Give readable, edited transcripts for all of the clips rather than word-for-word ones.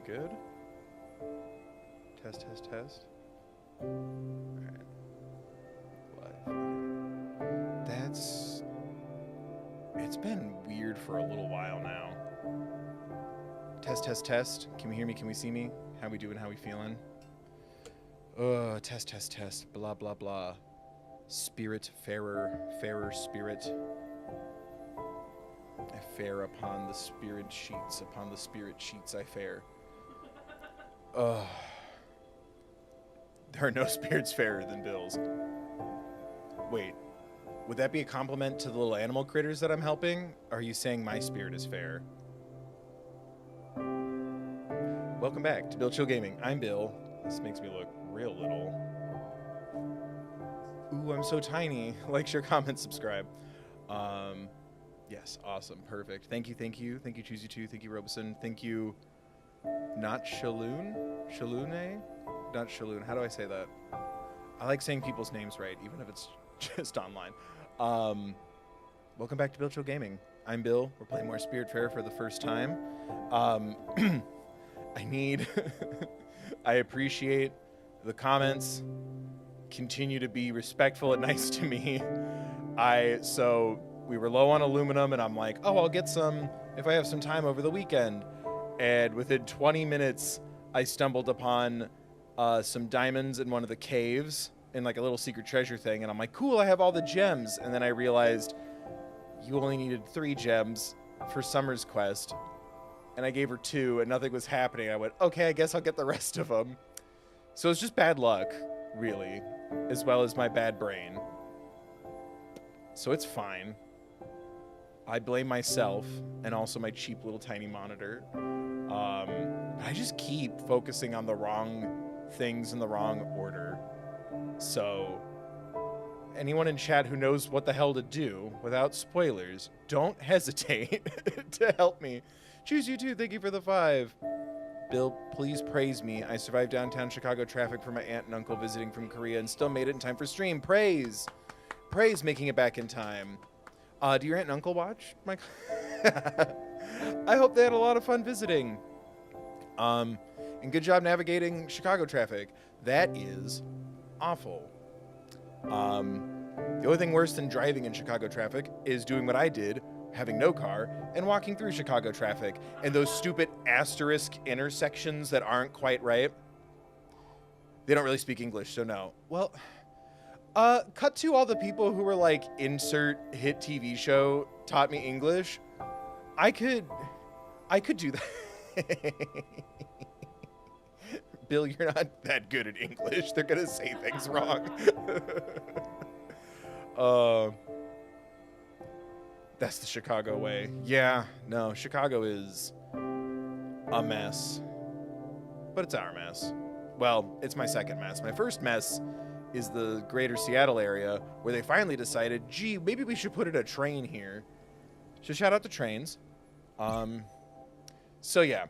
we good? Test, test, test. Alright. Live. That's... It's been weird for a little while now. Test, test, test. Can we hear me? Can we see me? How we doing? How we feeling? Test, test, test. Blah, blah, blah. Spiritfarer. Farer spirit. I fare upon the spirit sheets. Upon the spirit sheets I fare. There are no spirits fairer than Bill's. Wait. Would that be a compliment to the little animal critters that I'm helping? Or are you saying my spirit is fair? Welcome back to Bill Chill Gaming. I'm Bill. This makes me look real little. Ooh, I'm so tiny. Like, share, comment, subscribe. Yes, awesome, perfect. Thank you, thank you. Thank you, Choosey2. Thank you, Robeson. Thank you, not Shaloon? Shalune? Not Shaloon. How do I say that? I like saying people's names right, even if it's just online. Welcome back to Bill Chill Gaming. I'm Bill. We're playing more Spiritfarer for the first time. I need... I appreciate the comments. Continue to be respectful and nice to me. So we were low on aluminum, and I'm like, oh, I'll get some if I have some time over the weekend. And within 20 minutes, I stumbled upon some diamonds in one of the caves in like a little secret treasure thing. And I'm like, cool, I have all the gems. And then I realized you only needed 3 gems for Summer's quest. And I gave her 2, and nothing was happening. I went, okay, I guess I'll get the rest of them. So it's just bad luck, really, as well as my bad brain. So it's fine. I blame myself and also my cheap little tiny monitor. I just keep focusing on the wrong things in the wrong order. So anyone in chat who knows what the hell to do without spoilers, don't hesitate to help me. Choosey2, thank you for the 5. Bill, please praise me. I survived downtown Chicago traffic for my aunt and uncle visiting from Korea and still made it in time for stream. Praise! Praise making it back in time. Do your aunt and uncle watch, Mike? I hope they had a lot of fun visiting. And good job navigating Chicago traffic. That is awful. The only thing worse than driving in Chicago traffic is doing what I did, having no car, and walking through Chicago traffic, and those stupid asterisk intersections that aren't quite right. They don't really speak English, so no. Well, cut to all the people who were like, insert hit TV show taught me English. I could do that. Bill, you're not that good at English. They're gonna say things wrong. That's the Chicago way. Yeah, no, Chicago is a mess. But it's our mess. Well, it's my second mess. My first mess is the greater Seattle area, where they finally decided, gee, maybe we should put in a train here. So shout out to trains. So yeah,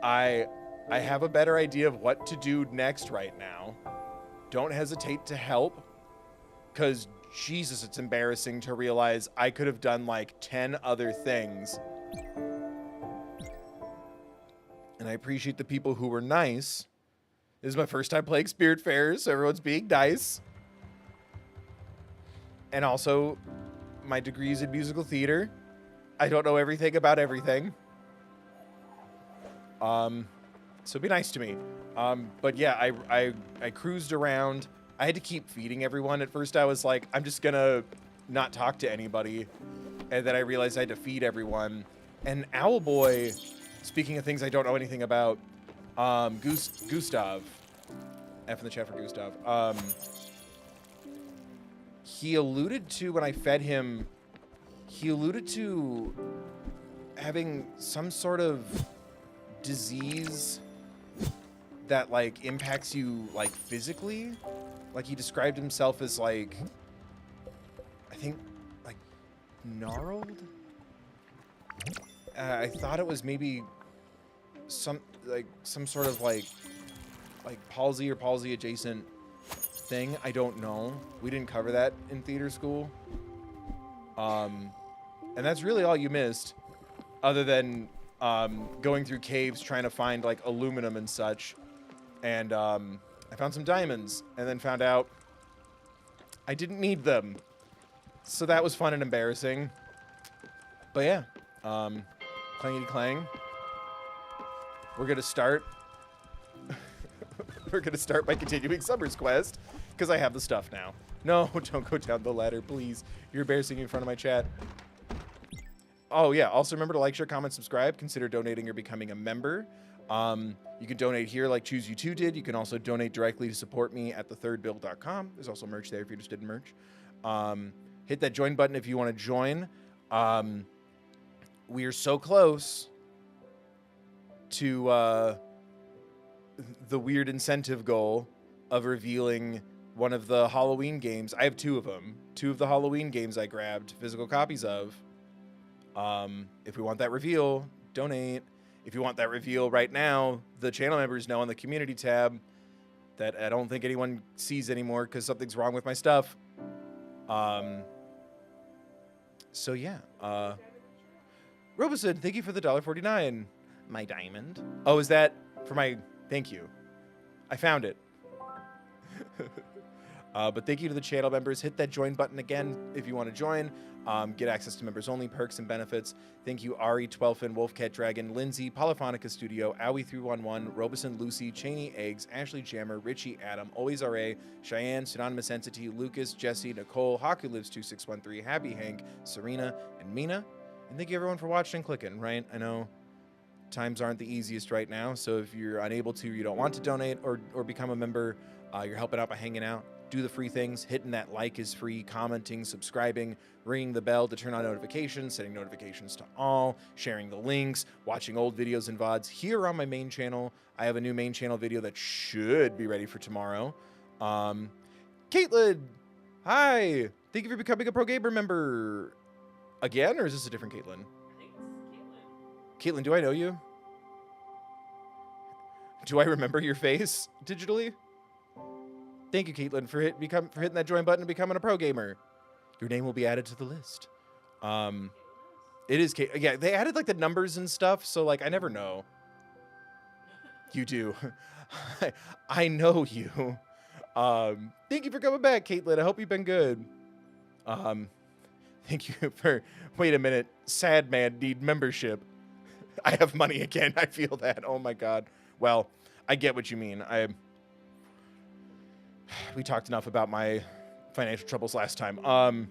I have a better idea of what to do next right now. Don't hesitate to help, because Jesus, it's embarrassing to realize I could have done like 10 other things. And I appreciate the people who were nice. This is my first time playing Spiritfarer, so everyone's being nice. And also, my degrees in musical theater. I don't know everything about everything. So be nice to me. But yeah, I cruised around. I had to keep feeding everyone. At first I was like, I'm just gonna not talk to anybody. And then I realized I had to feed everyone. And Owlboy, speaking of things I don't know anything about, Gustav, F in the chat for Gustav, he alluded to, when I fed him, he alluded to having some sort of disease that like impacts you like physically. Like, he described himself as, like, I think, like, gnarled? I thought it was maybe some sort of, like palsy or palsy-adjacent thing. I don't know. We didn't cover that in theater school. And that's really all you missed, other than going through caves trying to find like aluminum and such. And I found some diamonds and then found out I didn't need them. So that was fun and embarrassing. But yeah, clangity clang. We're going to start. We're going to start by continuing Summer's quest because I have the stuff now. No, don't go down the ladder, please. You're embarrassing me in front of my chat. Oh, yeah. Also, remember to like, share, comment, subscribe. Consider donating or becoming a member. You can donate here like Choose You 2 did. You can also donate directly to support me at thethirdbill.com. There's also merch there if you're interested in merch. Hit that join button if you want to join. We are so close to the weird incentive goal of revealing one of the Halloween games. I have 2 of them. 2 of the Halloween games I grabbed physical copies of. If we want that reveal, donate. If you want that reveal right now, the channel members know on the community tab that I don't think anyone sees anymore because something's wrong with my stuff. So yeah. Robeson, thank you for the $1.49. My diamond. Oh, is that for my... Thank you. I found it. But thank you to the channel members. Hit that join button again if you want to join. Get access to members only perks and benefits. Thank you, Ari, Twelfin, Wolfcat Dragon, Lindsay, Polyphonica Studio, Owie311, Robeson, Lucy, Cheney Eggs, Ashley Jammer, Richie, Adam, Always RA, Cheyenne, Synonymous Entity, Lucas, Jesse, Nicole, Hockey Lives 2613, Happy Hank, Serena, and Mina. And thank you everyone for watching and clicking, right? I know times aren't the easiest right now, so if you're unable to, you don't want to donate or become a member, you're helping out by hanging out. Do the free things. Hitting that like is free. Commenting, subscribing, ringing the bell to turn on notifications, setting notifications to all, sharing the links, watching old videos and VODs here on my main channel. I have a new main channel video that should be ready for tomorrow. Caitlin, hi. Thank you for becoming a Pro Gamer member. Again, or is this a different Caitlin? I think this is Caitlin, do I know you? Do I remember your face digitally? Thank you, Caitlin, for hitting that join button and becoming a pro gamer. Your name will be added to the list. It is yeah. They added like the numbers and stuff, so like I never know. You do. I know you. Thank you for coming back, Caitlin. I hope you've been good. Thank you for. Wait a minute. Sad man need membership. I have money again. I feel that. Oh my god. Well, I get what you mean. We talked enough about my financial troubles last time.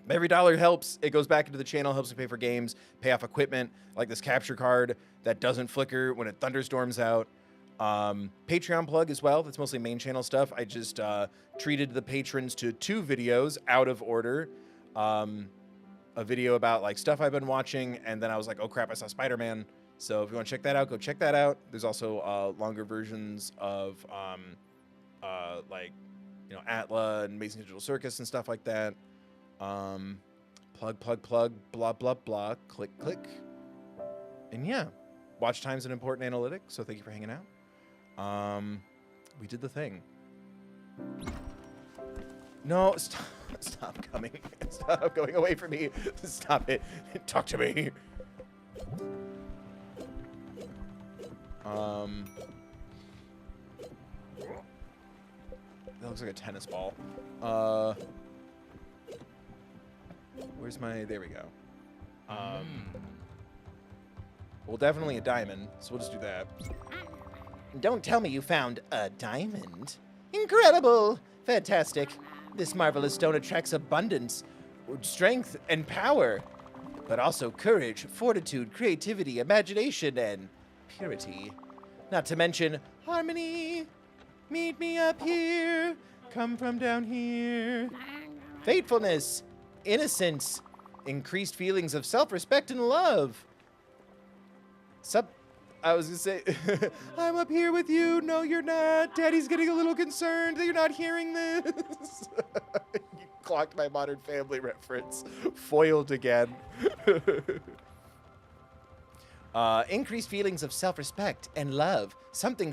Every dollar helps. It goes back into the channel, helps me pay for games, pay off equipment, like this capture card that doesn't flicker when it thunderstorms out. Patreon plug as well. That's mostly main channel stuff. I just treated the patrons to 2 videos out of order. A video about like stuff I've been watching, and then I was like, oh crap, I saw Spider-Man. So if you want to check that out, go check that out. There's also longer versions of like, you know, Atla and Amazing Digital Circus and stuff like that. Plug, blah, blah, blah, click. And yeah, watch time's an important analytic, so thank you for hanging out. We did the thing. No, stop coming. Stop going away from me. Stop it. Talk to me. That looks like a tennis ball. Where's my... There we go. Well, definitely a diamond, so we'll just do that. Don't tell me you found a diamond. Incredible! Fantastic. This marvelous stone attracts abundance, strength, and power, but also courage, fortitude, creativity, imagination, and purity. Not to mention harmony. Meet me up here. Come from down here. Faithfulness, innocence, increased feelings of self-respect and love. I was gonna say, I'm up here with you. No, you're not. Daddy's getting a little concerned that you're not hearing this. You clocked my Modern Family reference. Foiled again. Increased feelings of self-respect and love. Something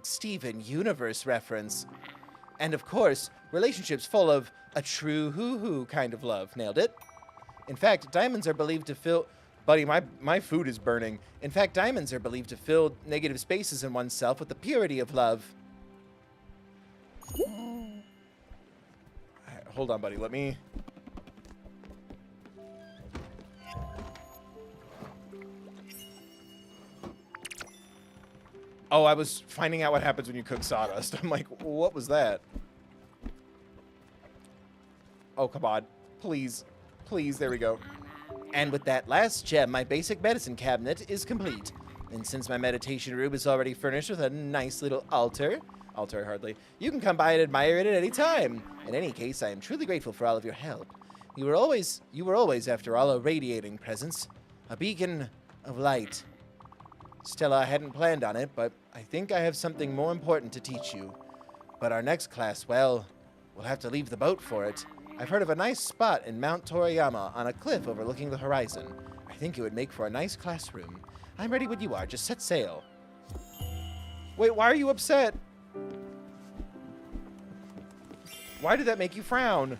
Steven Universe reference. And of course, relationships full of a true hoo-hoo kind of love. Nailed it. In fact, diamonds are believed to Buddy, my food is burning. In fact, diamonds are believed to fill negative spaces in oneself with the purity of love. Hold on, buddy. Let me... Oh, I was finding out what happens when you cook sawdust. I'm like, what was that? Oh, come on. Please. Please, there we go. And with that last gem, my basic medicine cabinet is complete. And since my meditation room is already furnished with a nice little altar, hardly, you can come by and admire it at any time. In any case, I am truly grateful for all of your help. You were always, after all, a radiating presence, a beacon of light. Stella, I hadn't planned on it, but I think I have something more important to teach you. But our next class, well, we'll have to leave the boat for it. I've heard of a nice spot in Mount Toriyama on a cliff overlooking the horizon. I think it would make for a nice classroom. I'm ready when you are. Just set sail. Wait, why are you upset? Why did that make you frown?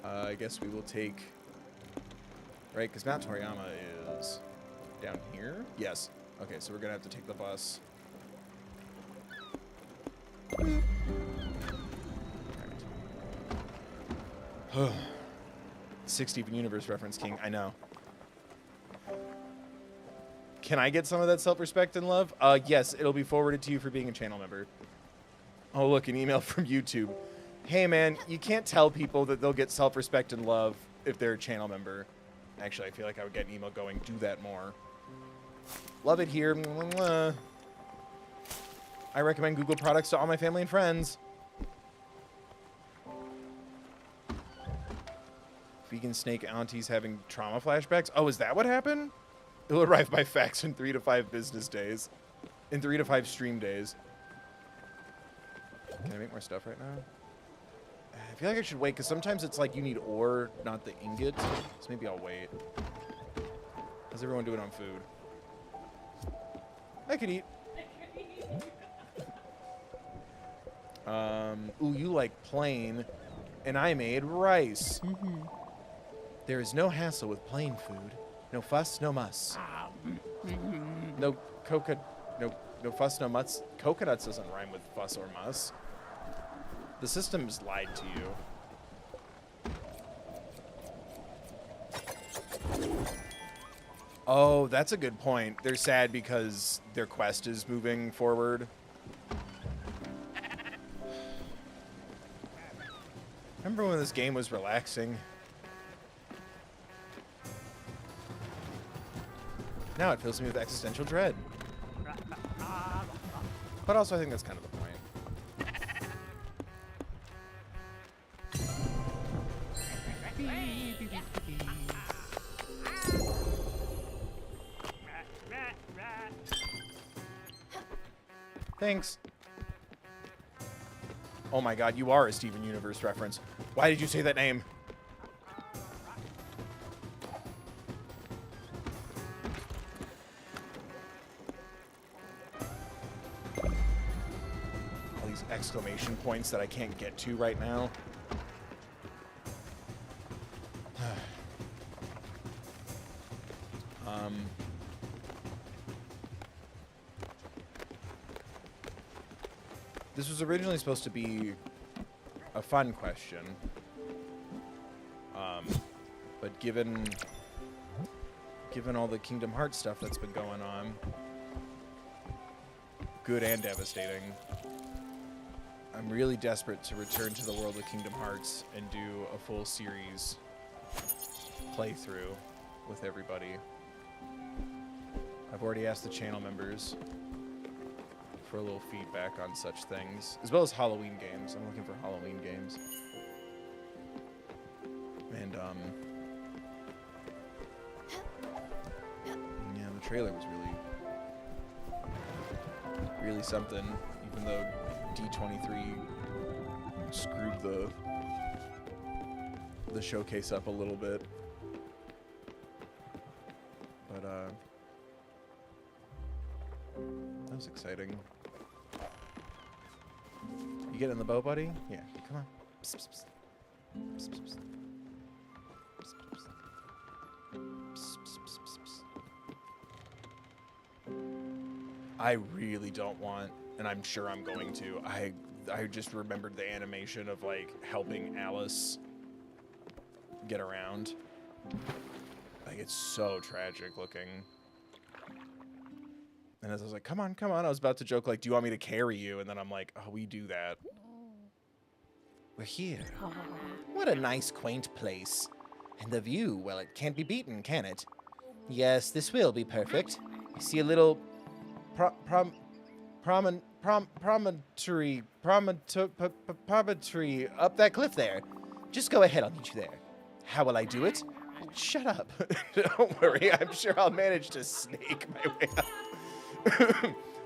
I guess we will take... Right, because Mount Toriyama is down here? Yes. Okay, so we're going to have to take the bus. Right. 60th Universe reference, King. I know. Can I get some of that self-respect and love? Yes, it'll be forwarded to you for being a channel member. Oh, look, an email from YouTube. Hey, man, you can't tell people that they'll get self-respect and love if they're a channel member. Actually, I feel like I would get an email going, do that more. Love it here. I recommend Google products to all my family and friends. Vegan snake aunties having trauma flashbacks. Oh, is that what happened? It'll arrive by fax in 3 to 5 business days. In 3 to 5 stream days. Can I make more stuff right now? I feel like I should wait, because sometimes it's like you need ore, not the ingot. So maybe I'll wait. How's everyone doing on food? I can eat. Ooh, you like plain, and I made rice. There is no hassle with plain food. No fuss, no muss. No fuss, no muss. Coconuts doesn't rhyme with fuss or muss. The system's lied to you. Oh, that's a good point. They're sad because their quest is moving forward. Remember when this game was relaxing? Now it fills me with existential dread. But also I think that's kind of the point. Thanks. Oh my god, you are a Steven Universe reference. Why did you say that name? All these exclamation points that I can't get to right now. This was originally supposed to be a fun question, but given all the Kingdom Hearts stuff that's been going on, good and devastating, I'm really desperate to return to the world of Kingdom Hearts and do a full series playthrough with everybody. I've already asked the channel members for a little feedback on such things, as well as Halloween games. I'm looking for Halloween games. And, yeah, the trailer was really something, even though D23 screwed the showcase up a little bit. But, that was exciting. You get in the boat, buddy? Yeah, come on. Psst, psst, psst. Psst, psst, psst. Psst, psst, psst. Psst, psst, psst, psst, psst. I really don't want, and I'm sure I'm going to, I just remembered the animation of, like, helping Alice get around. Like, it's so tragic looking. And as I was like, come on, come on, I was about to joke, like, do you want me to carry you? And then I'm like, oh, we do that. We're here. What a nice, quaint place. And the view, well, it can't be beaten, can it? Yes, this will be perfect. I see a little promontory up that cliff there. Just go ahead, I'll meet you there. How will I do it? Shut up. Don't worry, I'm sure I'll manage to snake my way up.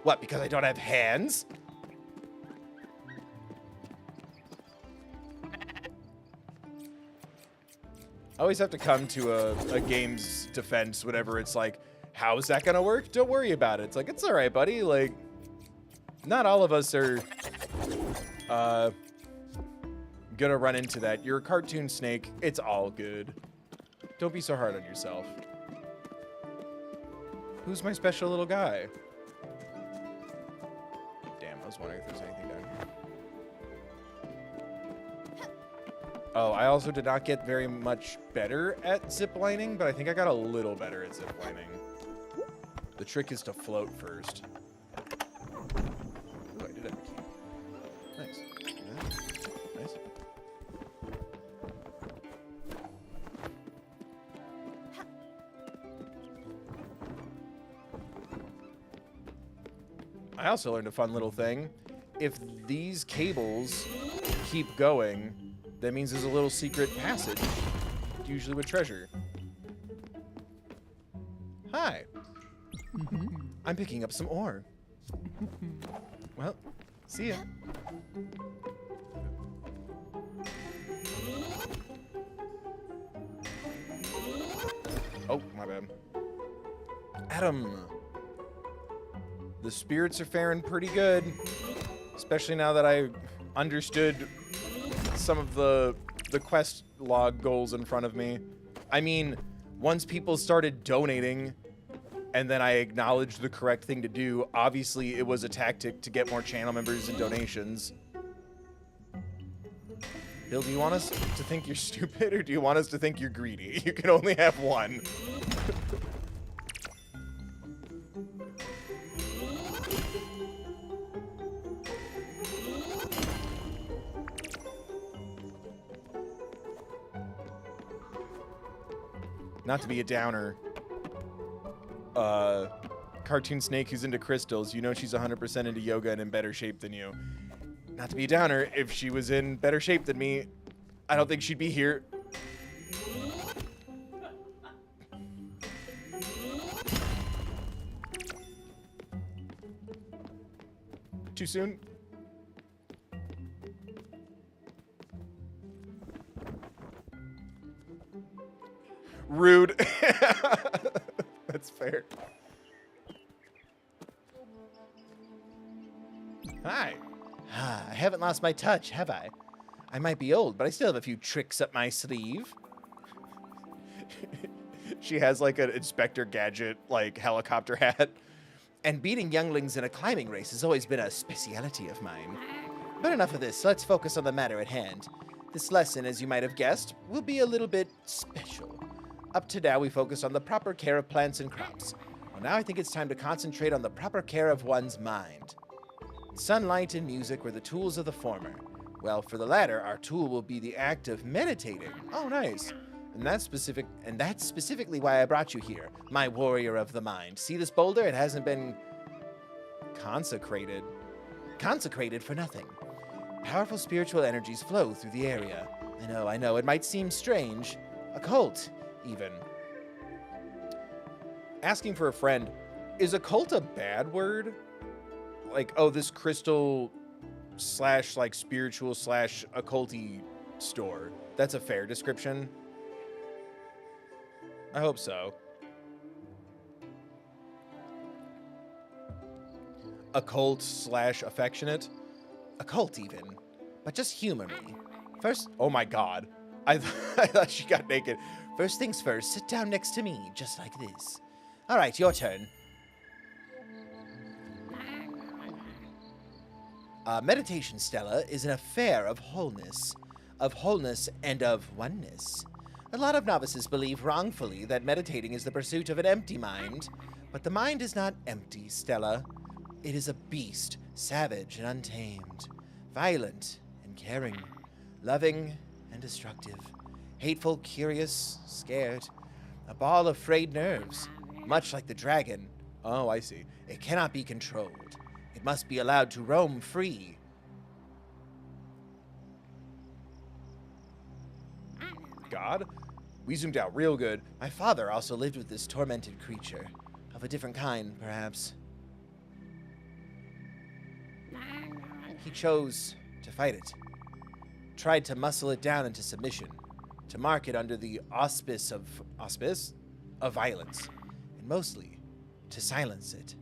What, because I don't have hands? I always have to come to a game's defense whenever it's like, how is that gonna work? Don't worry about it. It's like, it's all right, buddy. Like, not all of us are gonna run into that. You're a cartoon snake. It's all good. Don't be so hard on yourself. Who's my special little guy? Damn, I was wondering if there's anything down here. Oh, I also did not get very much better at ziplining, but I think I got a little better at ziplining. The trick is to float first. Ooh, I did it. Nice. Nice. I also learned a fun little thing. If these cables keep going, that means there's a little secret passage, usually with treasure. Hi. I'm picking up some ore. Well, see ya. Oh, my bad. Adam. The spirits are faring pretty good. Especially now that I understood some of the quest log goals in front of me. I mean, once people started donating and then I acknowledged the correct thing to do, obviously it was a tactic to get more channel members and donations. Bill, do you want us to think you're stupid or do you want us to think you're greedy? You can only have one. Not to be a downer, cartoon snake who's into crystals, you know she's 100% into yoga and in better shape than you. Not to be a downer, if she was in better shape than me, I don't think she'd be here. Too soon? Rude. That's fair. Hi. I haven't lost my touch, have I? I might be old, but I still have a few tricks up my sleeve. She has like an Inspector Gadget, like helicopter hat. And beating younglings in a climbing race has always been a speciality of mine. But enough of this, let's focus on the matter at hand. This lesson, as you might have guessed, will be a little bit special. Up to now, we focused on the proper care of plants and crops. Well, now I think it's time to concentrate on the proper care of one's mind. Sunlight and music were the tools of the former. Well, for the latter, our tool will be the act of meditating. Oh, nice. And that's specifically why I brought you here, my warrior of the mind. See this boulder? It hasn't been consecrated. Consecrated for nothing. Powerful spiritual energies flow through the area. I know, it might seem strange. Occult, even. Asking for a friend. Is occult a bad word? Like, oh, this crystal / like spiritual / occulty store. That's a fair description. I hope so. Occult / affectionate. a cult even. But just humor me. First, Oh my god. I thought she got naked. first things first, sit down next to me, just like this. All right, your turn. Meditation, Stella, is an affair of wholeness and of oneness. A lot of novices believe wrongfully that meditating is the pursuit of an empty mind, but the mind is not empty, Stella. It is a beast, savage and untamed, violent and caring, loving and destructive, hateful, curious, scared, a ball of frayed nerves, much like the dragon. Oh, I see. It cannot be controlled. It must be allowed to roam free. God? We zoomed out real good. My father also lived with this tormented creature, of a different kind, perhaps. He chose to fight it, tried to muscle it down into submission, to mark it under the auspice of violence, and mostly to silence it.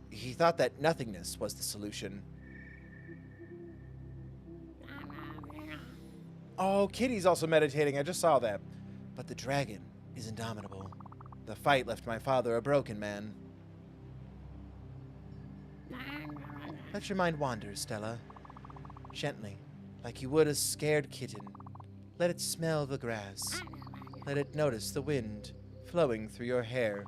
He thought that nothingness was the solution. Oh, Kitty's also meditating. I just saw that. But the dragon is indomitable. The fight left my father a broken man. Let your mind wander, Stella. Gently, like you would a scared kitten. Let it smell the grass. Let it notice the wind flowing through your hair,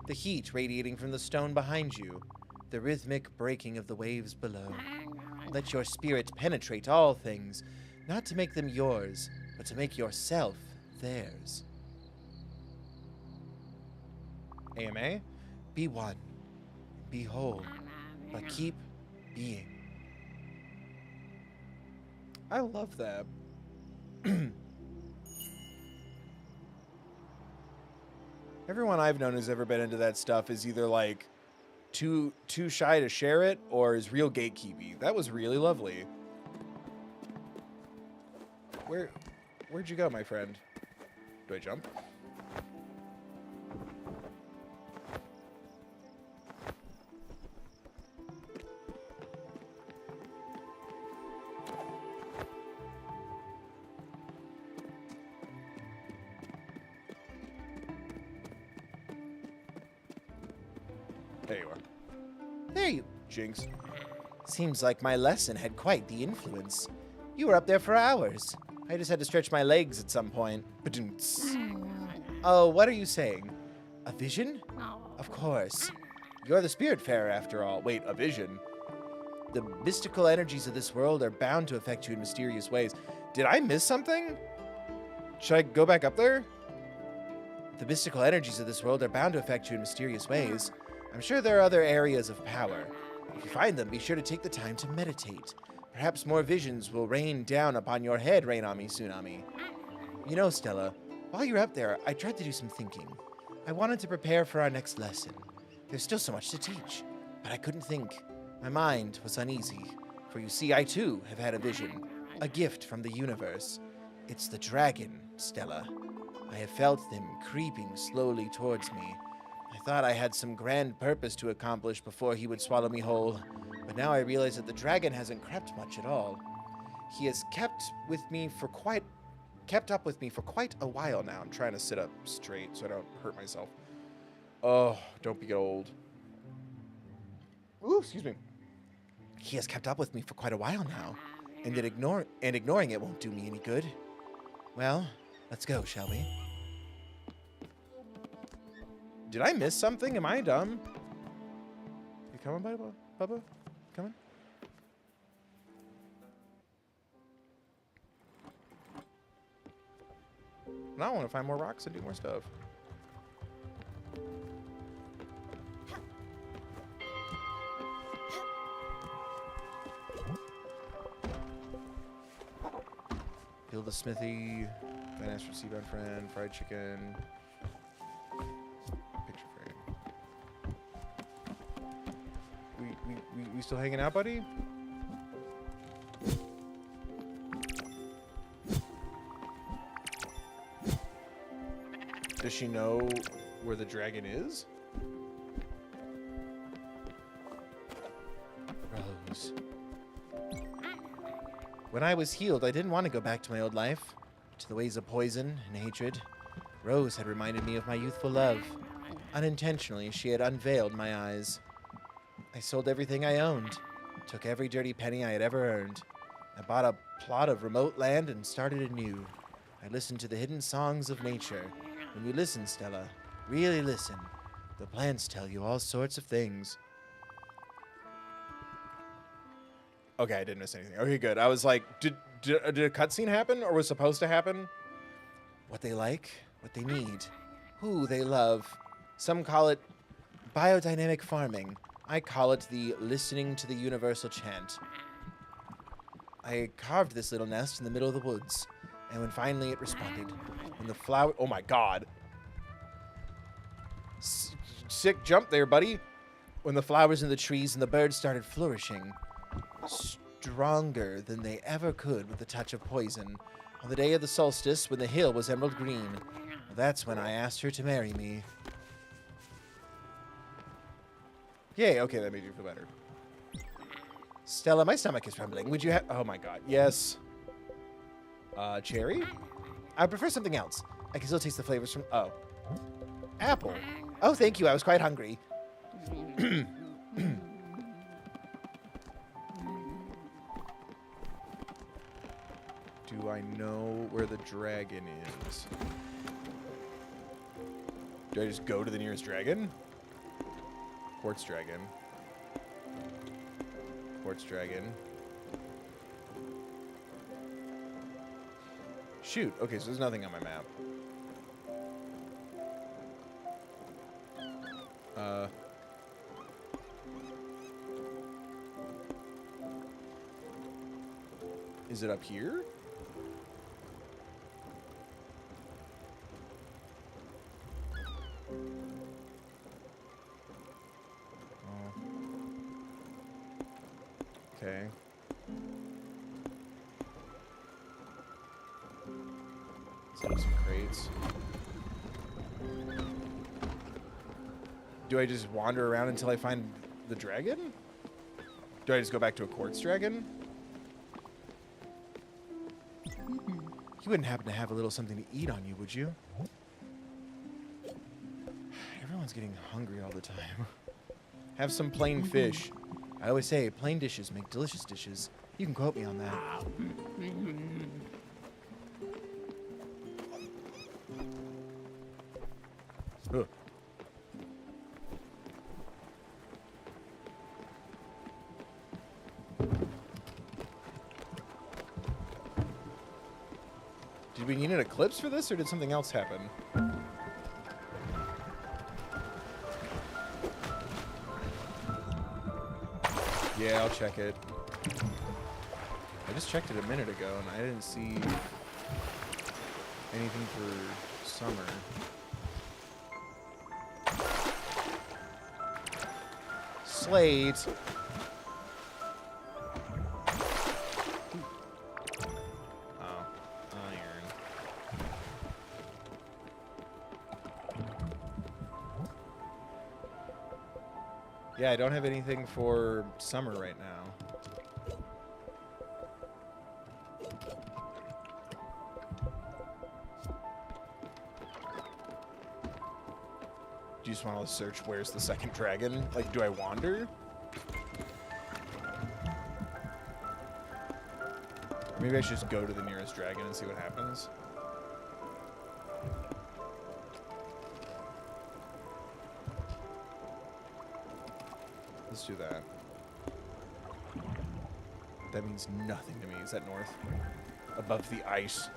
the heat radiating from the stone behind you, the rhythmic breaking of the waves below. Let your spirit penetrate all things, not to make them yours, but to make yourself theirs. AMA? Be one, be whole, but keep being. I love that. Everyone I've known who's ever been into that stuff is either like too shy to share it or is real gatekeepy. That was really lovely. Where'd you go, my friend? Do I jump? There you are. There you. Jinx. Seems like my lesson had quite the influence. You were up there for hours. I just had to stretch my legs at some point. Ba-doom-ts. Oh, what are you saying? A vision? Of course. You're the Spiritfarer, after all. Wait, a vision? The mystical energies of this world are bound to affect you in mysterious ways. Did I miss something? Should I go back up there? The mystical energies of this world are bound to affect you in mysterious ways. I'm sure there are other areas of power. If you find them, be sure to take the time to meditate. Perhaps more visions will rain down upon your head, Rainami Tsunami. You know, Stella, while you're up there, I tried to do some thinking. I wanted to prepare for our next lesson. There's still so much to teach, but I couldn't think. My mind was uneasy, for you see, I too have had a vision, a gift from the universe. It's the dragon, Stella. I have felt them creeping slowly towards me. I thought I had some grand purpose to accomplish before he would swallow me whole, but now I realize that the dragon hasn't crept much at all. He has kept up with me for quite a while now. I'm trying to sit up straight so I don't hurt myself. Oh, don't be old. Ooh, excuse me. He has kept up with me for quite a while now, and ignoring it won't do me any good. Well, let's go, shall we? Did I miss something? Am I dumb? You coming, Bubba? Coming? Now I want to find more rocks and do more stuff. Build a smithy. Finance for Seabound Friend. Fried chicken. Picture frame. We still hanging out, buddy? Does she know where the dragon is? things. When I was healed, I didn't want to go back to my old life, to the ways of poison and hatred. Rose had reminded me of my youthful love. Unintentionally, she had unveiled my eyes. I sold everything I owned, took every dirty penny I had ever earned. I bought a plot of remote land and started anew. I listened to the hidden songs of nature. When you listen, Stella, really listen, the plants tell you all sorts of things. Okay, I didn't miss anything. Okay, good. I was like, did a cutscene happen or was supposed to happen? What they like, what they need, who they love. Some call it biodynamic farming. I call it the listening to the universal chant. I carved this little nest in the middle of the woods, and when finally it responded, when the flower... Oh my god. Sick jump there, buddy. When the flowers in the trees and the birds started flourishing, stronger than they ever could with the touch of poison, on the day of the solstice when the hill was emerald green, that's when I asked her to marry me. Yay, okay, that made you feel better. Stella, my stomach is rumbling. Would you have... Oh my god, yes. Cherry? I prefer something else. I can still taste the flavors from... Oh. Apple. Oh, thank you. I was quite hungry. Do I know where the dragon is? Do I just go to the nearest dragon? Quartz dragon. Quartz dragon. Shoot. Okay, so there's nothing on my map. Is it up here? Okay. Set up some crates. Do I just wander around until I find the dragon? Do I just go back to a quartz dragon? You wouldn't happen to have a little something to eat on you, would you? Everyone's getting hungry all the time. Have some plain fish. I always say, plain dishes make delicious dishes. You can quote me on that. Ugh. Did we need an eclipse for this, or did something else happen? Yeah, I'll check it. I just checked it a minute ago, and I didn't see anything for summer. Slate. Oh, iron. Yeah, I don't have anything for summer right now. Do you just want to search where's the second dragon? Like, do I wander? Or maybe I should just go to the nearest dragon and see what happens. Let's do that. That means nothing to me. Is that north? Above the ice.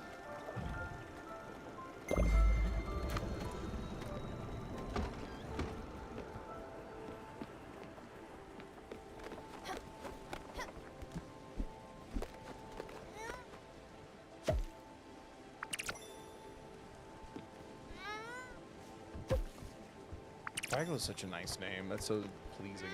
Bagel is such a nice name. That's so pleasing.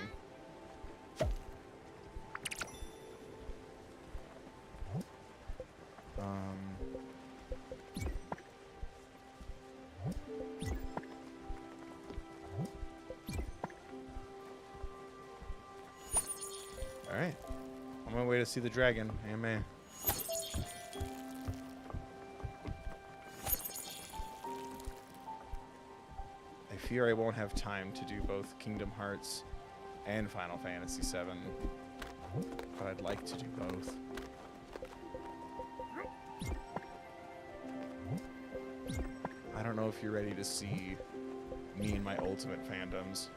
Alright. On my way to see the dragon. Amen. I fear I won't have time to do both Kingdom Hearts and Final Fantasy VII. But I'd like to do both. I don't know if you're ready to see me and my ultimate fandoms.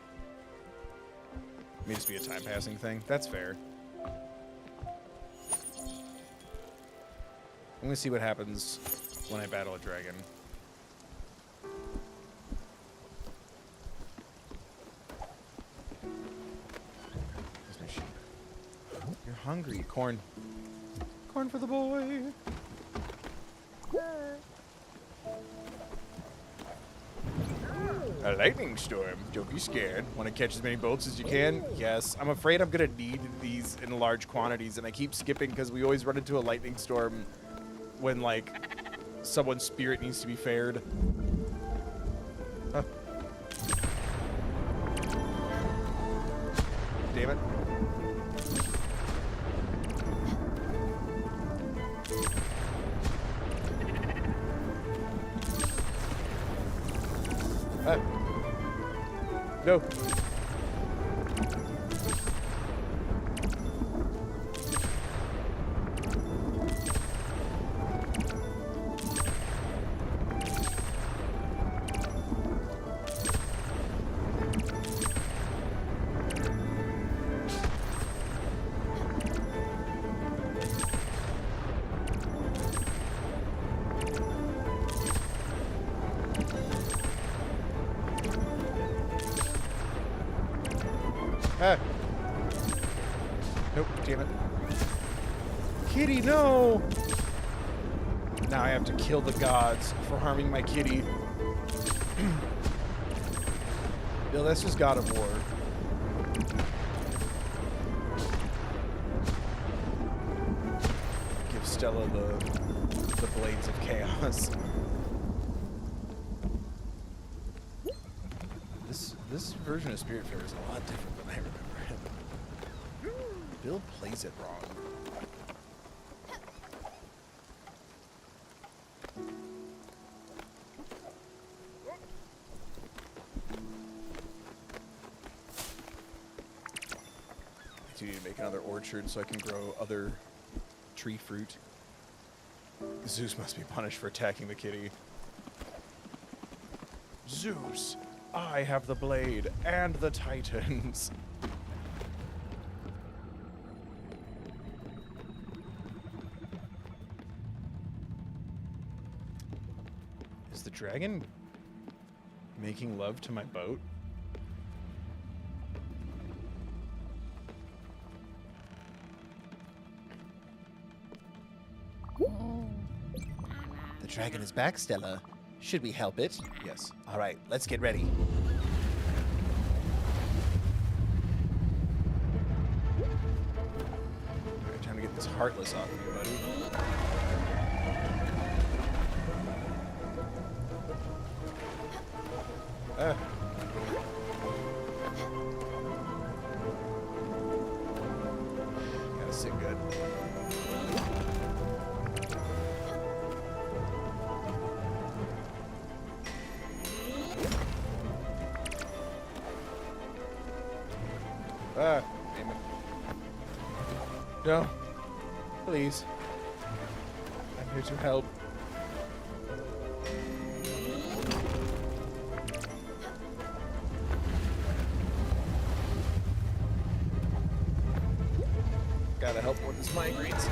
It may just be a time-passing thing. That's fair. I'm gonna see what happens when I battle a dragon. There's my sheep. You're hungry. Corn. Corn for the boy. A lightning storm. Don't be scared. Want to catch as many bolts as you can? Yes. I'm afraid I'm going to need these in large quantities, and I keep skipping because we always run into a lightning storm when, like, someone's spirit needs to be fared. Huh. Damn it. No. Ah. Nope, damn it. Kitty, no! Now I have to kill the gods for harming my kitty. Bill, that's just God of War. Give Stella the blades of chaos. This version of Spiritfarer is a lot different than I remember it. Bill plays it wrong. I do need to make another orchard so I can grow other tree fruit. Zeus must be punished for attacking the kitty. Zeus! I have the blade and the titans. Is the dragon making love to my boat? The dragon is back, Stella. Should we help it? Yes. All right, let's get ready. All right, time to get this heartless off of you, buddy. Ah. Gotta sit good. Ah, damn it. No. Please. I'm here to help. Gotta help with this migraines.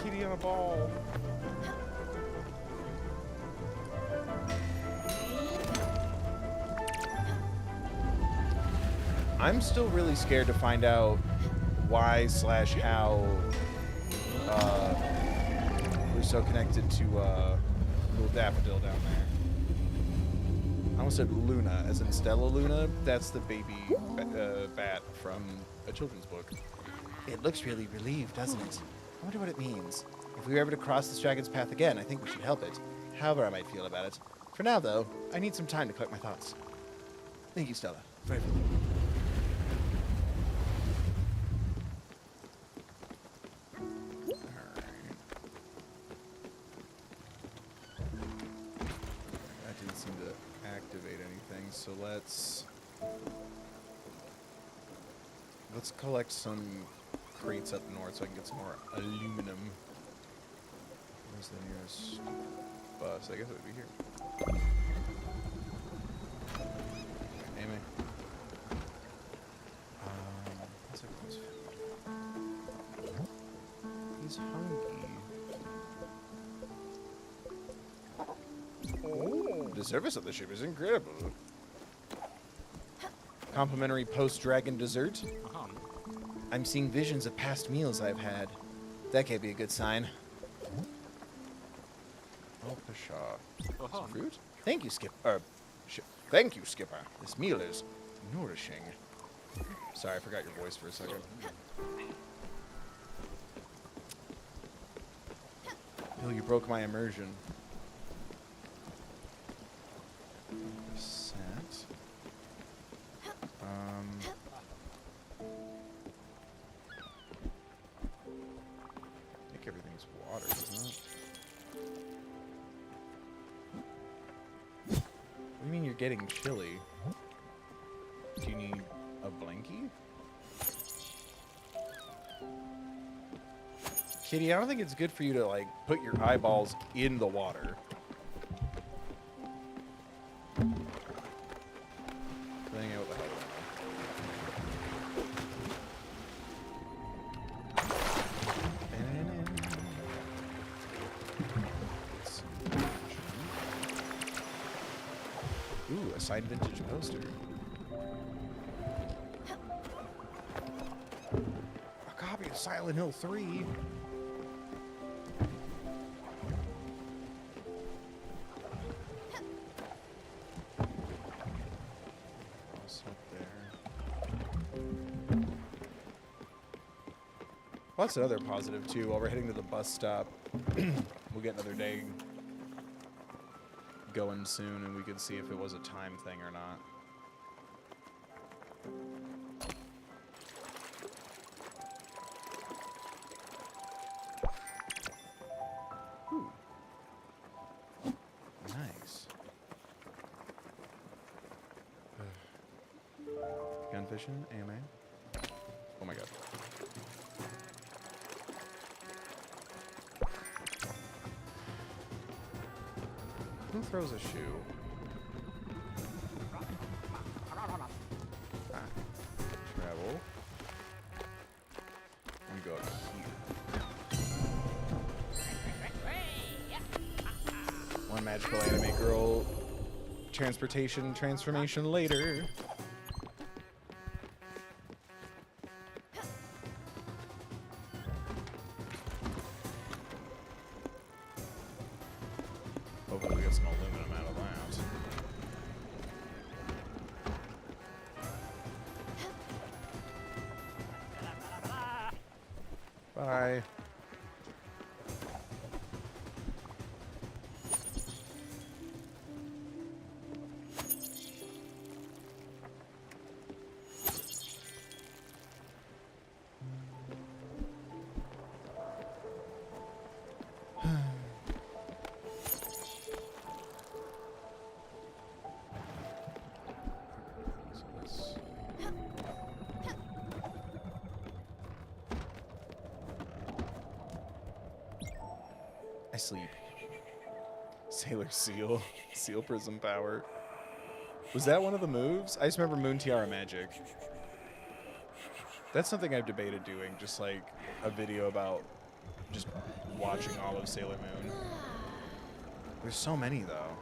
Kitty on a ball. I'm still really scared to find out why/how we're so connected to little Daffodil down there. almost said Luna, as in Stella Luna. That's the baby bat from a children's book. It looks really relieved, doesn't it? I wonder what it means. If we were ever to cross this dragon's path again, I think we should help it. However I might feel about it. For now, though, I need some time to collect my thoughts. Thank you, Stella, for everything. Alright. That didn't seem to activate anything, so let's collect some crates up north so I can get some more aluminum. Where's the nearest bus? I guess it would be here. Amy. How's everyone's food? He's hungry. Oh, the service of the ship is incredible. Complimentary post-dragon dessert. I'm seeing visions of past meals I've had. That can't be a good sign. Oh, pshaw. Some fruit? Thank you, thank you, Skipper. This meal is nourishing. Sorry, I forgot your voice for a second. Bill, you broke my immersion. Percent. I think everything's water, isn't it? What do you mean you're getting chilly? Do you need a blankie? Kitty, I don't think it's good for you to, like, put your eyeballs in the water. Depending on what the hell Ooh, a signed vintage poster. A copy of Silent Hill 3. What's up there? Well, that's another positive, too. While we're heading to the bus stop, we'll get another day going soon, and we can see if it was a time thing or not. Ooh. Nice. Gun fishing, AMA. Oh my god. Who throws a shoe? Travel. And go up here. One magical anime girl transformation later. Hopefully we get some aluminum out of that. Bye. I sleep. Sailor Seal. Seal Prism Power. Was that one of the moves? I just remember Moon Tiara Magic. That's something I've debated doing, just like a video about just watching all of Sailor Moon. There's so many, though.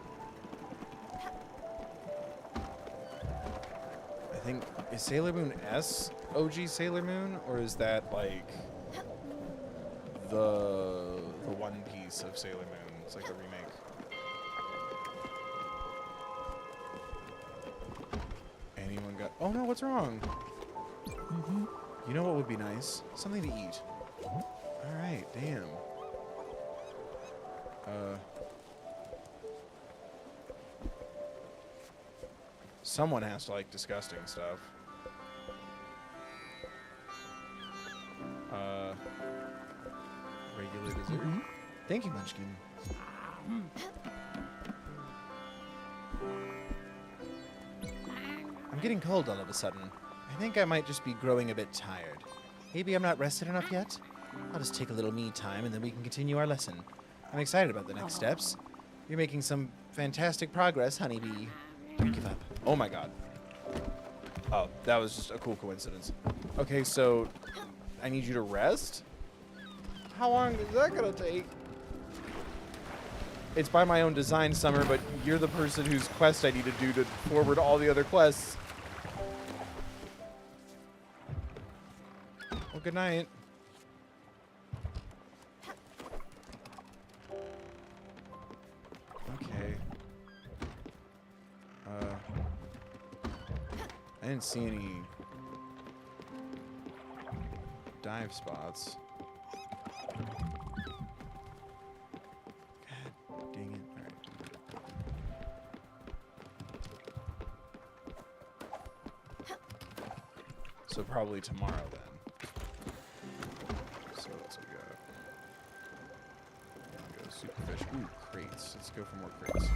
I think, is Sailor Moon S OG Sailor Moon, or is that like the One Piece of Sailor Moon? It's like a remake. god. Oh no, what's wrong? You know what would be nice? Something to eat. Alright, damn. Someone has to like disgusting stuff. Regular dessert. Thank you, Munchkin. I'm getting cold all of a sudden. I think I might just be growing a bit tired. Maybe I'm not rested enough yet? I'll just take a little me time and then we can continue our lesson. I'm excited about the next steps. You're making some fantastic progress, honeybee. Don't give up. Oh my god. Oh, that was just a cool coincidence. Okay, so I need you to rest? How long is that gonna take? It's by my own design, Summer, but you're the person whose quest I need to do to forward all the other quests. Well, good night. Okay. I didn't see any dive spots. God dang it. All right. So probably tomorrow then. So let's go. Go superfish. Ooh, crates. Let's go for more crates.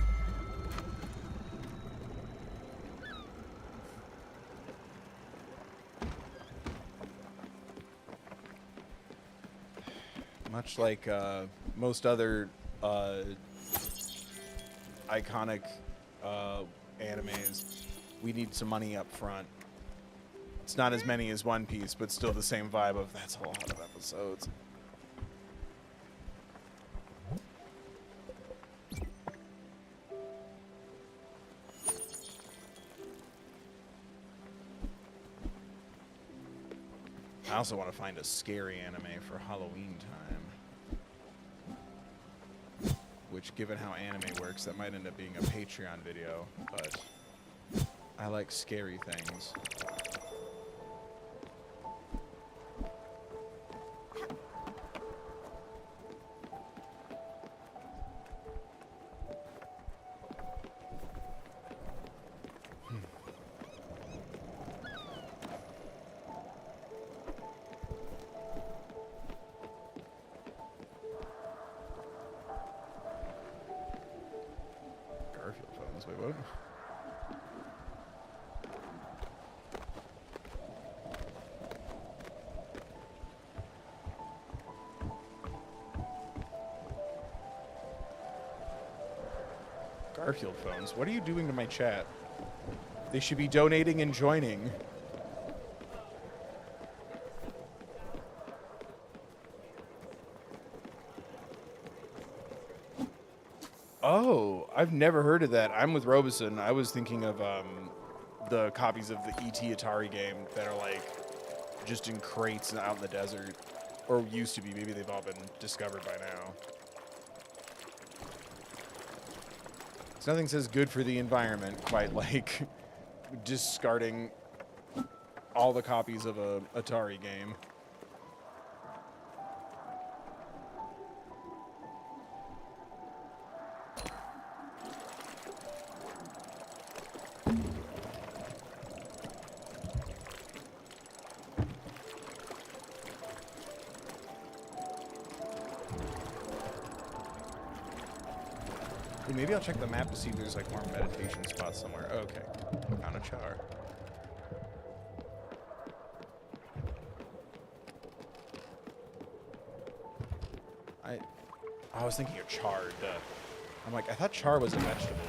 Much like most other iconic animes, we need some money up front. It's not as many as One Piece, but still the same vibe of that's a lot of episodes. I also want to find a scary anime for Halloween time. Which, given how anime works, that might end up being a Patreon video, but I like scary things. Wait, what? Garfield phones. What are you doing to my chat? They should be donating and joining. Oh, I've never heard of that. I'm with Robeson. I was thinking of the copies of the ET Atari game that are like just in crates out in the desert, or used to be. Maybe they've all been discovered by now. So nothing says good for the environment quite like discarding all the copies of a Atari game. Maybe I'll check the map to see if there's like more meditation spots somewhere. Oh, okay. I found a char. I was thinking of char. Duh. I'm like, I thought char was a vegetable.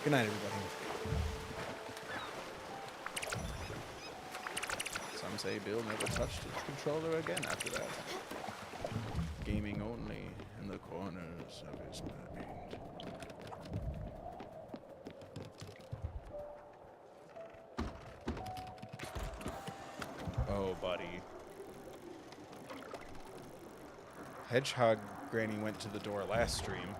Good night, everybody. Some say Bill never touched his controller again after that. Gaming only in the corners of his mind. Oh, buddy. Hedgehog Granny went to the door last stream.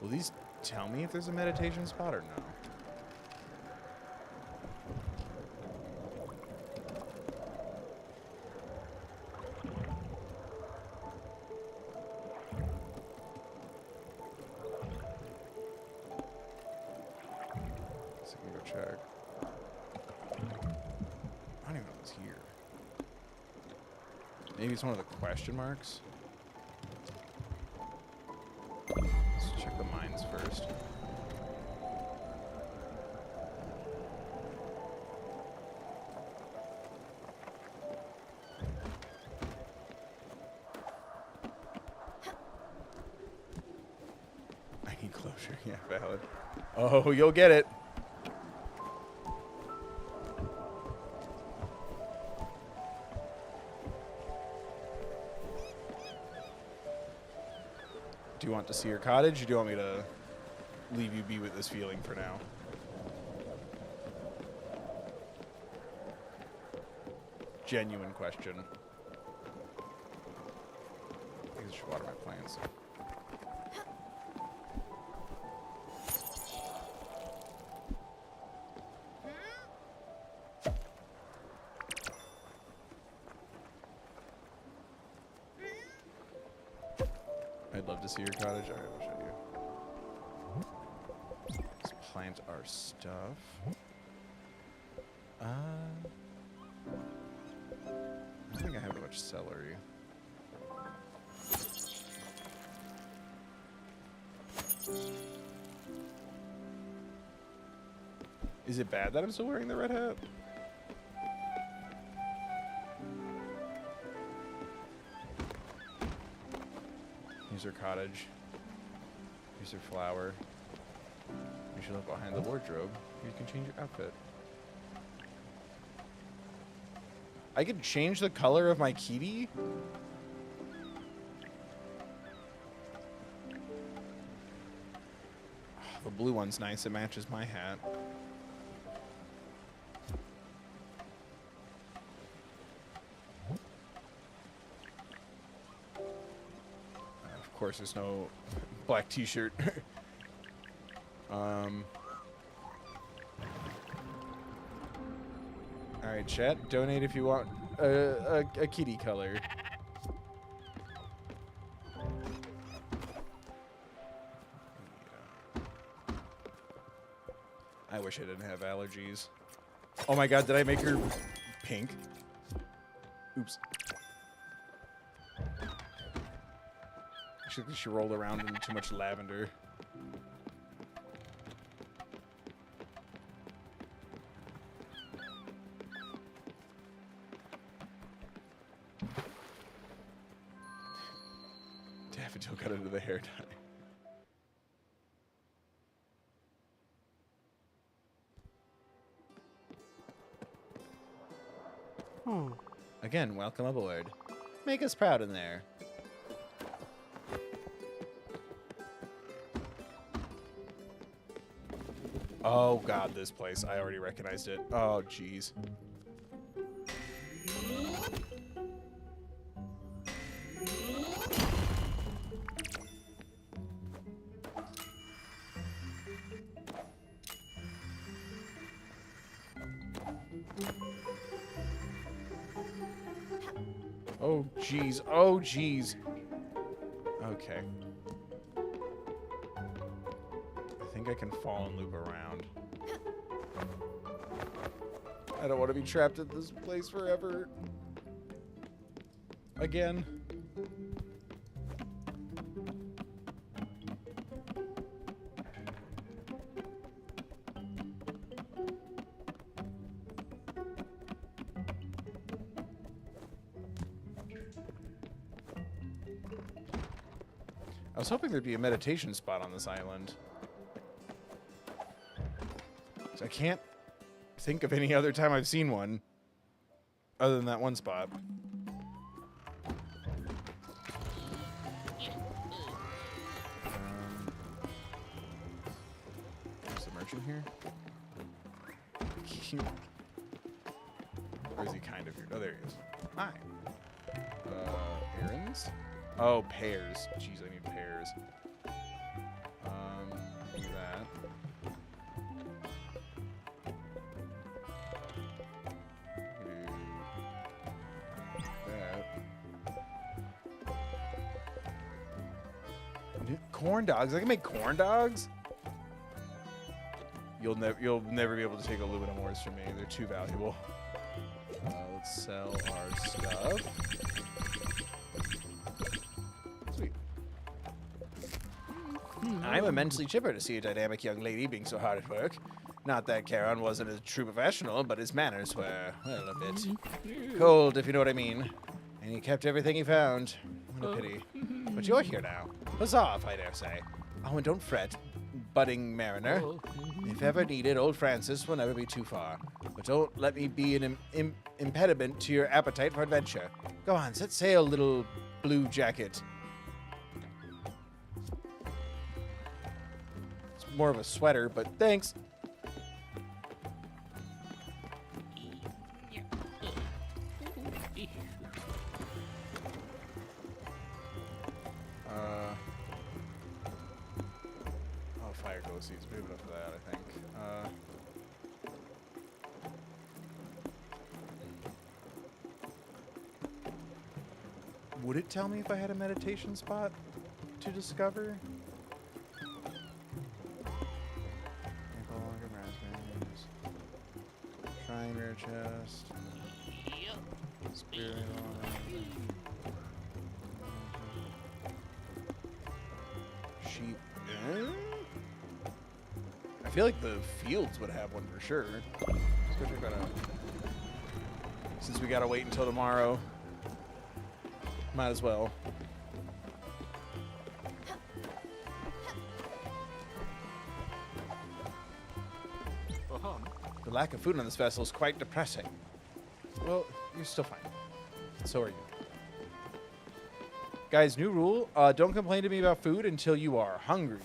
Will these tell me if there's a meditation spot or no? So I can go check. I don't even know what's here. Maybe it's one of the question marks. Let's check the mines first. I need closure. Yeah, valid. Oh, you'll get it. Do you want to see your cottage, or do you want me to leave you be with this feeling for now? Genuine question. I think I should water my plants. I'd love to see your cottage. All right, I'll show you. Let's plant our stuff. I don't think I have that much celery. Is it bad that I'm still wearing the red hat? Here's her cottage. Here's her flower. You should look behind the wardrobe. You can change your outfit. I could change the color of my kitty? Oh, the blue one's nice. It matches my hat. Of course, there's no black t-shirt. Alright, chat. Donate if you want a kitty color. I wish I didn't have allergies. Oh my god, did I make her pink? Oops. She rolled around in too much lavender. Daffodil got into the hair dye. Again, welcome aboard. Make us proud in there. Oh god, this place. I already recognized it. Oh, jeez. Oh, jeez. Oh, jeez. Okay. I think I can fall and loop around. I don't want to be trapped in this place forever. Again. I was hoping there'd be a meditation spot on this island. So I can't think of any other time I've seen one other than that one spot. There's the merchant here. Or is he kind of here? Oh, there he is. Hi. Errands? Oh, pears. Jeez, I need pears. corn dogs. I can make corn dogs. You'll never be able to take aluminum ores from me. They're too valuable. Let's sell our stuff. Sweet. I'm immensely chipper to see a dynamic young lady being so hard at work. Not that Charon wasn't a true professional, but his manners were, well, a bit cold, if you know what I mean. And he kept everything he found. What a pity. But you're here now. Huzzah, if I dare say. Oh, and don't fret, budding mariner. If ever needed, old Francis will never be too far. But don't let me be an impediment to your appetite for adventure. Go on, set sail, little blue jacket. It's more of a sweater, but thanks. Fire ghost seeds, big enough for that, I think. Would it tell me if I had a meditation spot to discover? Shrine rare chest. Spirit sheep. I feel like the fields would have one for sure. Let's go check that out. Since we gotta wait until tomorrow, might as well. The lack of food on this vessel is quite depressing. Well, you're still fine. So are you. Guys, new rule. Don't complain to me about food until you are hungry.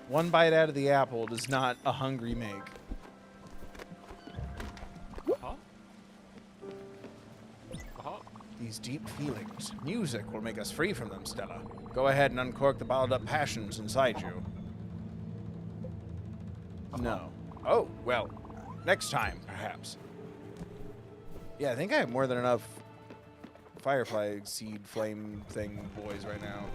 One bite out of the apple does not a hungry make. These deep feelings. Music will make us free from them, Stella. Go ahead and uncork the bottled up passions inside you. No. Oh, well, next time, perhaps. Yeah, I think I have more than enough firefly seed flame thing boys right now.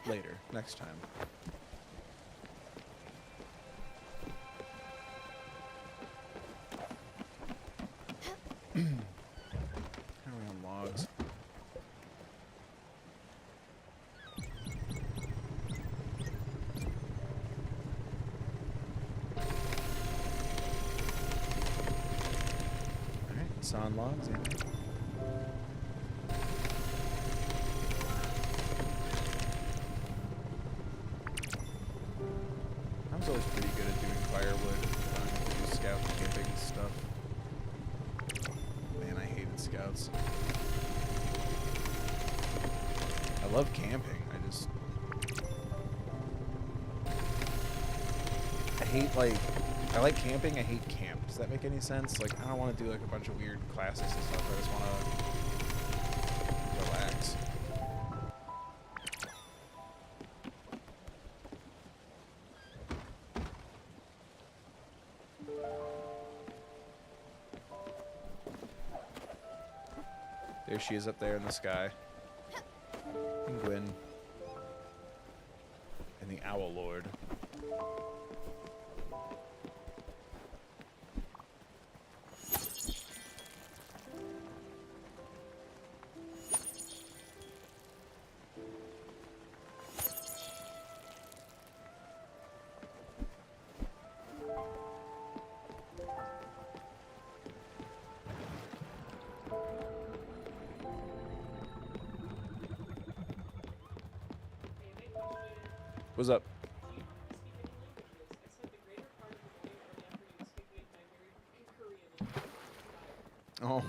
Later, next time. How are we on logs? Alright, it's on logs, yeah. I was always pretty good at doing firewood. I don't have to do scout camping stuff. Man, I hated scouts. I love camping. I like camping. I hate camp. Does that make any sense? Like, I don't want to do like a bunch of weird classes and stuff. I just want to relax. There she is up there in the sky. Penguin. And the Owl Lord. What's up? Oh,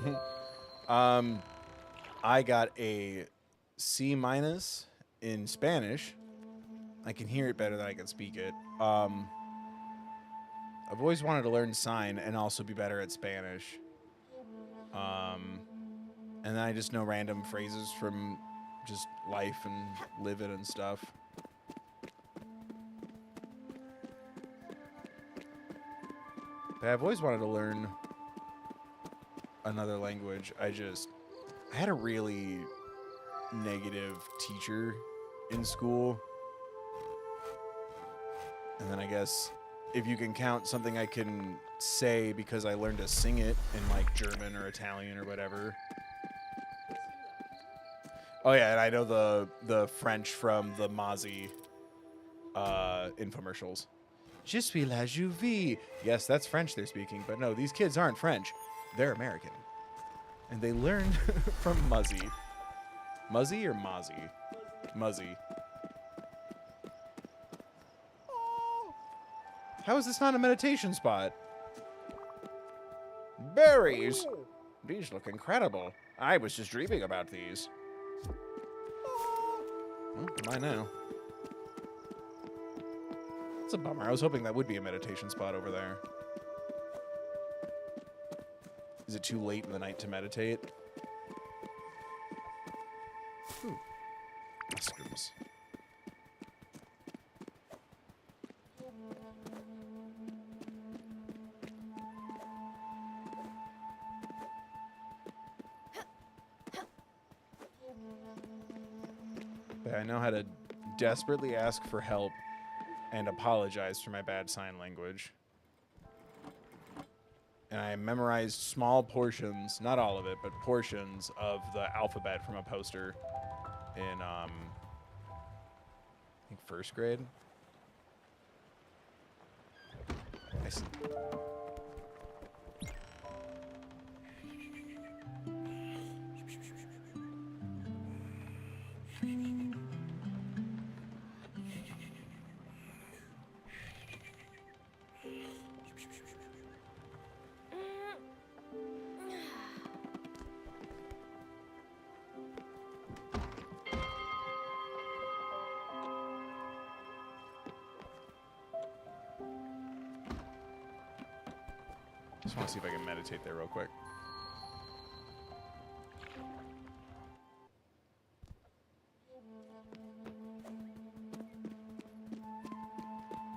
I got a C- in Spanish. I can hear it better than I can speak it. I've always wanted to learn sign and also be better at Spanish. And then I just know random phrases from just life and living and stuff. But I've always wanted to learn another language. I had a really negative teacher in school. And then I guess if you can count something I can say because I learned to sing it in like German or Italian or whatever. Oh yeah, and I know the French from the Mozzie infomercials. Je suis la Juvie. Yes, that's French they're speaking, but no, these kids aren't French. They're American. And they learned from Muzzy. Muzzy or Mozzie? Muzzy. How is this not a meditation spot? Berries! These look incredible. I was just dreaming about these. Well, mine now. It's a bummer. I was hoping that would be a meditation spot over there. Is it too late in the night to meditate? Ooh. Mushrooms. I know how to desperately ask for help and apologize for my bad sign language. And I memorized small portions, not all of it, but portions of the alphabet from a poster in, I think, first grade. I see. Just want to see if I can meditate there real quick.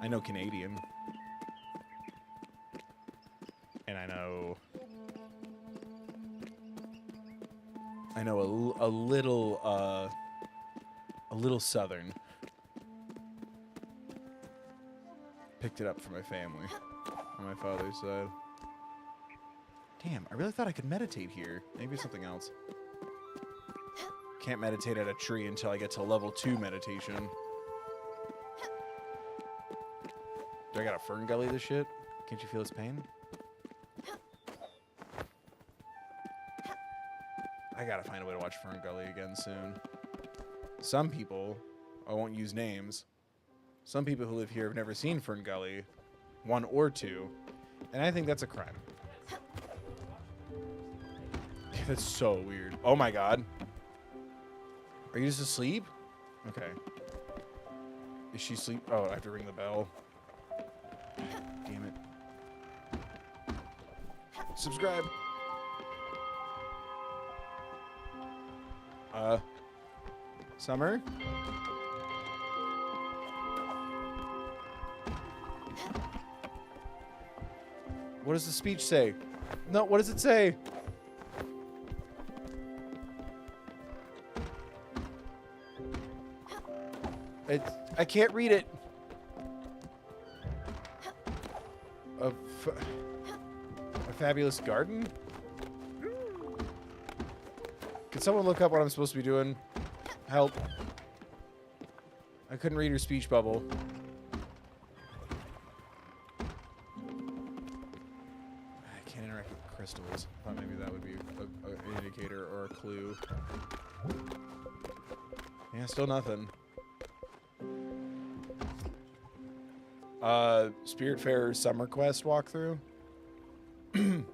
I know Canadian. And I know a little Southern. Picked it up from my family on my father's side. Damn, I really thought I could meditate here. Maybe it's something else. Can't meditate at a tree until I get to level 2 meditation. Do I gotta fern gully this shit? Can't you feel his pain? I gotta find a way to watch Fern Gully again soon. Some people, I won't use names, some people who live here have never seen Fern Gully, 1 or 2, and I think that's a crime. That's so weird. Oh my god. Are you just asleep? Okay. Is she asleep? Oh, I have to ring the bell. Damn it. Subscribe. Summer? What does the speech say? No, what does it say? I can't read it. A fabulous garden? Can someone look up what I'm supposed to be doing? Help. I couldn't read your speech bubble. I can't interact with crystals. I thought maybe that would be an indicator or a clue. Yeah, still nothing. Spiritfarer Summer Quest walkthrough. Do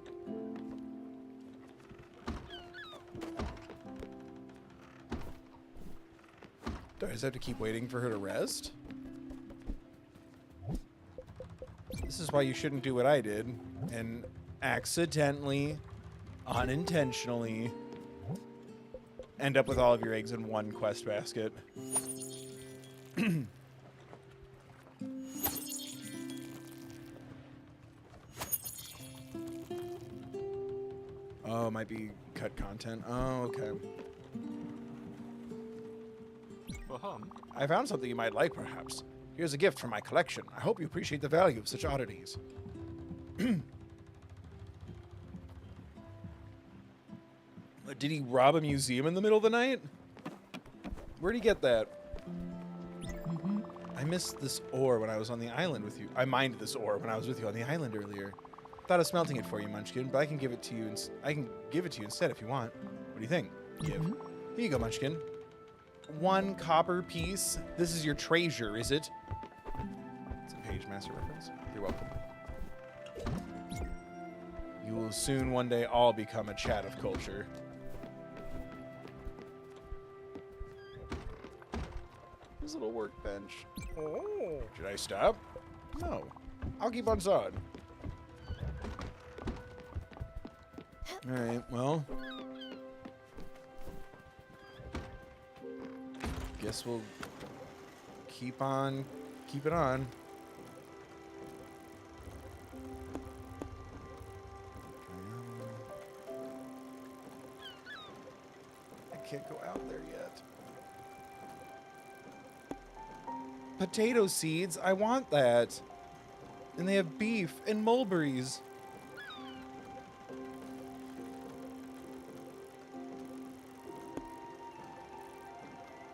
I just have to keep waiting for her to rest? This is why you shouldn't do what I did and accidentally, unintentionally, end up with all of your eggs in one quest basket. Oh, it might be cut content. Oh, okay. I found something you might like, perhaps. Here's a gift from my collection. I hope you appreciate the value of such oddities. Did he rob a museum in the middle of the night? Where'd he get that? I missed this ore when I was on the island with you. I mined this ore when I was with you on the island earlier. Thought of smelting it for you, Munchkin, but I can give it to you. I can give it to you instead if you want. What do you think? Give. Here you go, Munchkin. 1 copper piece. This is your treasure, is it? It's a Page Master reference. You're welcome. You will soon one day all become a chat of culture. This little workbench. Oh. Should I stop? No. I'll keep on sawing. Alright, well. Guess we'll keep it on. I can't go out there yet. Potato seeds, I want that. And they have beef and mulberries.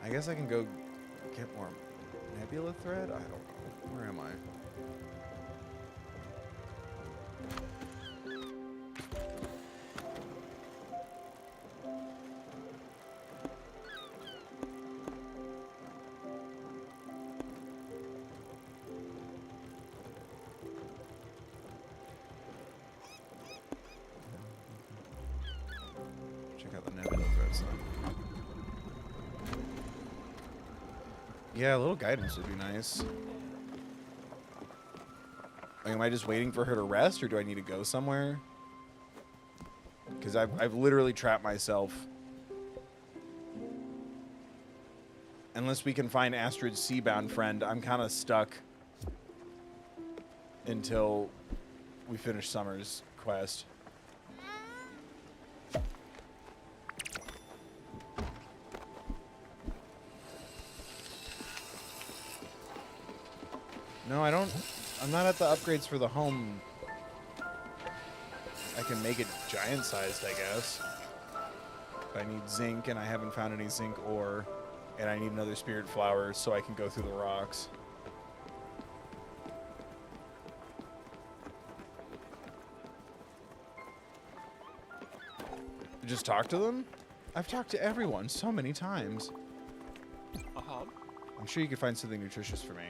I guess I can go get more nebula thread? I don't know. Where am I? Check out the nebula threads then. Yeah, a little guidance would be nice. Like, am I just waiting for her to rest, or do I need to go somewhere? Because I've literally trapped myself. Unless we can find Astrid's seabound friend, I'm kind of stuck until we finish Summer's quest. No, I don't. I'm not at the upgrades for the home. I can make it giant-sized, I guess. But I need zinc, and I haven't found any zinc ore. And I need another spirit flower so I can go through the rocks. Just talk to them? I've talked to everyone so many times. I'm sure you could find something nutritious for me.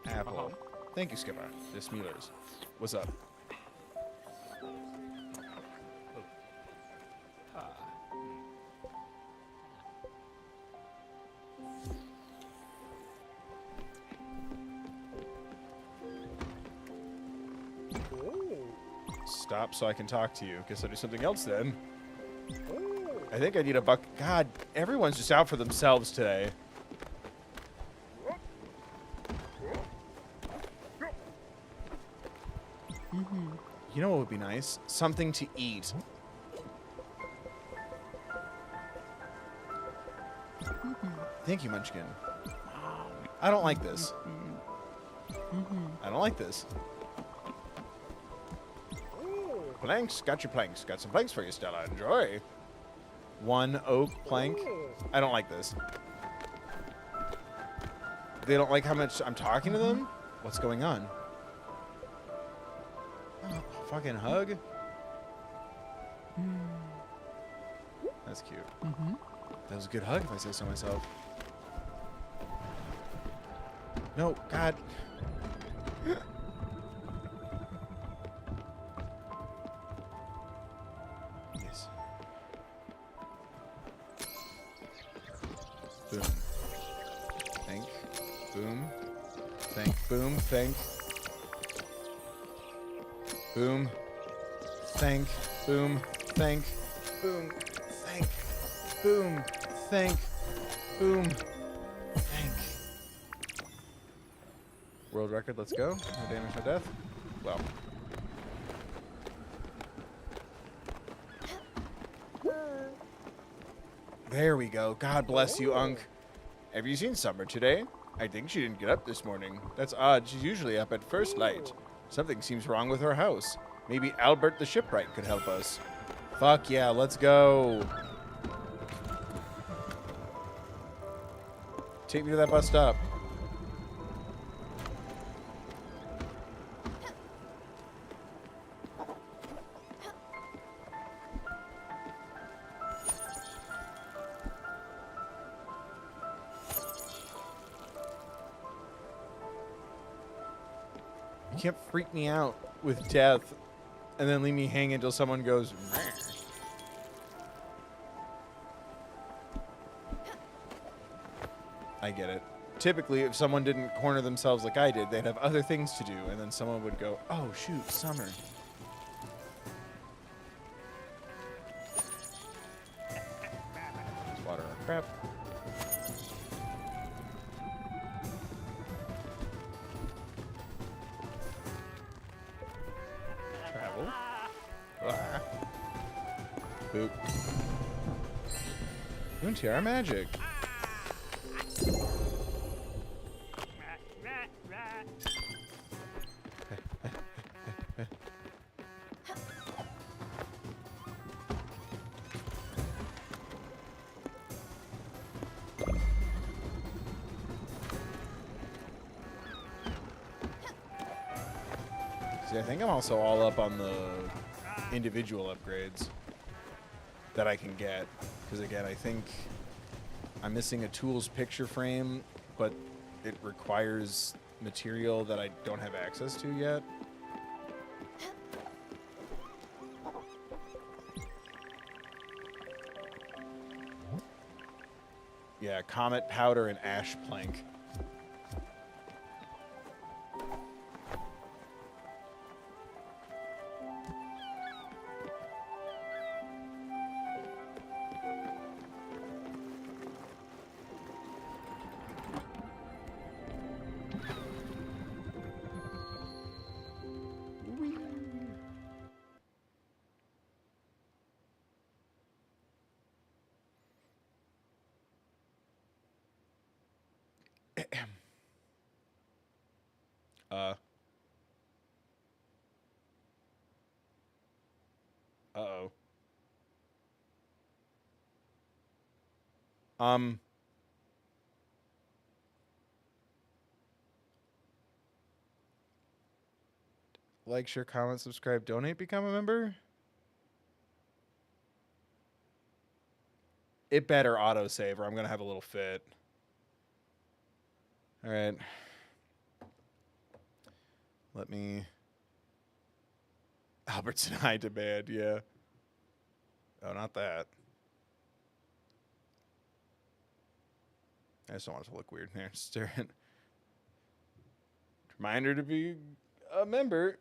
Apple. Thank you, Skipper. This Mueller's. What's up? Stop so I can talk to you. Guess I'll do something else then. I think I need a buck. God, everyone's just out for themselves today. You know what would be nice? Something to eat. Thank you, Munchkin. I don't like this. I don't like this. Planks? Got your planks. Got some planks for you, Stella. Enjoy. 1 oak plank. I don't like this. They don't like how much I'm talking to them? What's going on? Oh, fucking hug? That's cute. That was a good hug, if I say so myself. No, God. Yes. Boom. Thank. Boom. Thank. Boom. Thank. Boom. Thank. Boom. Thank. Boom. Thank. Boom. Thank. Boom. Thank. World record, let's go. No damage, no death. Well. There we go. God bless you, Unc. Have you seen Summer today? I think she didn't get up this morning. That's odd. She's usually up at first light. Something seems wrong with her house. Maybe Albert the shipwright could help us. Fuck yeah, let's go. Take me to that bus stop. You can't freak me out with death and then leave me hanging until someone goes, meh. I get it. Typically, if someone didn't corner themselves like I did, they'd have other things to do, and then someone would go, oh, shoot, Summer. Water our crap. Travel. Ah. Boop. Moon Tiara magic. See, I think I'm also all up on the individual upgrades that I can get. Because again, I think I'm missing a tools picture frame, but it requires material that I don't have access to yet. Yeah, comet powder and ash plank. Uh-oh. Like, share, comment, subscribe, donate, become a member? It better autosave or I'm going to have a little fit. All right. Let me... Albertson high demand, yeah. Oh, not that. I just don't want it to look weird here. Staring. Reminder to be a member.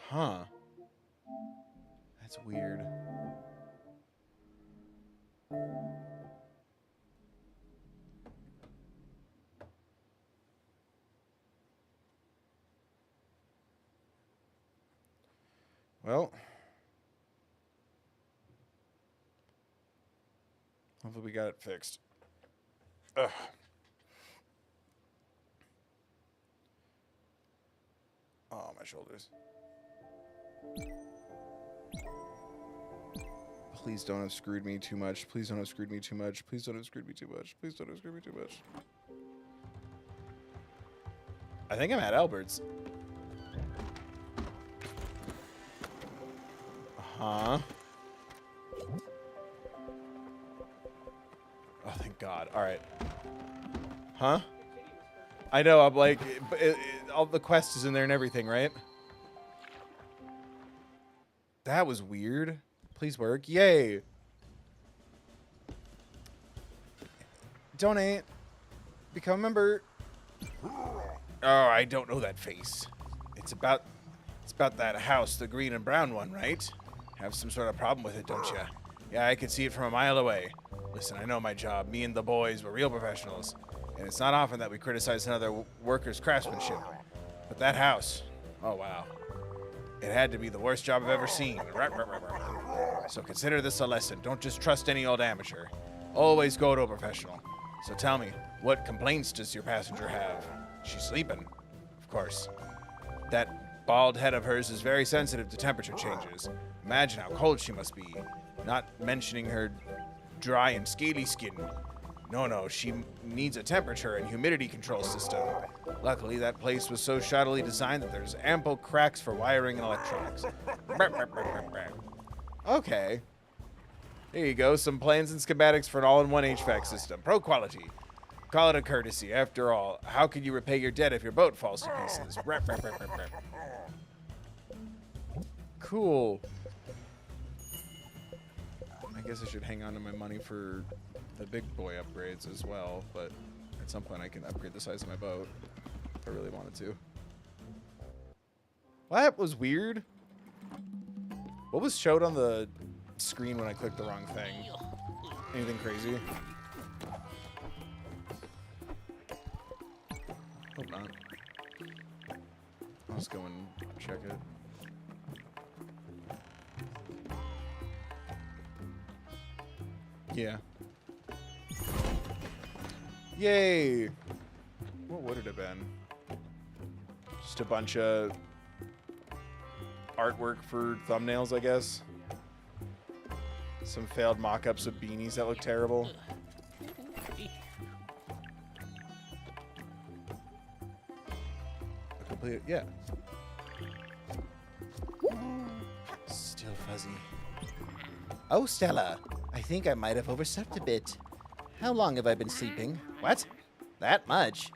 Huh. That's weird. Well, hopefully we got it fixed. Ugh. Oh, my shoulders. Please don't have screwed me too much. Please don't have screwed me too much. Please don't have screwed me too much. Please don't have screwed me too much. I think I'm at Albert's. Huh? Oh, thank God. All right. Huh? I know. I'm like, all the quest is in there and everything, right? That was weird. Please work. Yay. Donate. Become a member. Oh, I don't know that face. It's about that house, the green and brown one, right? Have some sort of problem with it, don't you? Yeah, I could see it from a mile away. Listen, I know my job. Me and the boys, we're real professionals. And it's not often that we criticize another worker's craftsmanship. But that house, oh wow. It had to be the worst job I've ever seen. So consider this a lesson. Don't just trust any old amateur. Always go to a professional. So tell me, what complaints does your passenger have? She's sleeping, of course. That bald head of hers is very sensitive to temperature changes. Imagine how cold she must be. Not mentioning her dry and scaly skin. No, she needs a temperature and humidity control system. Luckily, that place was so shoddily designed that there's ample cracks for wiring and electronics. Okay. Here you go, some plans and schematics for an all-in-one HVAC system. Pro quality. Call it a courtesy. After all, how can you repay your debt if your boat falls to pieces? Cool. I guess I should hang on to my money for the big boy upgrades as well, but at some point I can upgrade the size of my boat if I really wanted to. Well, that was weird. What was showed on the screen when I clicked the wrong thing? Anything crazy? Hope not. I'll just go and check it. Yeah. Yay! What would it have been? Just a bunch of artwork for thumbnails, I guess. Some failed mock-ups of beanies that look terrible. A complete, yeah. Still fuzzy. Oh, Stella. I think I might have overslept a bit. How long have I been sleeping? What? That much?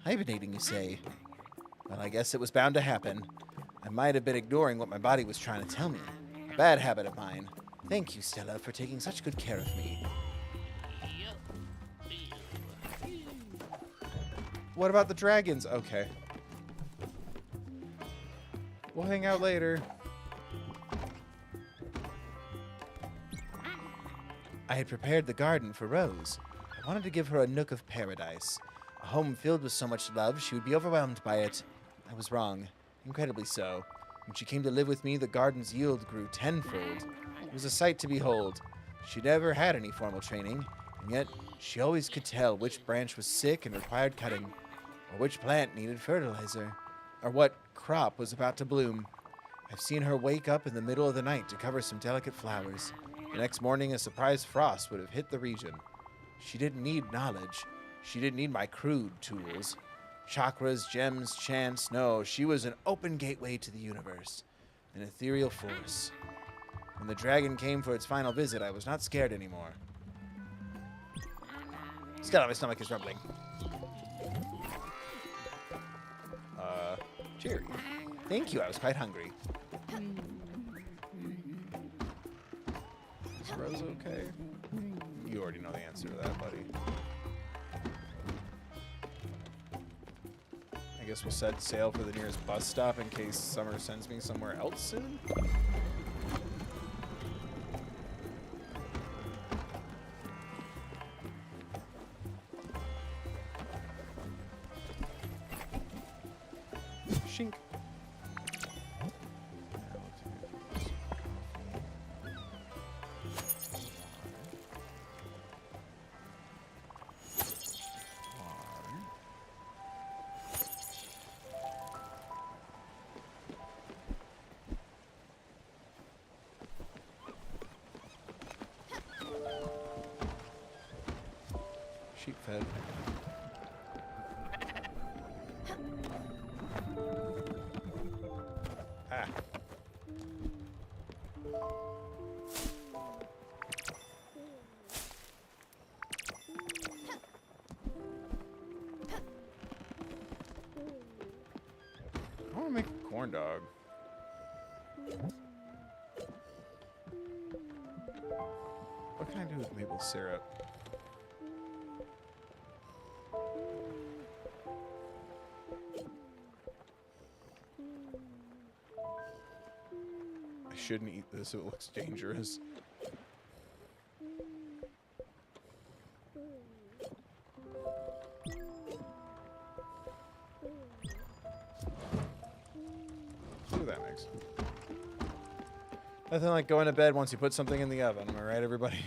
Hibernating, you say? Well, I guess it was bound to happen. I might have been ignoring what my body was trying to tell me. Bad habit of mine. Thank you, Stella, for taking such good care of me. What about the dragons? Okay. We'll hang out later. I had prepared the garden for Rose. I wanted to give her a nook of paradise. A home filled with so much love, she would be overwhelmed by it. I was wrong. Incredibly so. When she came to live with me, the garden's yield grew tenfold. It was a sight to behold. She never had any formal training, and yet she always could tell which branch was sick and required cutting, or which plant needed fertilizer, or what crop was about to bloom. I've seen her wake up in the middle of the night to cover some delicate flowers. The next morning, a surprise frost would have hit the region. She didn't need knowledge. She didn't need my crude tools. Chakras, gems, chants. No, she was an open gateway to the universe. An ethereal force. When the dragon came for its final visit, I was not scared anymore. Still, my stomach is rumbling. Cheery. Thank you, I was quite hungry. Is Rose okay? You already know the answer to that, buddy. I guess we'll set sail for the nearest bus stop in case Summer sends me somewhere else soon. Shink. Sheep fed. Ah. I want to make a corn dog. What can I do with maple syrup? I shouldn't eat this, it looks dangerous. Look at that mix. Nothing like going to bed once you put something in the oven. Am I right, everybody?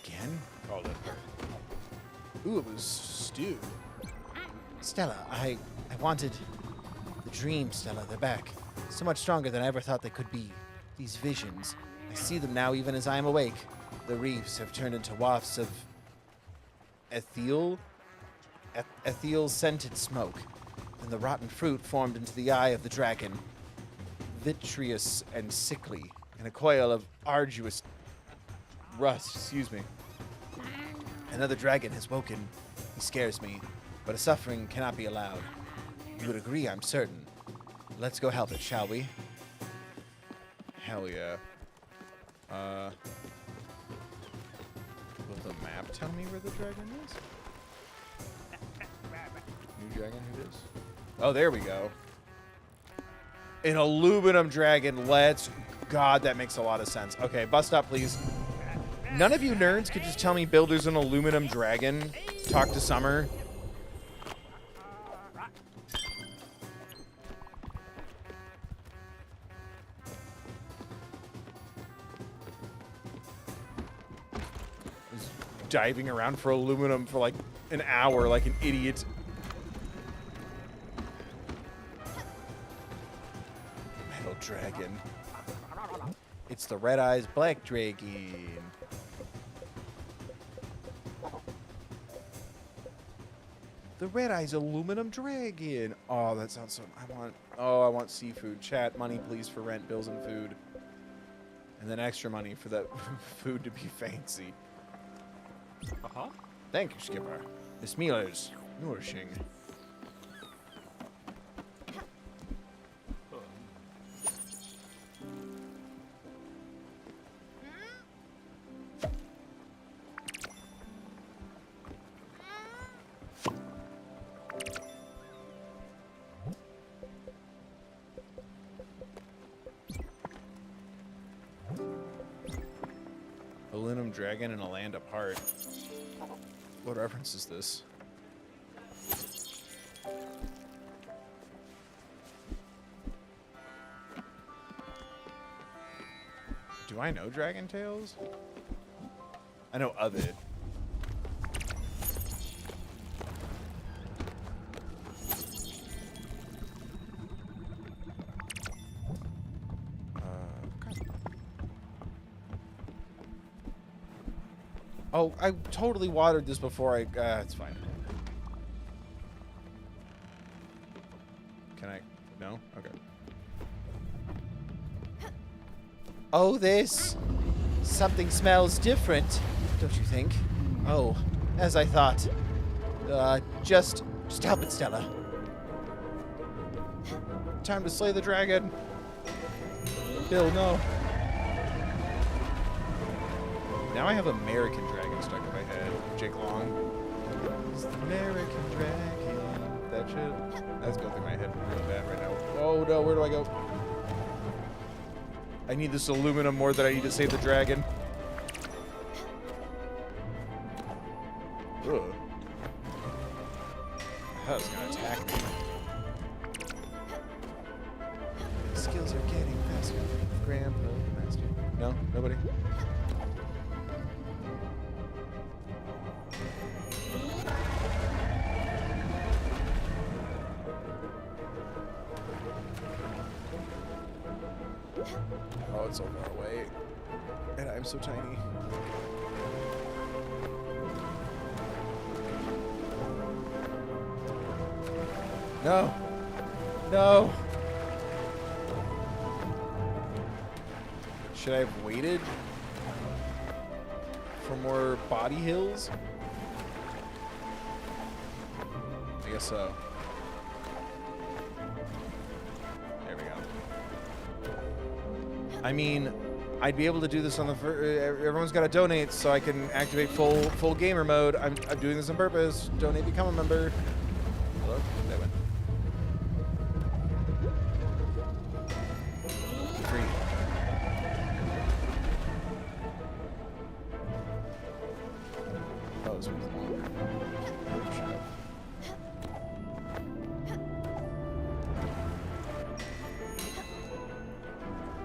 Again? Called it. Ooh, it was stew. Stella, I wanted the dream, Stella. They're back. So much stronger than I ever thought they could be. These visions. I see them now even as I am awake. The reefs have turned into wafts of ethyl-scented smoke. And the rotten fruit formed into the eye of the dragon. Vitreous and sickly. In a coil of arduous rust, excuse me. Another dragon has woken. He scares me, but a suffering cannot be allowed. You would agree, I'm certain. Let's go help it, shall we? Hell yeah. Will the map tell me where the dragon is? New dragon, who it is? Oh, there we go. An aluminum dragon. Let's... God, that makes a lot of sense. Okay, bus stop, please. None of you nerds could just tell me Builder's an aluminum dragon. Talk to Summer. Diving around for aluminum for like an hour like an idiot. Metal dragon. It's the Red Eyes Black Dragon. The Red Eyes Aluminum Dragon. Oh, that sounds so... I want seafood. Chat, money please for rent, bills and food. And then extra money for that food to be fancy. Uh-huh. Thank you, Skipper. This meal is nourishing. Aluminum dragon and a land apart. What reference is this? Do I know Dragon Tales? I know of it. Oh, I totally watered this before I... it's fine. Can I... No? Okay. Oh, this. Something smells different, don't you think? Oh, as I thought. Just help it, Stella. Time to slay the dragon. Bill, no. Now I have American Dragon stuck in my head. Jake Long. It's the American Dragon. That shit. That's going through my head real bad right now. Oh no, where do I go? I need this aluminum more than I need to save the dragon. Ugh. That was gonna attack me. Skills are getting faster. Grandpa master. No? Nobody? Oh, it's so far away. And I'm so tiny. No. No. Should I have waited for more body hills? I guess so. There we go. I mean, I'd be able to do this on the everyone's got to donate so I can activate full gamer mode. I'm doing this on purpose. Donate, become a member. Hello? They went. Free. Oh, this one's longer. Shut up.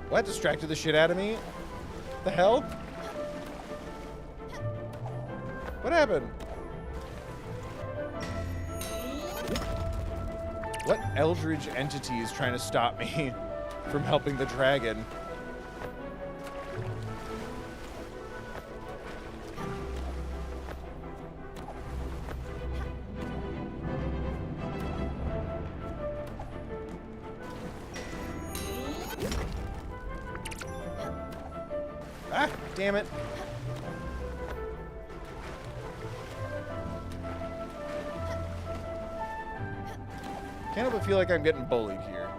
What? Distracted the shit out of me? The hell? What happened? What eldritch entity is trying to stop me from helping the dragon? Ah, damn it. Can't help but feel like I'm getting bullied here.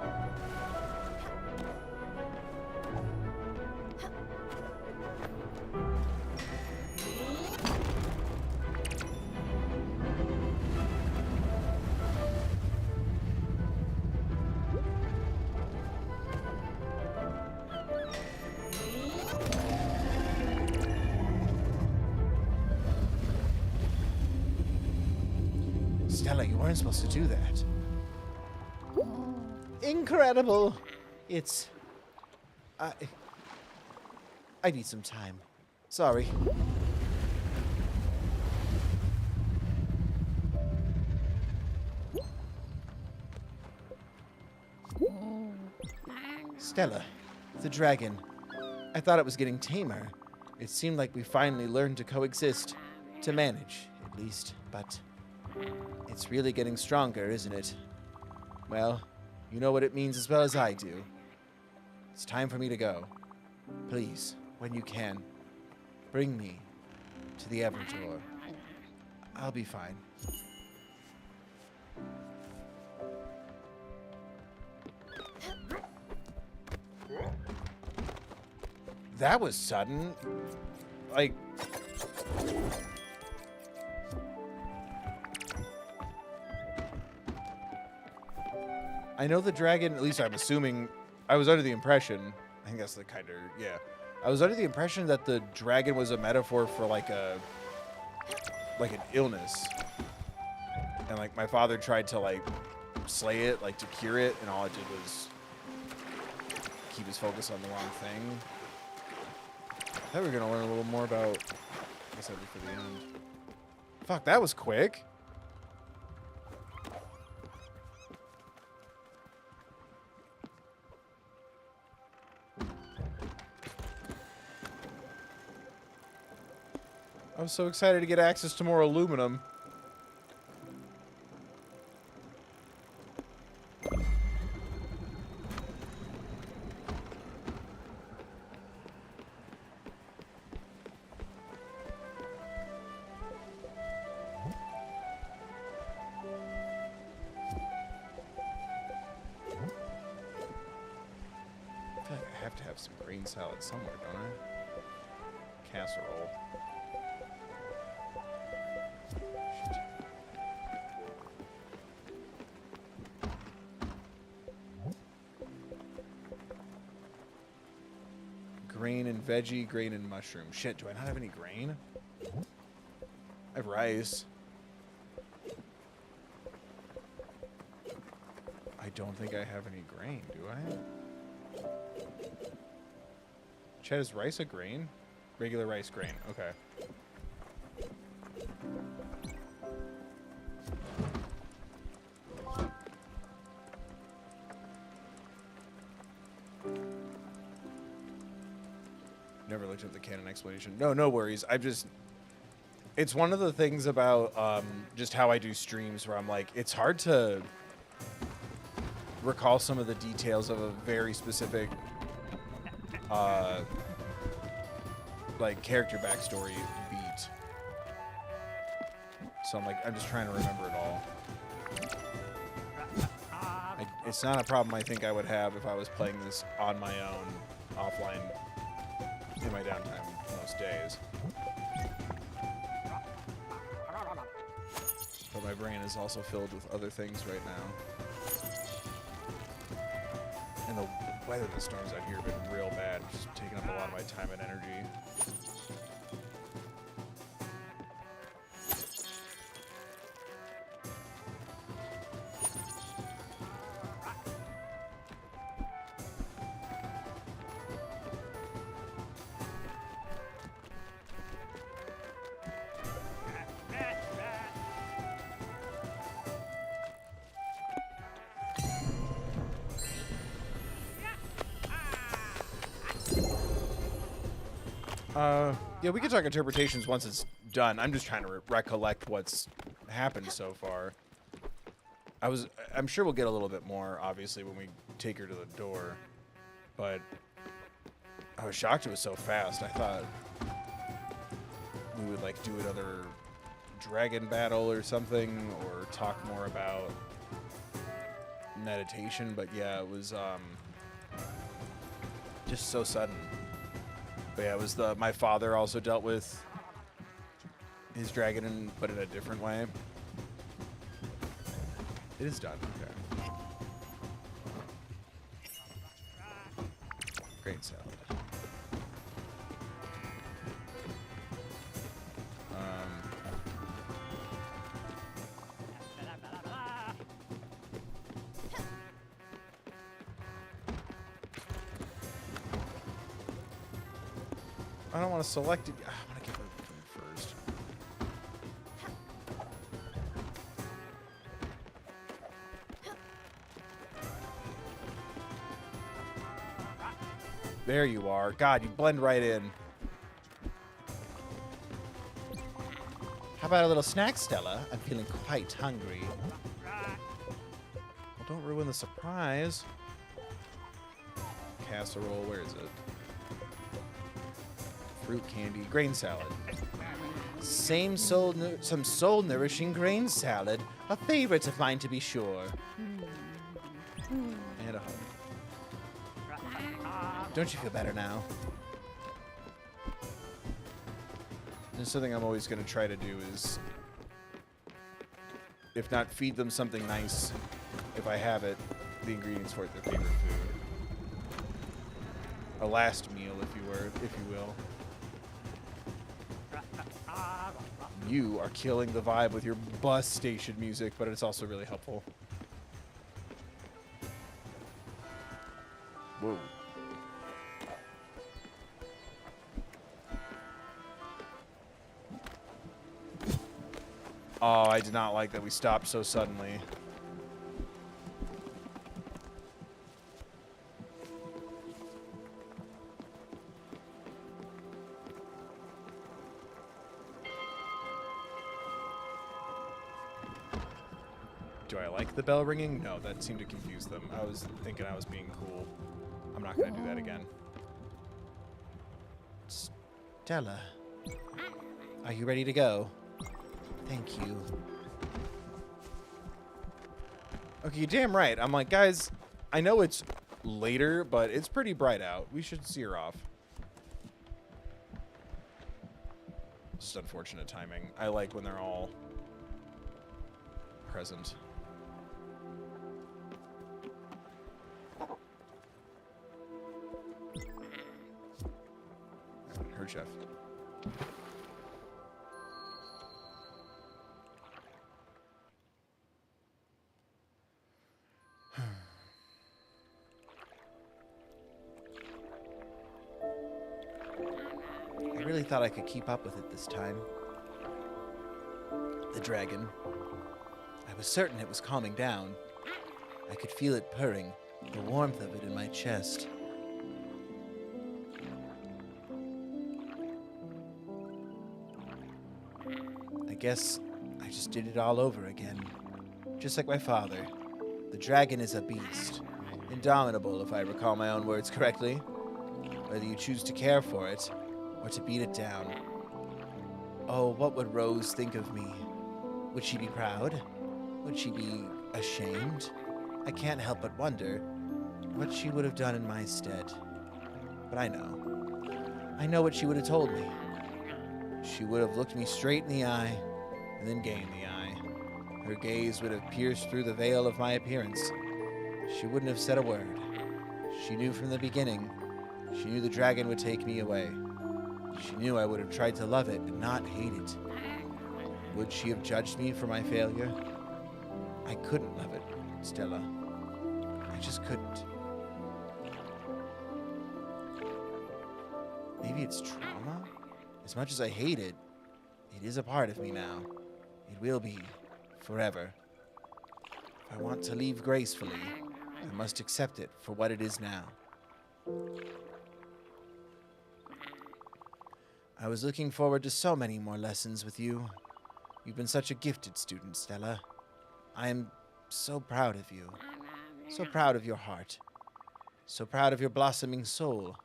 Stella, you weren't supposed to do that. Incredible. It's... I need some time. Sorry. Stella, the dragon. I thought it was getting tamer. It seemed like we finally learned to coexist. To manage, at least. But it's really getting stronger, isn't it? Well, you know what it means as well as I do. It's time for me to go. Please, when you can, bring me to the Everdoor. I'll be fine. That was sudden. Like... I know the dragon, at least I'm assuming, I was under the impression, I think that's the kind of, yeah. I was under the impression that the dragon was a metaphor for like an illness. And like my father tried to like slay it, like to cure it, and all it did was keep his focus on the wrong thing. I thought we were gonna learn a little more about, I guess that'd be for the end. Fuck, that was quick. I was so excited to get access to more aluminum. I feel like I have to have some green salad somewhere, don't I? Casserole. Grain and veggie, grain and mushroom. Shit, do I not have any grain? I have rice. I don't think I have any grain, do I? Chad, is rice a grain? Regular rice grain, okay. Never looked up the canon explanation. No worries. It's one of the things about just how I do streams where I'm like, it's hard to recall some of the details of a very specific like character backstory beat. So I'm just trying to remember it all. It's not a problem I think I would have if I was playing this on my own offline. in my downtime most days. But my brain is also filled with other things right now. And the weather the storms out here have been real bad, just taking up a lot of my time and energy. Yeah, we can talk interpretations once it's done. I'm just trying to recollect what's happened so far. I'm sure we'll get a little bit more, obviously, when we take her to the door. But I was shocked it was so fast. I thought we would, like, do another dragon battle or something, or talk more about meditation. But yeah, it was just so sudden. But yeah, it was my father also dealt with his dragon, but in a different way. It is done. Okay. Grain salad. I don't want to select it. I want to give her food first. There you are. God, you blend right in. How about a little snack, Stella? I'm feeling quite hungry. Well, don't ruin the surprise. Casserole, where is it? Fruit candy, grain salad. Some soul-nourishing grain salad. A favorite of mine, to be sure. And a hug. Don't you feel better now? There's something I'm always going to try to do is, if not feed them something nice, if I have it, the ingredients for it, their favorite food. A last meal, if you will. You are killing the vibe with your bus station music, but it's also really helpful. Whoa. Oh, I did not like that we stopped so suddenly. Do I like the bell ringing? No, that seemed to confuse them. I was thinking I was being cool. I'm not going to do that again. Stella, are you ready to go? Thank you. Okay, you're damn right. I'm like, guys, I know it's later, but it's pretty bright out. We should see her off. Just unfortunate timing. I like when they're all present. Her chef. I really thought I could keep up with it this time. The dragon. I was certain it was calming down. I could feel it purring, the warmth of it in my chest. I guess I just did it all over again. Just like my father. The dragon is a beast. Indomitable, if I recall my own words correctly. Whether you choose to care for it, or to beat it down. Oh, what would Rose think of me? Would she be proud? Would she be ashamed? I can't help but wonder what she would have done in my stead. But I know. I know what she would have told me. She would have looked me straight in the eye, and then gained the eye. Her gaze would have pierced through the veil of my appearance. She wouldn't have said a word. She knew from the beginning. She knew the dragon would take me away. She knew I would have tried to love it and not hate it. Would she have judged me for my failure? I couldn't love it, Stella. I just couldn't. Maybe it's trauma? As much as I hate it, it is a part of me now. It will be, forever. If I want to leave gracefully, I must accept it for what it is now. I was looking forward to so many more lessons with you. You've been such a gifted student, Stella. I am so proud of you. So proud of your heart. So proud of your blossoming soul.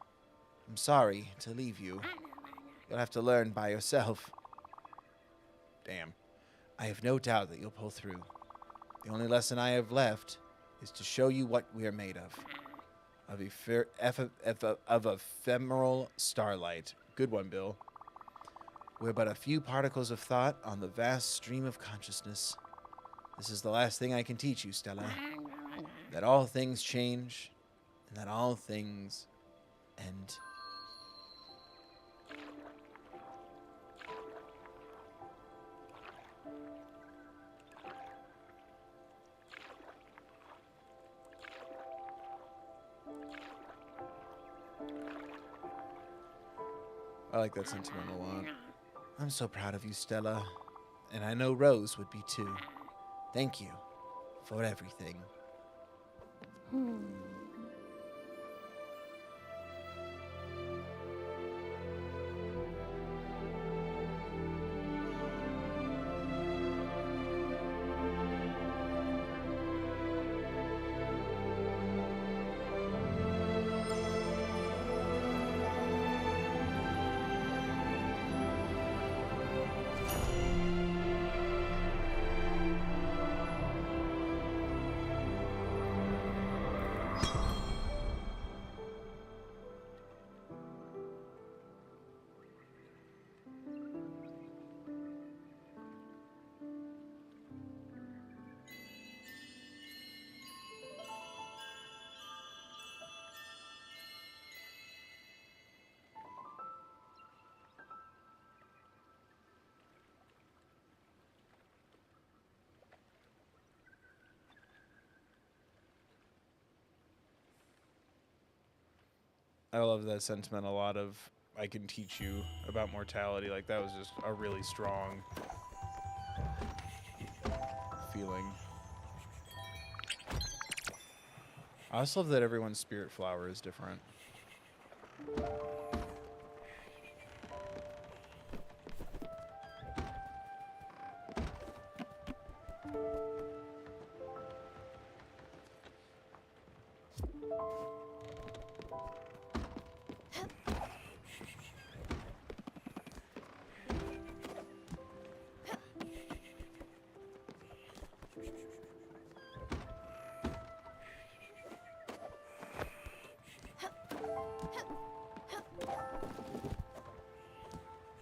I'm sorry to leave you. You'll have to learn by yourself. Damn. I have no doubt that you'll pull through. The only lesson I have left is to show you what we are made of. Of ephemeral starlight. Good one, Bill. We're but a few particles of thought on the vast stream of consciousness. This is the last thing I can teach you, Stella. That all things change, and that all things end. I like that sentiment a lot. I'm so proud of you, Stella. And I know Rose would be too. Thank you for everything. I love that sentiment a lot of I can teach you about mortality. Like, that was just a really strong feeling. I also love that everyone's spirit flower is different.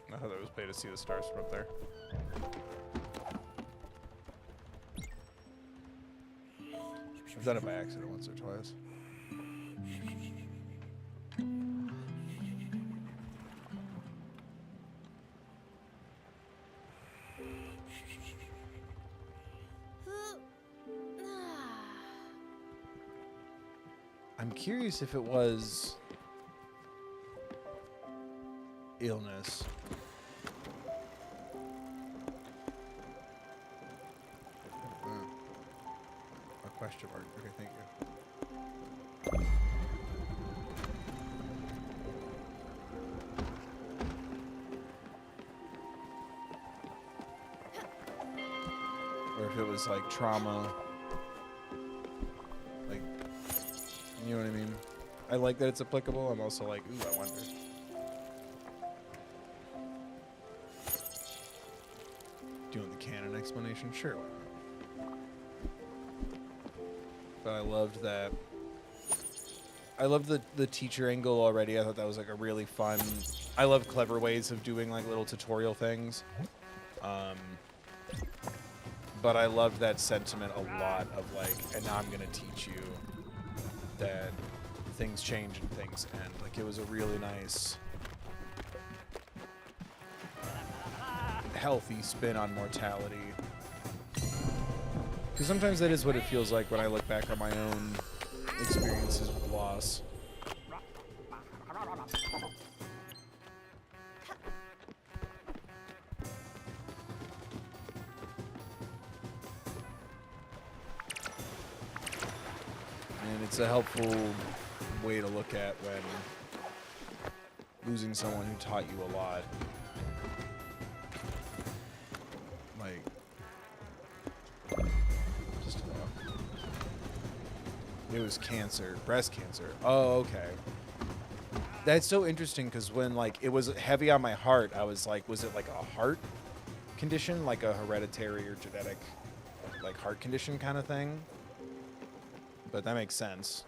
I thought it was pay to see the stars from up there. I've done it by accident once or twice. I'm curious if it was illness. A question mark. Okay, thank you. Or if it was like trauma. Like, you know what I mean? I like that it's applicable. I'm also like, ooh, I wonder. Do you want the canon explanation? Sure. Why not? But I loved that I love the teacher angle already. I thought that was like a really fun. I love clever ways of doing like little tutorial things. But I loved that sentiment a lot of like, and now I'm gonna teach you that things change and things end. Like, it was a really nice, healthy spin on mortality. Because sometimes that is what it feels like when I look back on my own experiences with loss. And it's a helpful way to look at when losing someone who taught you a lot. Like, just it was cancer, breast cancer. Oh, okay. That's so interesting because when like it was heavy on my heart, I was like, was it like a heart condition, like a hereditary or genetic, like heart condition kind of thing? But that makes sense.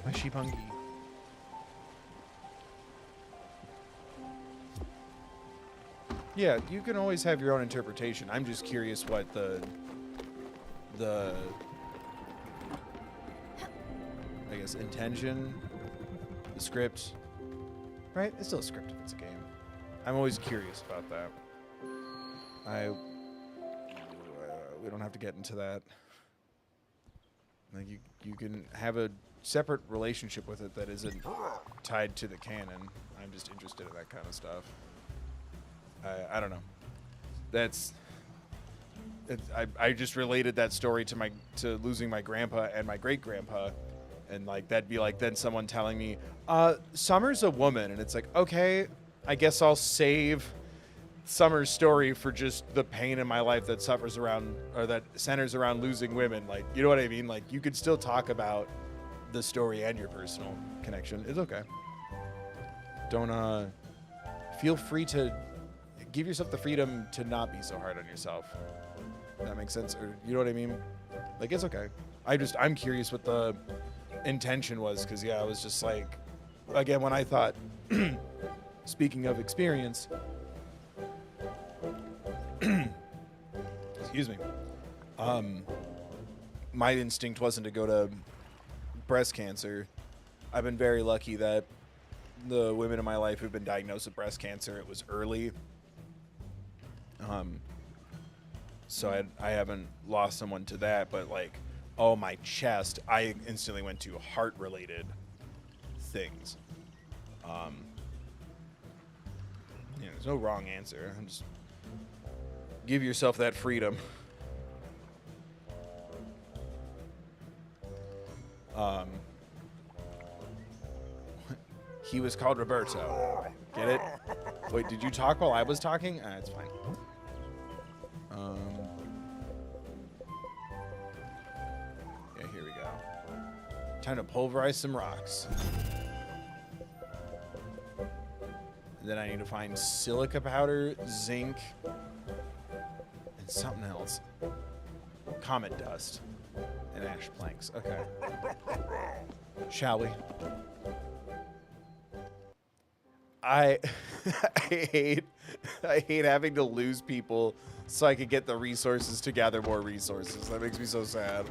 My sheep hungry. Yeah, you can always have your own interpretation. I'm just curious what the I guess intention, the script, right? It's still a script if it's a game. I'm always curious about that. We don't have to get into that. Like you can have a separate relationship with it that isn't tied to the canon. I'm just interested in that kind of stuff. I don't know. That's. I just related that story to losing my grandpa and my great grandpa, and like that'd be like then someone telling me, Summer's a woman, and it's like, okay, I guess I'll save Summer's story for just the pain in my life that suffers around or that centers around losing women. Like, you know what I mean? Like, you could still talk about the story and your personal connection. It's okay. Don't feel free to give yourself the freedom to not be so hard on yourself. That makes sense, or you know what I mean? Like, it's okay. I'm curious what the intention was, because yeah, I was just like, again, when I thought, speaking of experience, excuse me, my instinct wasn't to go to breast cancer. I've been very lucky that the women in my life who've been diagnosed with breast cancer, it was early. So I haven't lost someone to that, but like, oh, my chest, I instantly went to heart-related things. There's no wrong answer. Just give yourself that freedom. He was called Roberto. Get it? Wait, did you talk while I was talking? It's fine. Yeah, here we go. Time to pulverize some rocks. And then I need to find silica powder, zinc, and something else. Comet dust and ash planks. Okay. Shall we? I hate having to lose people so I could get the resources to gather more resources. That makes me so sad.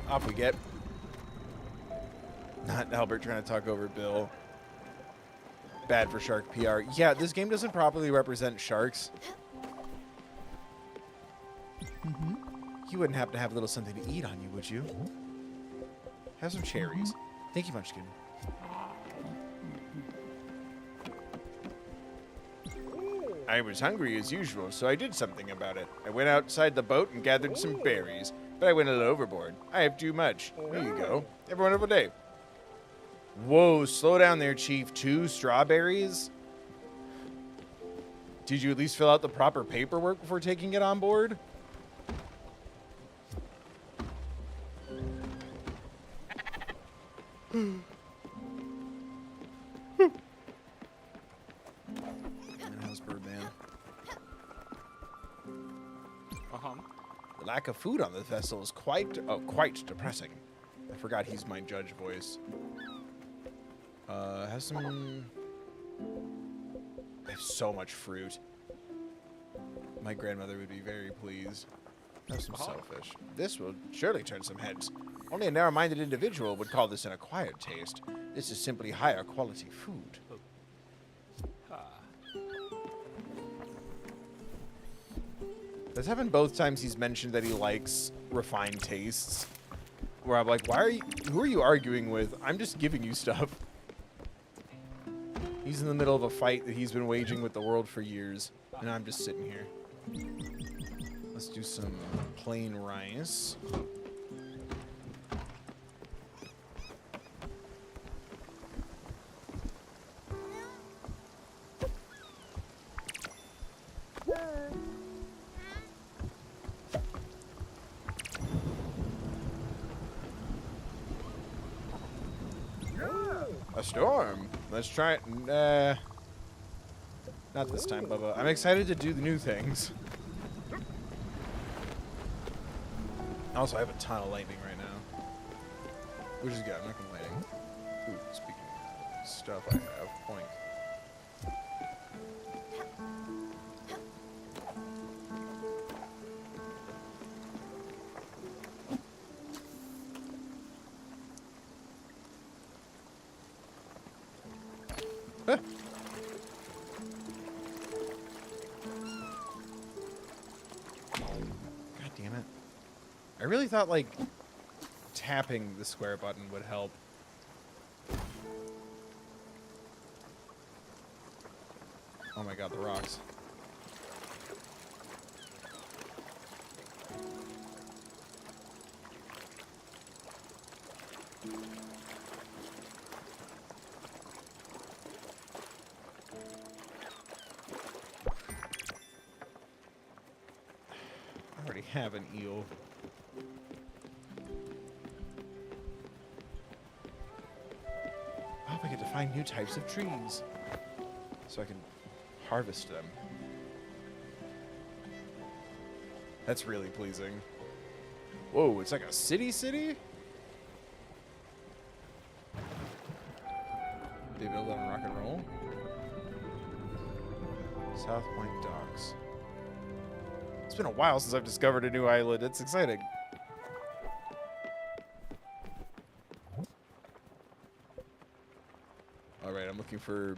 Off we get. Not Albert trying to talk over Bill. Bad for shark PR. Yeah, this game doesn't properly represent sharks. Mm-hmm. You wouldn't happen to have a little something to eat on you, would you? Have some cherries. Thank you, Munchkin. I was hungry as usual, so I did something about it. I went outside the boat and gathered some berries, but I went a little overboard. I have too much. There you go. Have a wonderful day. Whoa, slow down there, Chief. 2 strawberries? Did you at least fill out the proper paperwork before taking it on board? How's Birdman? Uh-huh. The lack of food on the vessel is quite depressing. I forgot he's my judge voice. Has some... I have so much fruit. My grandmother would be very pleased. Have some shellfish. This will surely turn some heads. Only a narrow-minded individual would call this an acquired taste. This is simply higher quality food. That's happened both times he's mentioned that he likes refined tastes. Where I'm like, who are you arguing with? I'm just giving you stuff. He's in the middle of a fight that he's been waging with the world for years. And I'm just sitting here. Let's do some plain rice. A storm. Let's try it. Not this time, Bubba. I'm excited to do the new things. Also, I have a ton of lightning right now. Which is good. I'm not complaining. Ooh, speaking of stuff I have. Point. Huh. God damn it. I really thought, like, tapping the square button would help. Oh my god, the rocks. I already have an eel. Oh, I get to find new types of trees. So I can harvest them. That's really pleasing. Whoa, it's like a city? They build on rock and roll? South Point Docks. It's been a while since I've discovered a new island. It's exciting. Alright, I'm looking for...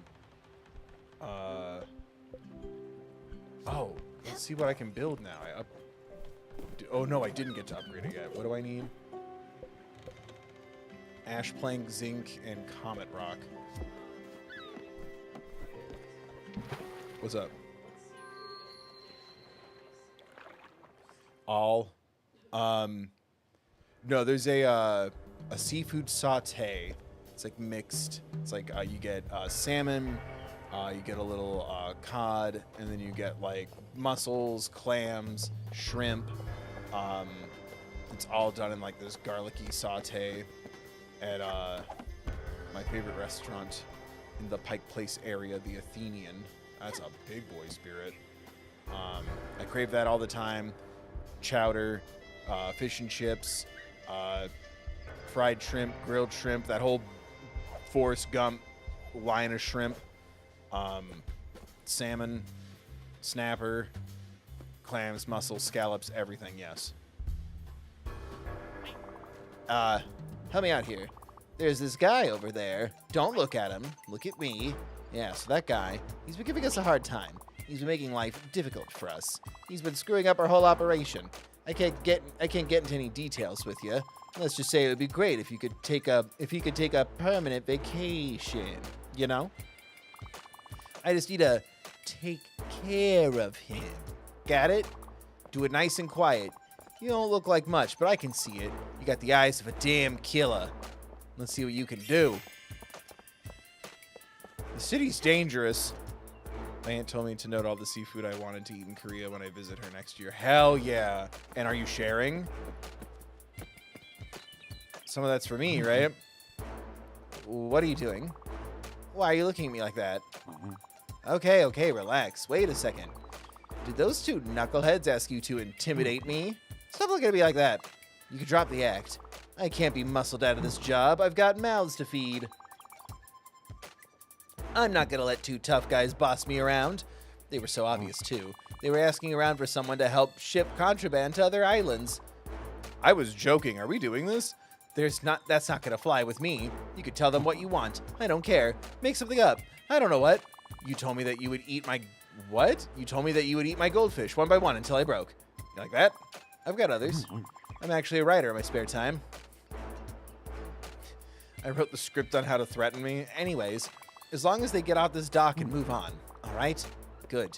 Oh, let's see what I can build now. Oh no, I didn't get to upgrade it yet. What do I need? Ash plank, zinc, and comet rock. What's up? All. No, there's a seafood saute. It's like mixed. It's like you get salmon, you get a little cod, and then you get like mussels, clams, shrimp. It's all done in like this garlicky saute at my favorite restaurant in the Pike Place area, the Athenian. That's a big boy spirit. I crave that all the time. Chowder, fish and chips, fried shrimp, grilled shrimp, that whole Forrest Gump line of shrimp, salmon, snapper, clams, mussels, scallops, everything, yes. Help me out here. There's this guy over there. Don't look at him. Look at me. Yeah, so that guy, he's been giving us a hard time. He's been making life difficult for us. He's been screwing up our whole operation. I can't get into any details with you. Let's just say it would be great if you could take a permanent vacation, you know? I just need to take care of him. Got it? Do it nice and quiet. You don't look like much, but I can see it. You got the eyes of a damn killer. Let's see what you can do. The city's dangerous. My aunt told me to note all the seafood I wanted to eat in Korea when I visit her next year. Hell yeah. And are you sharing? Some of that's for me, right? what are you doing? Why are you looking at me like that? Okay, relax. Wait a second. Did those two knuckleheads ask you to intimidate me? Stop looking at me like that. You can drop the act. I can't be muscled out of this job. I've got mouths to feed. I'm not gonna let two tough guys boss me around. They were so obvious, too. They were asking around for someone to help ship contraband to other islands. I was joking. Are we doing this? That's not gonna fly with me. You could tell them what you want. I don't care. Make something up. I don't know what. You told me that you would eat my... What? You told me that you would eat my goldfish one by one until I broke. You like that? I've got others. I'm actually a writer in my spare time. I wrote the script on how to threaten me. Anyways, as long as they get off this dock and move on. All right? Good.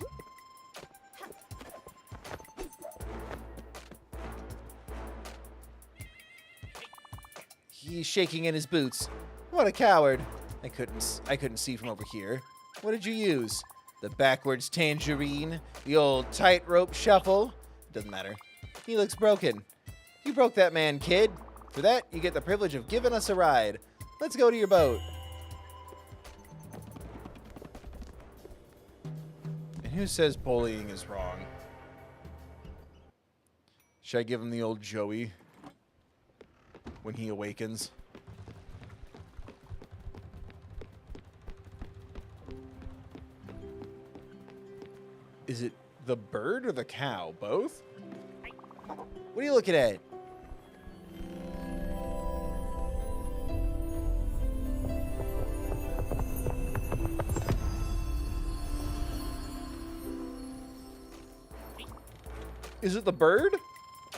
He's shaking in his boots. What a coward. I couldn't see from over here. What did you use? The backwards tangerine? The old tightrope shuffle? Doesn't matter. He looks broken. You broke that man, kid. For that, you get the privilege of giving us a ride. Let's go to your boat. And who says bullying is wrong? Should I give him the old Joey when he awakens? Is it the bird or the cow? Both? What are you looking at? Is it the bird?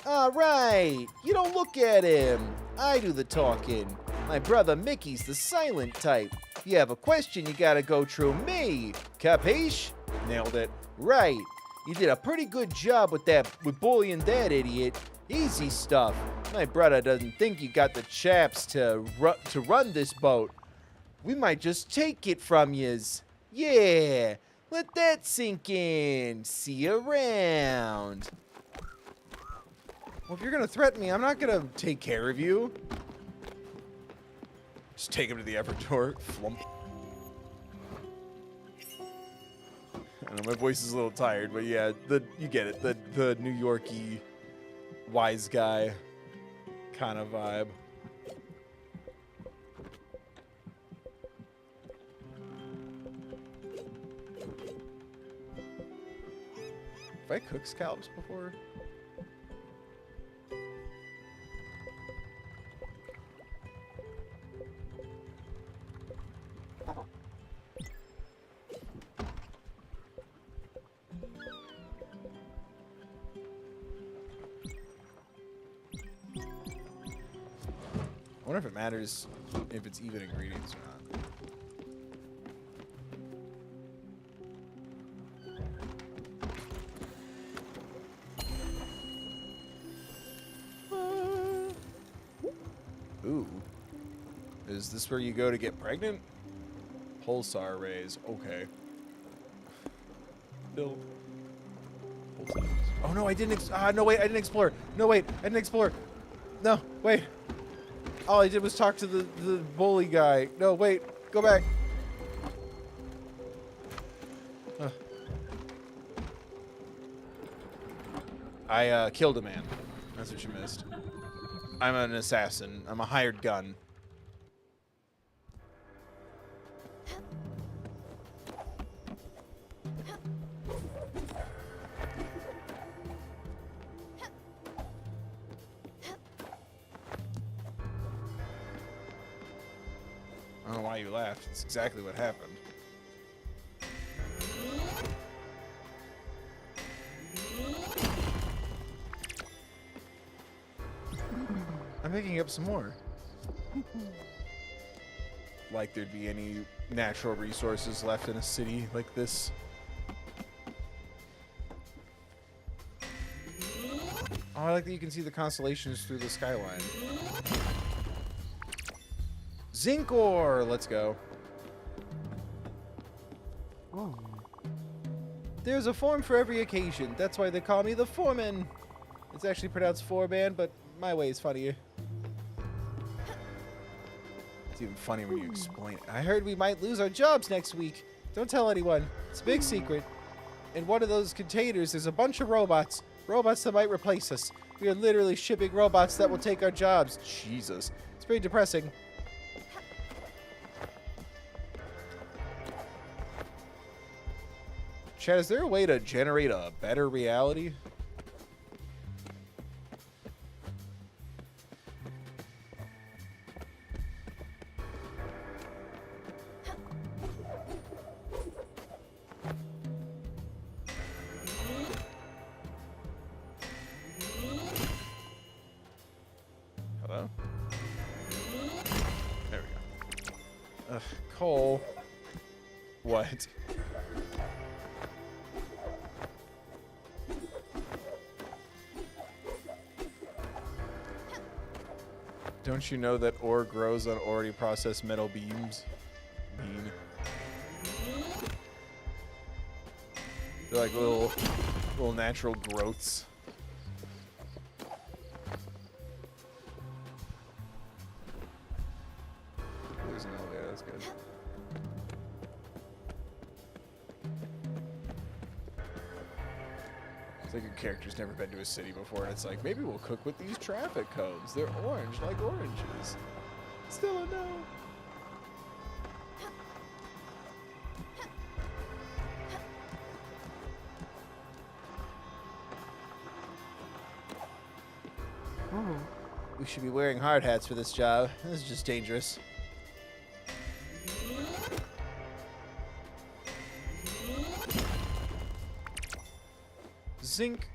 All right. You don't look at him. I do the talking. My brother Mickey's the silent type. If you have a question, you gotta go through me. Capiche? Nailed it. Right. You did a pretty good job with bullying that idiot. Easy stuff. My brother doesn't think you got the chaps to run this boat. We might just take it from yous. Yeah. Let that sink in. See you around. Well, if you're going to threaten me, I'm not going to take care of you. Just take him to the effort door. Flump. I know my voice is a little tired, but yeah, you get it. The New Yorkie wise guy kind of vibe. Have I cooked scallops before? I wonder if it matters if it's even ingredients or not. Ooh. Is this where you go to get pregnant? Pulsar rays. Okay. Bill. Oh no, I didn't. No, wait, I didn't explore. No, wait, I didn't explore. No, wait. All I did was talk to the bully guy. No, wait. Go back. I killed a man. That's what you missed. I'm an assassin. I'm a hired gun. I don't know why you laughed. It's exactly what happened. I'm picking up some more. Like there'd be any natural resources left in a city like this. Oh, I like that you can see the constellations through the skyline. Zinc ore! Let's go. Oh. There's a form for every occasion. That's why they call me the foreman. It's actually pronounced foreman, but my way is funnier. It's even funny when you explain it. I heard we might lose our jobs next week. Don't tell anyone. It's a big secret. In one of those containers, there's a bunch of robots. Robots that might replace us. We are literally shipping robots that will take our jobs. Jesus. It's pretty depressing. Chad, is there a way to generate a better reality? Hello? There we go. Ugh, Cole. What? Don't you know that ore grows on already processed metal beams? Bean. They're like little natural growths. There's an elevator, that's good. It's like your character's never been to a city before, and it's like, maybe we'll cook with these traffic cones. They're orange, like oranges. Still a no. We should be wearing hard hats for this job. This is just dangerous. Zinc.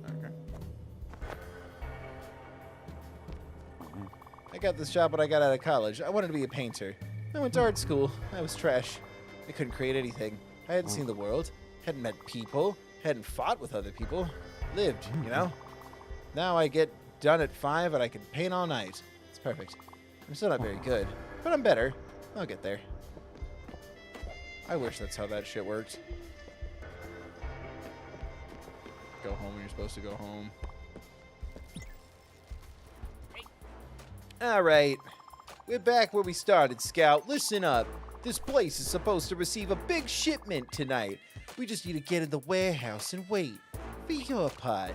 Okay. I got this job when I got out of college. I wanted to be a painter. I went to art school. I was trash. I couldn't create anything. I hadn't seen the world, hadn't met people, hadn't fought with other people. Lived, you know? Now I get done at 5 and I can paint all night. It's perfect. I'm still not very good, but I'm better. I'll get there. I wish that's how that shit worked. Go home when you're supposed to go home. All right. We're back where we started, Scout. Listen up. This place is supposed to receive a big shipment tonight. We just need to get in the warehouse and wait for your part.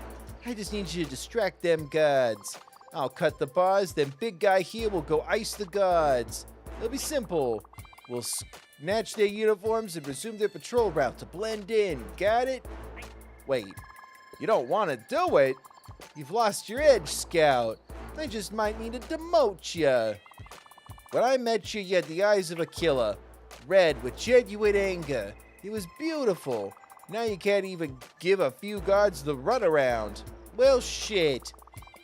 I just need you to distract them guards. I'll cut the bars, then big guy here will go ice the guards. It'll be simple. We'll snatch their uniforms and resume their patrol route to blend in. Got it? Wait. You don't want to do it? You've lost your edge, Scout. I just might need to demote you. When I met you, you had the eyes of a killer. Red with genuine anger. It was beautiful. Now you can't even give a few guards the runaround. Well, shit.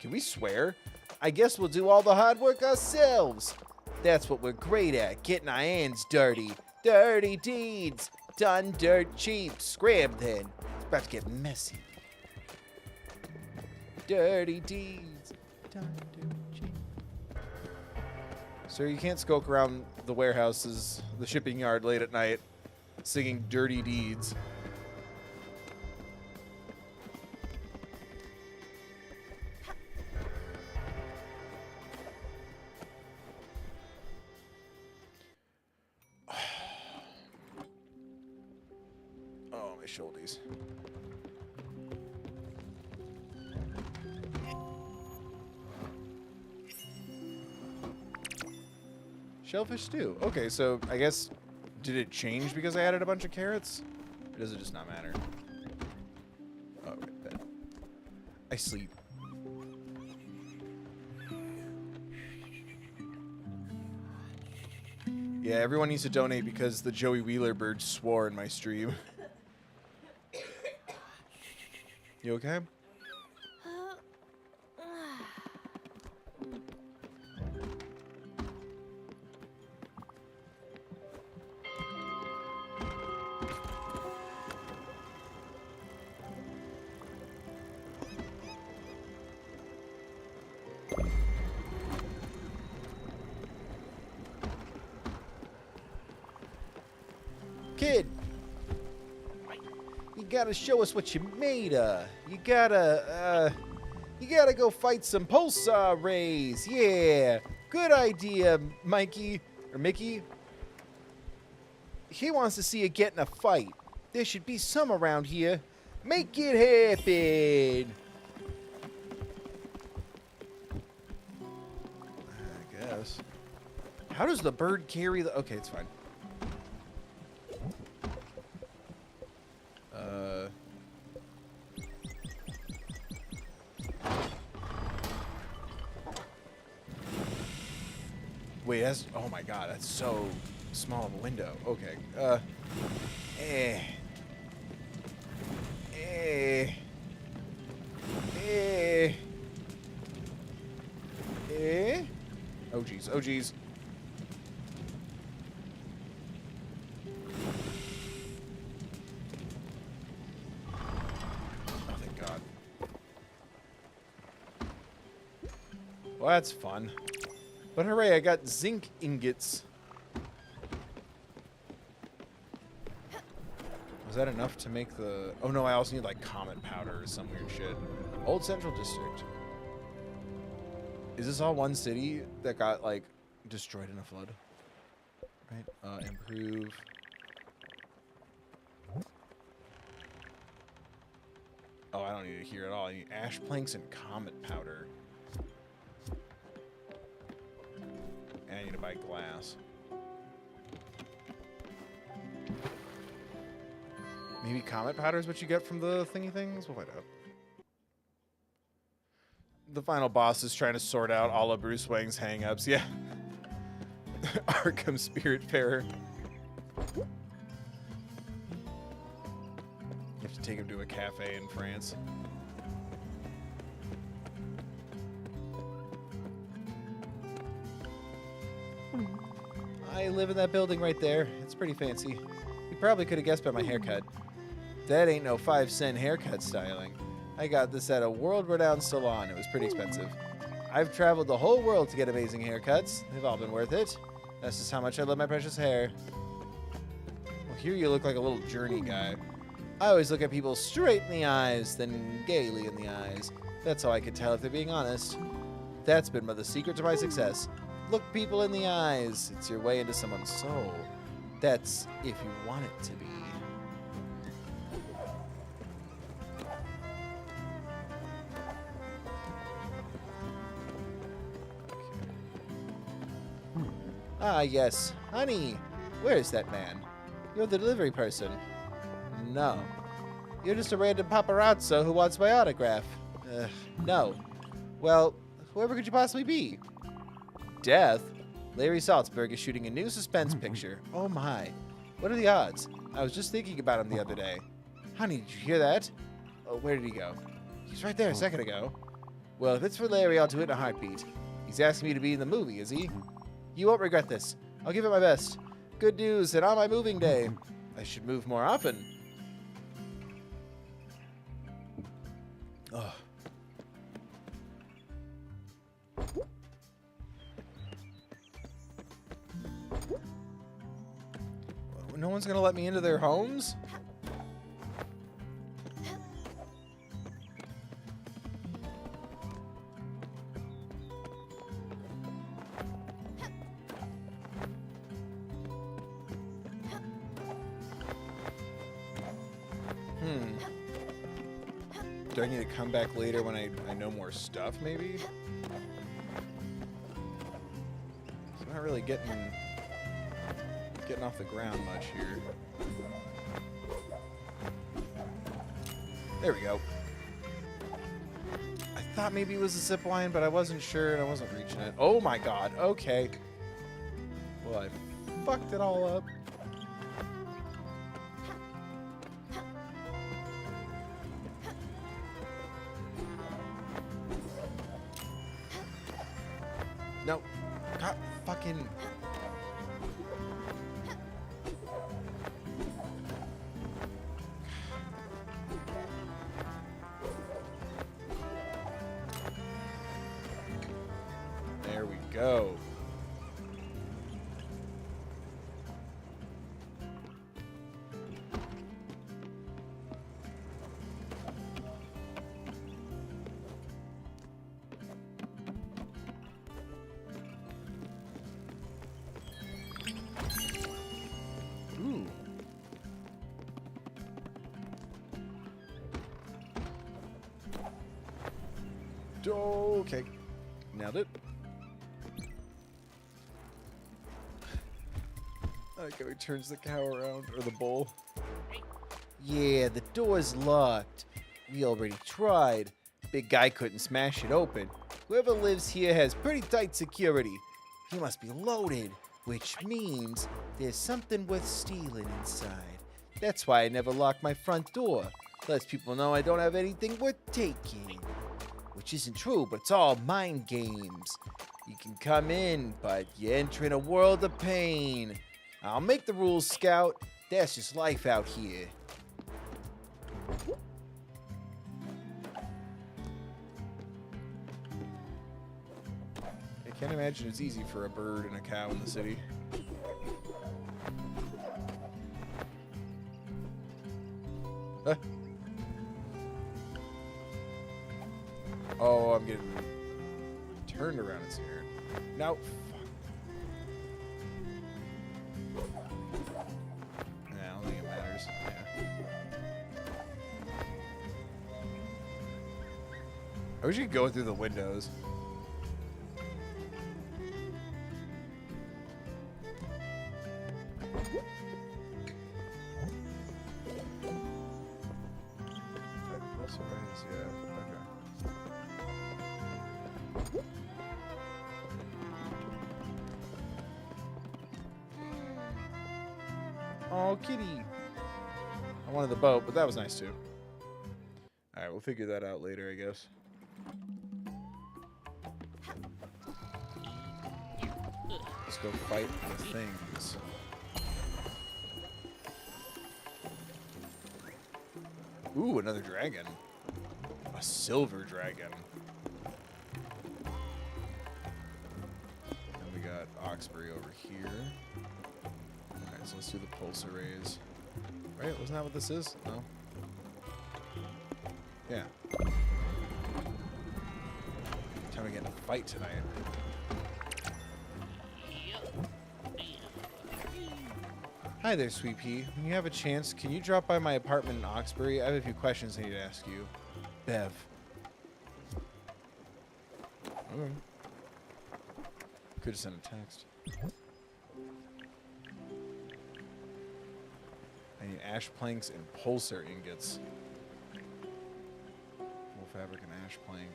Can we swear? I guess we'll do all the hard work ourselves. That's what we're great at, getting our hands dirty. Dirty deeds. Done dirt cheap. Scram then. It's about to get messy. Dirty deeds. Done dirt cheap. Sir, you can't skulk around the warehouses, the shipping yard late at night, singing dirty deeds. Oh, my shoulders. Shellfish stew. Okay, so I guess, did it change because I added a bunch of carrots? Or does it just not matter? Oh, okay, bed. I sleep. Yeah, everyone needs to donate because the Joey Wheeler bird swore in my stream. You okay? Kid, gotta show us what you made of. You gotta go fight some pulsar rays. Yeah, good idea, Mikey or Mickey. He wants to see you get in a fight. There should be some around here. Make it happen. I guess. How does the bird carry the... Okay, it's fine. Wait, that's... Oh my god, that's so small of a window. Okay. Oh jeez, oh jeez. Oh, thank God. Well, that's fun. But hooray, I got zinc ingots. Was that enough to make the... Oh no, I also need like comet powder or some weird shit. Old Central District. Is this all one city that got like destroyed in a flood? Right? Improve. Oh, I don't need it here at all. I need ash planks and comet powder. And I need to buy glass. Maybe comet powder is what you get from the thingy things? We'll find out. The final boss is trying to sort out all of Bruce Wayne's hang-ups. Yeah. Arkham Spiritfarer. You have to take him to a cafe in France. I live in that building right there. It's pretty fancy. You probably could have guessed by my haircut. That ain't no 5-cent haircut styling. I got this at a world-renowned salon. It was pretty expensive. I've traveled the whole world to get amazing haircuts. They've all been worth it. That's just how much I love my precious hair. Well, here you look like a little journey guy. I always look at people straight in the eyes, then gaily in the eyes. That's how I can tell if they're being honest. That's been the secret to my success. Look people in the eyes. It's your way into someone's soul. That's if you want it to be. Ah, yes. Honey, where is that man? You're the delivery person. No. You're just a random paparazzo who wants my autograph. No. Well, whoever could you possibly be? Death? Larry Salzberg is shooting a new suspense picture. Oh my. What are the odds? I was just thinking about him the other day. Honey, did you hear that? Oh, where did he go? He's right there a second ago. Well, if it's for Larry, I'll do it in a heartbeat. He's asking me to be in the movie, is he? You won't regret this. I'll give it my best. Good news, and on my moving day. I should move more often. Ugh. No one's gonna let me into their homes? Do I need to come back later when I know more stuff, maybe? I'm not really getting off the ground much here. There we go. I thought maybe it was a zip line, but I wasn't sure and I wasn't reaching it. Oh my god, okay. Well, I fucked it all up. No. God, fucking... There we go. Okay. Nailed it. I like how he turns the cow around, or the bull. Yeah, the door's locked. We already tried. Big guy couldn't smash it open. Whoever lives here has pretty tight security. He must be loaded, which means there's something worth stealing inside. That's why I never lock my front door. Lets people know I don't have anything worth taking. Which isn't true, but it's all mind games. You can come in, but you enter in a world of pain. I'll make the rules, Scout. That's just life out here. I can't imagine it's easy for a bird and a cow in the city. Oh, I'm getting turned around and scared. No. Fuck. Nah, I don't think it matters. Yeah. I wish you could go through the windows. Oh, kitty. I wanted the boat, but that was nice too. Alright, we'll figure that out later, I guess. Let's go fight the things. Ooh, another dragon. A silver dragon. And we got Oxbury over here. Alright, so let's do the pulse arrays. Right? Wasn't that what this is? No? Yeah. Time to get in a fight tonight. Hi there, Sweet Pea. When you have a chance, can you drop by my apartment in Oxbury? I have a few questions I need to ask you. Bev. Okay. Could have sent a text. I need ash planks and pulsar ingots. Wool fabric and ash plank.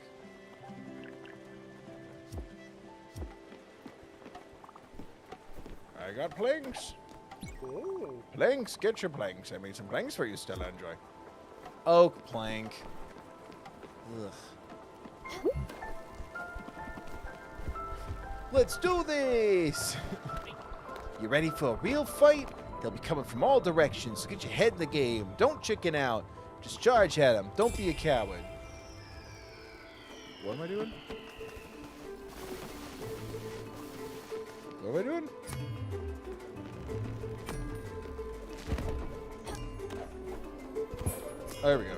I got planks. Ooh. Planks, get your planks. I made some planks for you, Stella and Joy. Oak plank. Ugh. Let's do this! You ready for a real fight? They'll be coming from all directions, so get your head in the game. Don't chicken out. Just charge at them. Don't be a coward. What am I doing? What am I doing? There we go.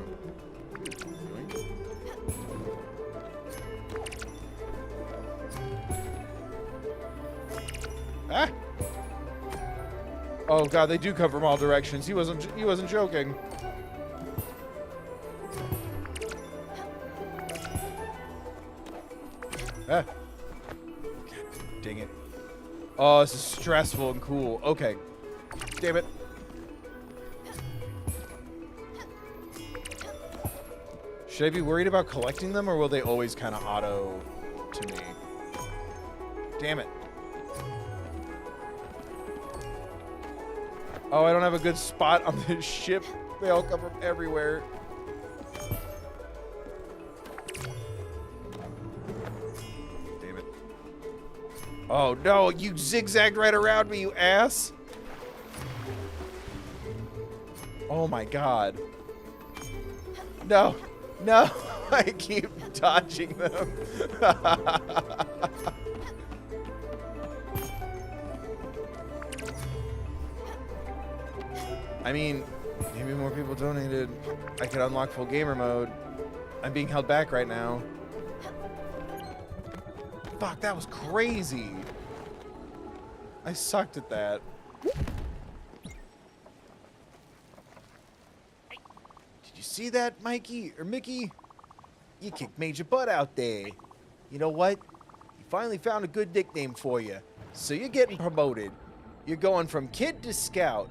Ah! Oh god, they do come from all directions. He wasn't joking. Ah. God, dang it. Oh, this is stressful and cool. Okay. Damn it. Should I be worried about collecting them, or will they always kind of auto to me? Damn it. Oh, I don't have a good spot on this ship. They all come from everywhere. Damn it. Oh, no. You zigzagged right around me, you ass. Oh, my God. No. No. I keep dodging them. I mean, maybe more people donated. I could unlock full gamer mode. I'm being held back right now. Fuck, that was crazy. I sucked at that. Did you see that, Mikey? Or Mickey? You kicked major butt out there. You know what? You finally found a good nickname for you. So you're getting promoted. You're going from kid to scout.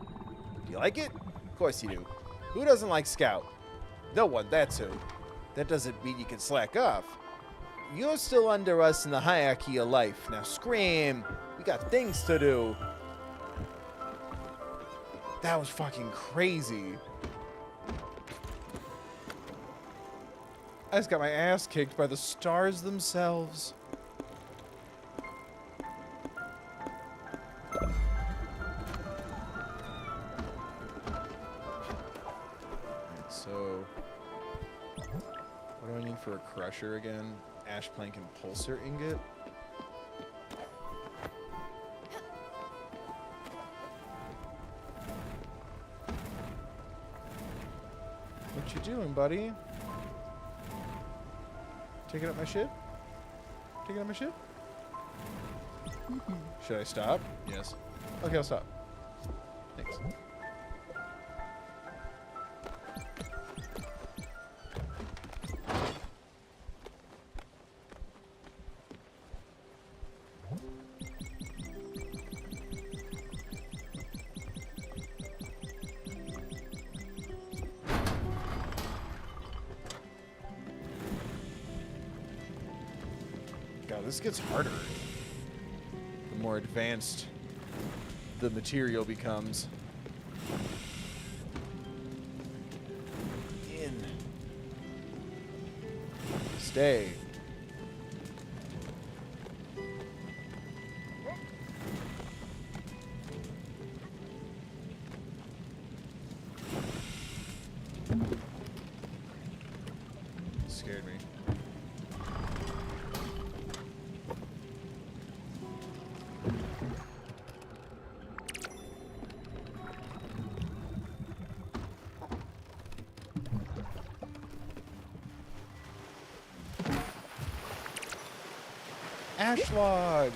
Do you like it? Of course you do. Who doesn't like scout? No one, that's who. That doesn't mean you can slack off. You're still under us in the hierarchy of life. Now scram. We got things to do. That was fucking crazy. I just got my ass kicked by the stars themselves. Alright, so what do I need for a crusher again? Ash plank and pulsar ingot. What you doing, buddy? Taking up my shit? Taking up my shit? Should I stop? Yes. Okay, I'll stop. Thanks. God, this gets harder the more advanced the material becomes. In. Stay. Scared me. Ashlog!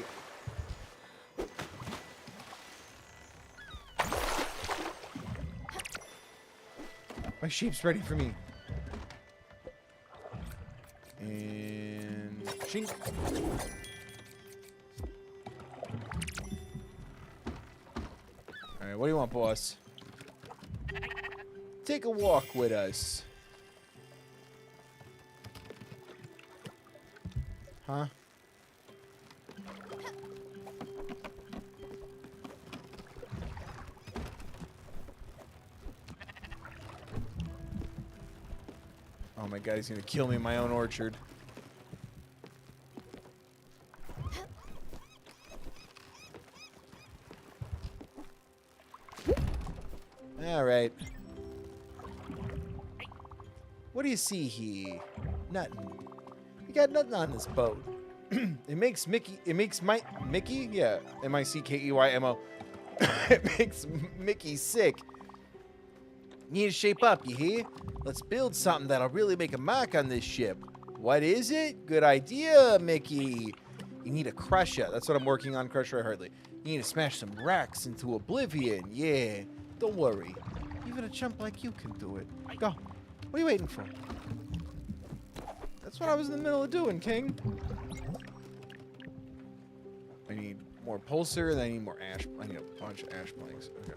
My sheep's ready for me. And... Shink! Alright, what do you want, boss? Take a walk with us. Huh? Oh my god, he's gonna kill me in my own orchard. Alright. What do you see here? Nothing. You got nothing on this boat. It makes Mickey, Mickey? Yeah, M-I-C-K-E-Y-M-O. It makes Mickey sick. You need to shape up, you hear? Let's build something that'll really make a mark on this ship. What is it? Good idea, Mickey. You need a crusher. That's what I'm working on, crusher hardly. You need to smash some racks into oblivion. Yeah, don't worry. Even a chump like you can do it. Go. What are you waiting for? That's what I was in the middle of doing, King. I need more pulsar, and I need more ash. I need a bunch of ash planks. Okay.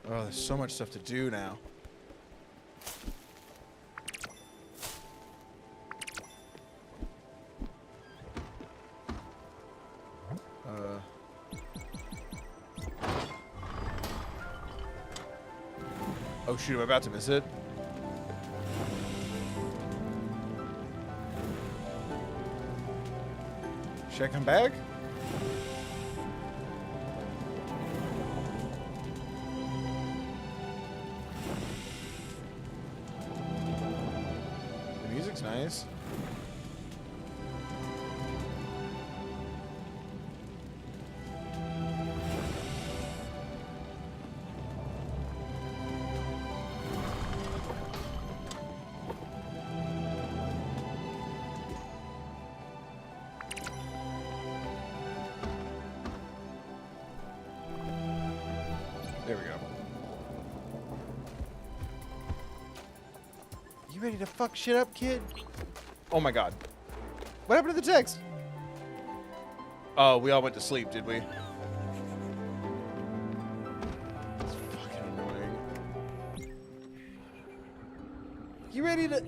Oh, there's so much stuff to do now. Oh shoot, I'm about to miss it. Should I come back? The music's nice. There we go. You ready to fuck shit up, kid? Oh my god. What happened to the text? Oh, we all went to sleep, did we? It's fucking annoying. You ready to...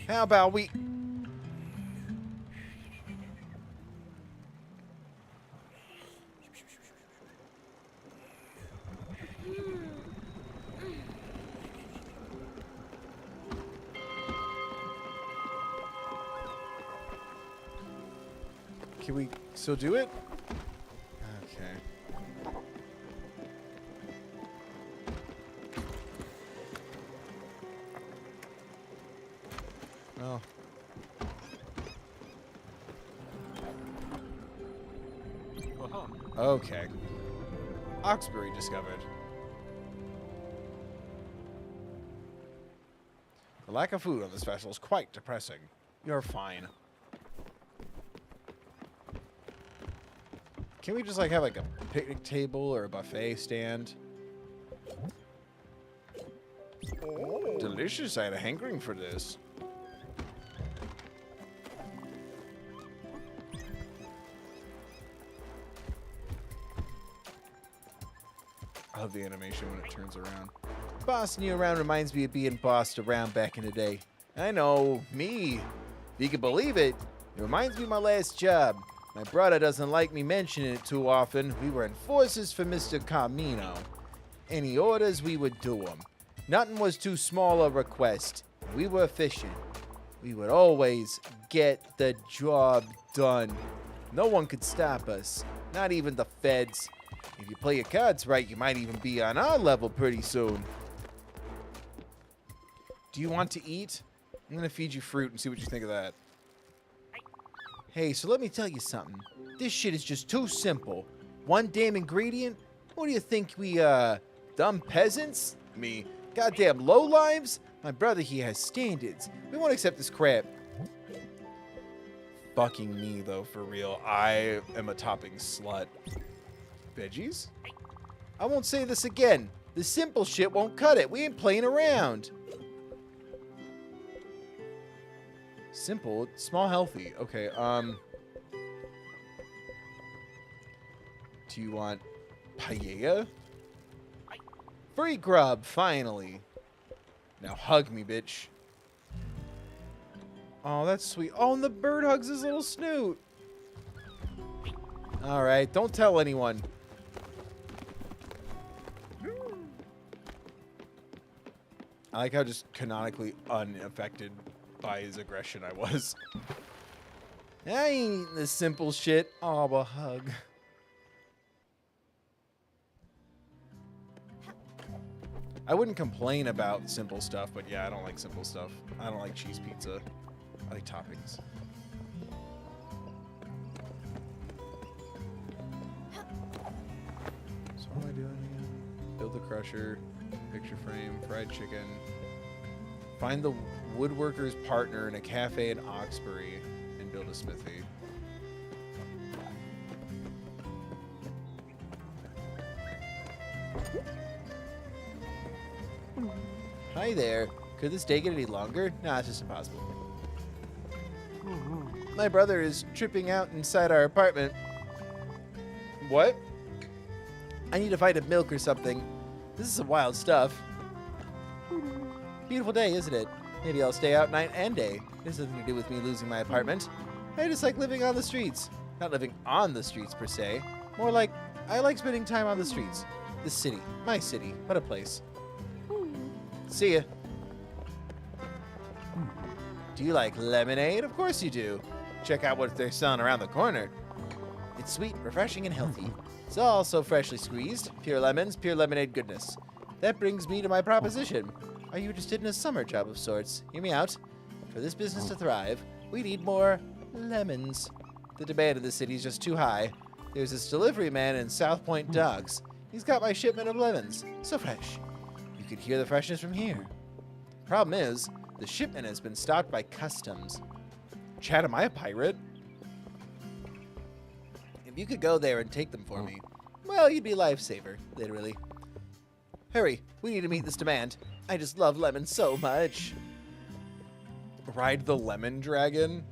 How about we... Can we still do it? Okay. Well. Uh-huh. Okay. Oxbury discovered. The lack of food on this vessel is quite depressing. You're fine. Can we just like have like a picnic table or a buffet stand? Delicious. I had a hankering for this. I love the animation when it turns around. Bossing you around reminds me of being bossed around back in the day. I know, me. If you can believe it, it reminds me of my last job. My brother doesn't like me mentioning it too often. We were enforcers for Mr. Camino. Any orders, we would do them. Nothing was too small a request. We were efficient. We would always get the job done. No one could stop us, not even the feds. If you play your cards right, you might even be on our level pretty soon. Do you want to eat? I'm going to feed you fruit and see what you think of that. Hey, so let me tell you something. This shit is just too simple. One damn ingredient? What do you think we, dumb peasants? Me, goddamn lowlives? My brother here has standards. We won't accept this crap. Fucking me, though, for real. I am a topping slut. Veggies? I won't say this again. The simple shit won't cut it. We ain't playing around. Simple, small, healthy. Okay, do you want paella? Free grub, finally. Now hug me, bitch. Oh, that's sweet. Oh, and the bird hugs his little snoot. All right, don't tell anyone. I like how just canonically unaffected by his aggression I was. I ain't eating this simple shit. Oh, a hug. I wouldn't complain about simple stuff, but yeah, I don't like simple stuff. I don't like cheese pizza. I like toppings. So what am I doing again? Build the crusher, picture frame, fried chicken. Find the woodworker's partner in a cafe in Oxbury and build a smithy. Hi there. Could this day get any longer? Nah, it's just impossible. My brother is tripping out inside our apartment. What? I need a pint of milk or something. This is some wild stuff. Beautiful day, isn't it? Maybe I'll stay out night and day. It has nothing to do with me losing my apartment. I just like living on the streets. Not living on the streets, per se. More like, I like spending time on the streets. This city. My city. What a place. See ya. Do you like lemonade? Of course you do. Check out what they're selling around the corner. It's sweet, refreshing, and healthy. It's also freshly squeezed. Pure lemons, pure lemonade goodness. That brings me to my proposition. Are you interested in a summer job of sorts? Hear me out. For this business to thrive, we need more lemons. The demand in the city is just too high. There's this delivery man in South Point Docks. He's got my shipment of lemons. So fresh. You could hear the freshness from here. Problem is, the shipment has been stopped by customs. Chad, am I a pirate? If you could go there and take them for me, Well, you'd be a lifesaver, literally. Hurry, we need to meet this demand. I just love lemons so much. Ride the lemon dragon?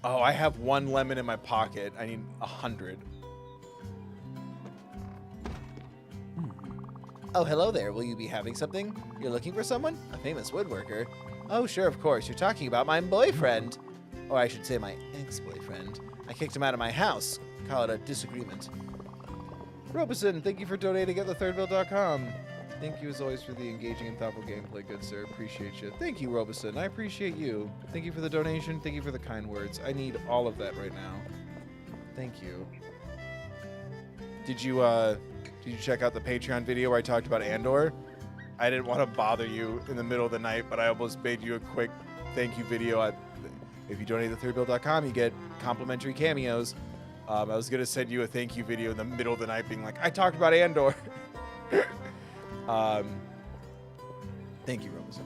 Oh, I have 1 lemon in my pocket. I need 100. Oh, hello there. Will you be having something? You're looking for someone? A famous woodworker? Oh, sure, of course. You're talking about my boyfriend. Or I should say my ex-boyfriend. I kicked him out of my house. Call it a disagreement. Robeson, thank you for donating at thethirdbill.com. Thank you as always for the engaging and thoughtful gameplay, good sir. Appreciate you. Thank you, Robeson. I appreciate you. Thank you for the donation. Thank you for the kind words. I need all of that right now. Thank you. Did you check out the Patreon video where I talked about Andor? I didn't want to bother you in the middle of the night, but I almost made you a quick thank you video. If you donate to thethirdbill.com, you get complimentary cameos. I was going to send you a thank you video in the middle of the night being like, I talked about Andor. Thank you, Robeson.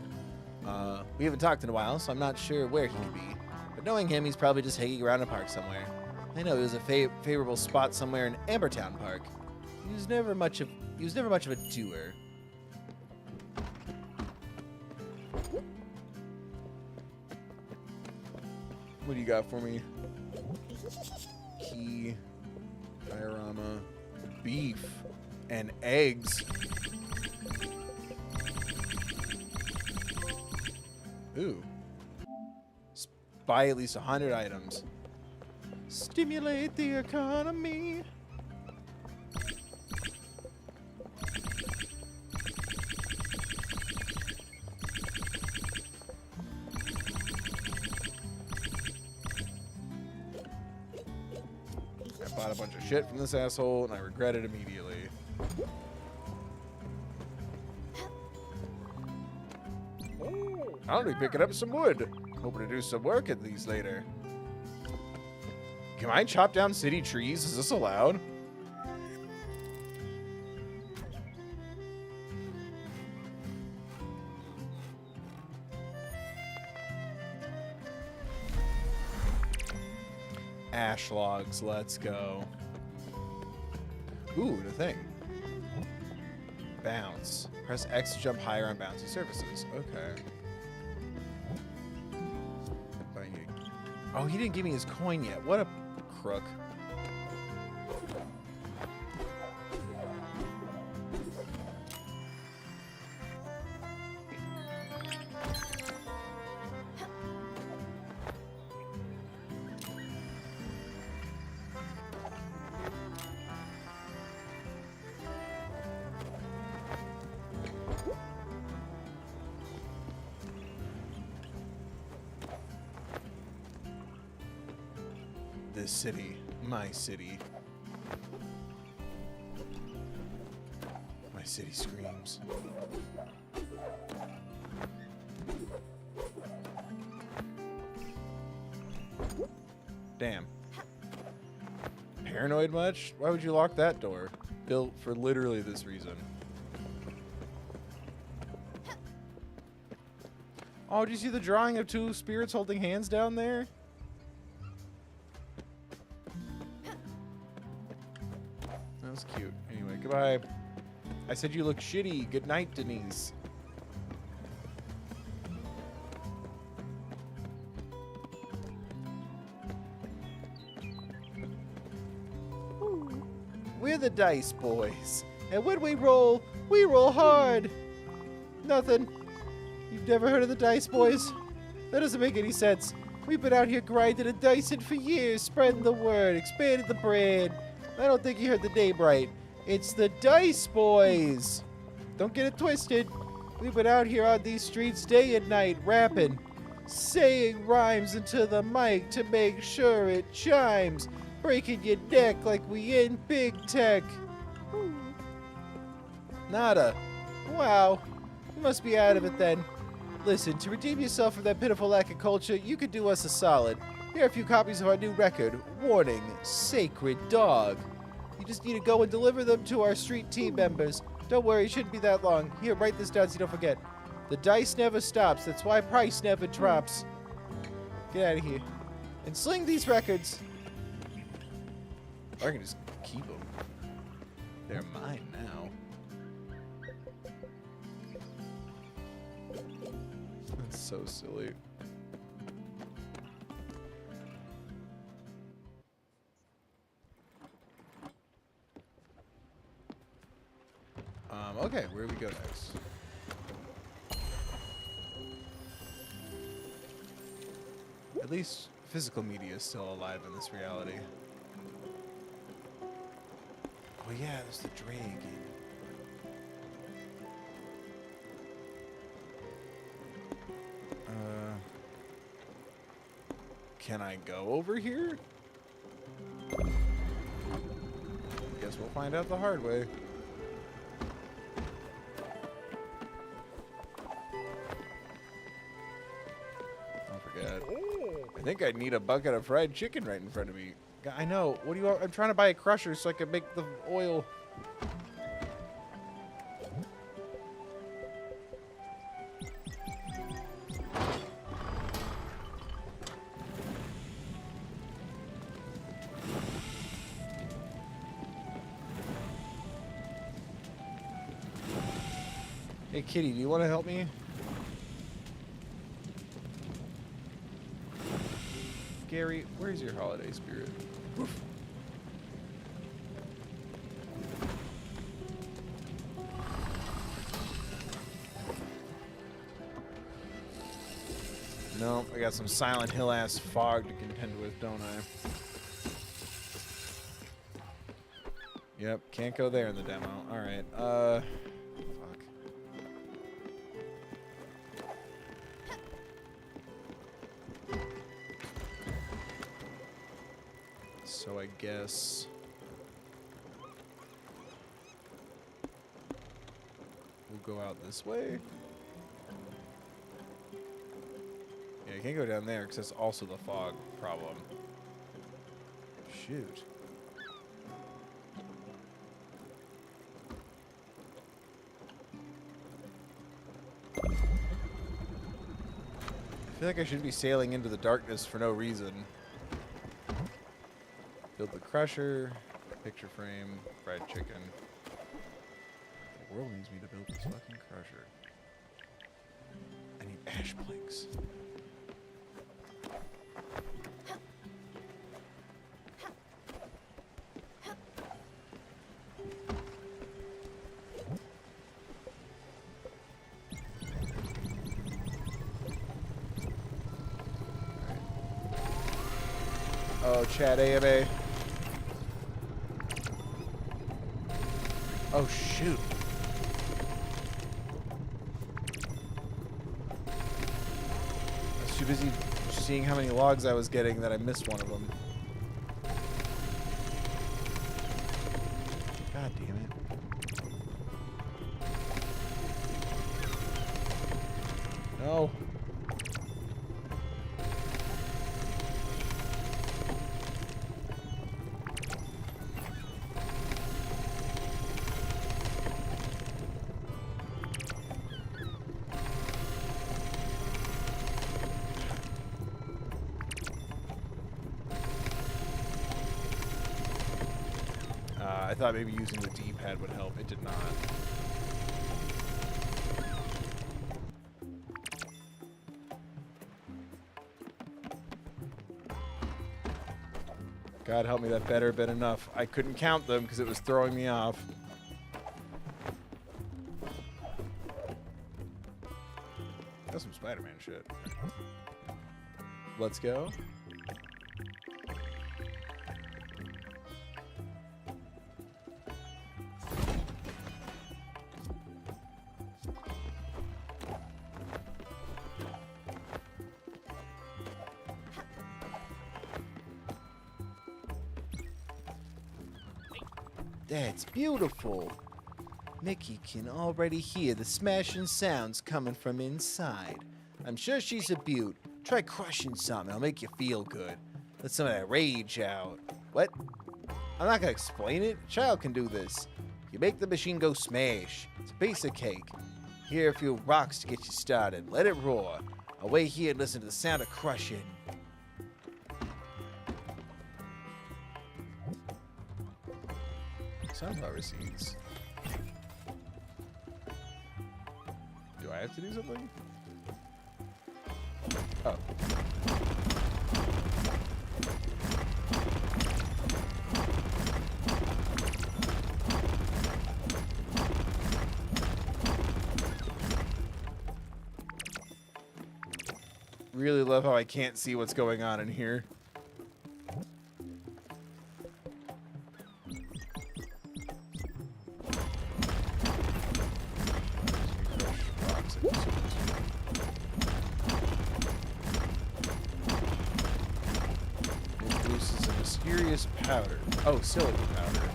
We haven't talked in a while, so I'm not sure where he could be. But knowing him, he's probably just hanging around a park somewhere. I know he was a favorable spot somewhere in Ambertown Park. He was never much of a doer. What do you got for me? Key, diorama, beef, and eggs. Ooh. Buy at least 100 items. Stimulate the economy. I bought a bunch of shit from this asshole, and I regret it immediately. I'll be picking up some wood. Hoping to do some work at these later. Can I chop down city trees? Is this allowed? Ash logs, let's go. Ooh, the thing. Bounce. Press X to jump higher on bouncy surfaces. Okay. Oh, he didn't give me his coin yet. What a crook. This city, my city. My city screams. Damn. Paranoid much? Why would you lock that door? Built for literally this reason. Oh, did you see the drawing of 2 spirits holding hands down there? That was cute. Anyway, goodbye. I said you look shitty. Good night, Denise. We're the Dice Boys. And when we roll hard. Nothing. You've never heard of the Dice Boys? That doesn't make any sense. We've been out here grinding and dicing for years, spreading the word, expanding the brand. I don't think you heard the name right. It's the Dice Boys. Don't get it twisted. We've been out here on these streets day and night, rapping, saying rhymes into the mic to make sure it chimes, breaking your neck like we in big tech. Nada. Wow. You must be out of it then. Listen, to redeem yourself from that pitiful lack of culture, you could do us a solid. Here are a few copies of our new record, Warning, Sacred Dog. You just need to go and deliver them to our street team members. Don't worry, it shouldn't be that long. Here, write this down so you don't forget. The dice never stops. That's why price never drops. Get out of here. And sling these records. Or I can just keep them. They're mine now. That's so silly. Okay, where do we go next? At least physical media is still alive in this reality. Oh yeah, there's the dragon. Can I go over here? Guess we'll find out the hard way. I think I need a bucket of fried chicken right in front of me. I know. What do you want? I'm trying to buy a crusher so I can make the oil. Hey, kitty, do you want to help me? Gary, where's your holiday spirit? Oof. No, I got some Silent Hill ass fog to contend with, don't I? Yep, can't go there in the demo. Alright, fuck. So I guess we'll go out this way. Yeah, I can't go down there because that's also the fog problem. Shoot. I feel like I should be sailing into the darkness for no reason. Build the crusher, picture frame, fried chicken. The world needs me to build this fucking crusher. I need ash planks. Oh, chat AMA. Oh, shoot. I was too busy seeing how many logs I was getting that I missed one of them. God damn it. No. I thought maybe using the D-pad would help. It did not. God help me, that better have been enough. I couldn't count them because it was throwing me off. That's some Spider-Man shit. Let's go. That's beautiful. Mickey can already hear the smashing sounds coming from inside. I'm sure she's a beaut. Try crushing something. It'll make you feel good. Let some of that rage out. What? I'm not gonna explain it. A child can do this. You make the machine go smash. It's a piece of cake. Here a few rocks to get you started. Let it roar. I'll wait here and listen to the sound of crushing. Sunflower seeds. Do I have to do something? Oh. Really love how I can't see what's going on in here. It produces a mysterious powder. Oh, silica powder.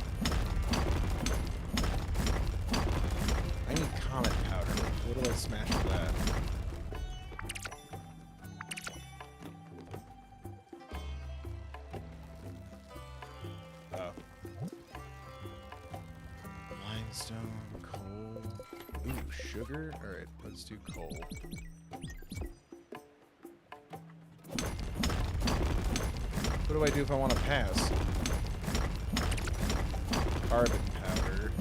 I need comet powder. What do I smash for that? Limestone, coal. Ooh, sugar? Alright, let's do coal. What do I do if I want to pass? Carbon powder.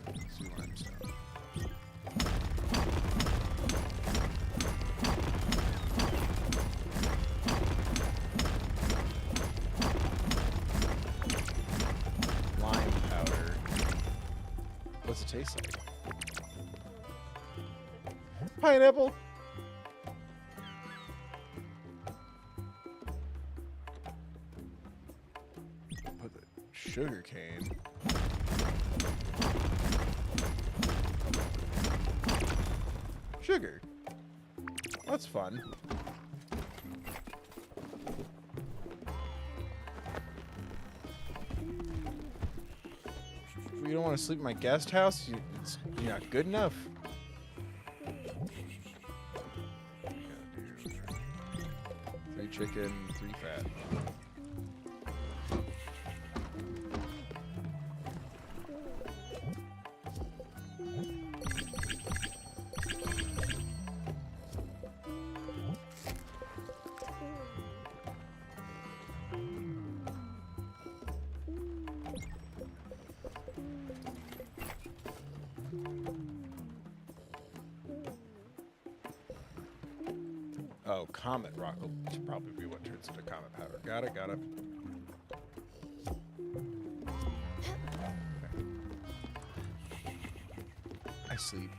Let's do limestone. Lime powder. What's it taste like? Pineapple. Put the sugar cane. Sugar. That's fun. You don't want to sleep in my guest house? You're not good enough. 3 chicken, 3 fat. Oh, comet rock should probably be what turns into comet powder. Got it, got it. Okay. I sleep.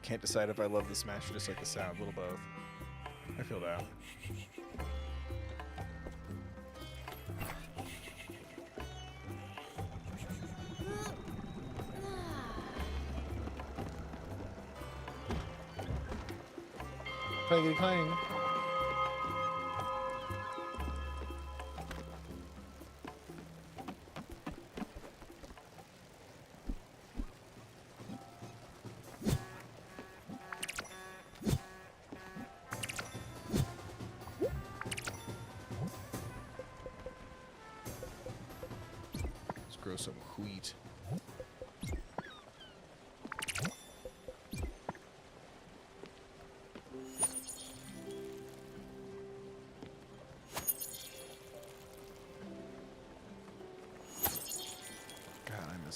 Can't decide if I love the smash or just like the sound. A little both. I feel that. Clangity clang. Let's grow some wheat.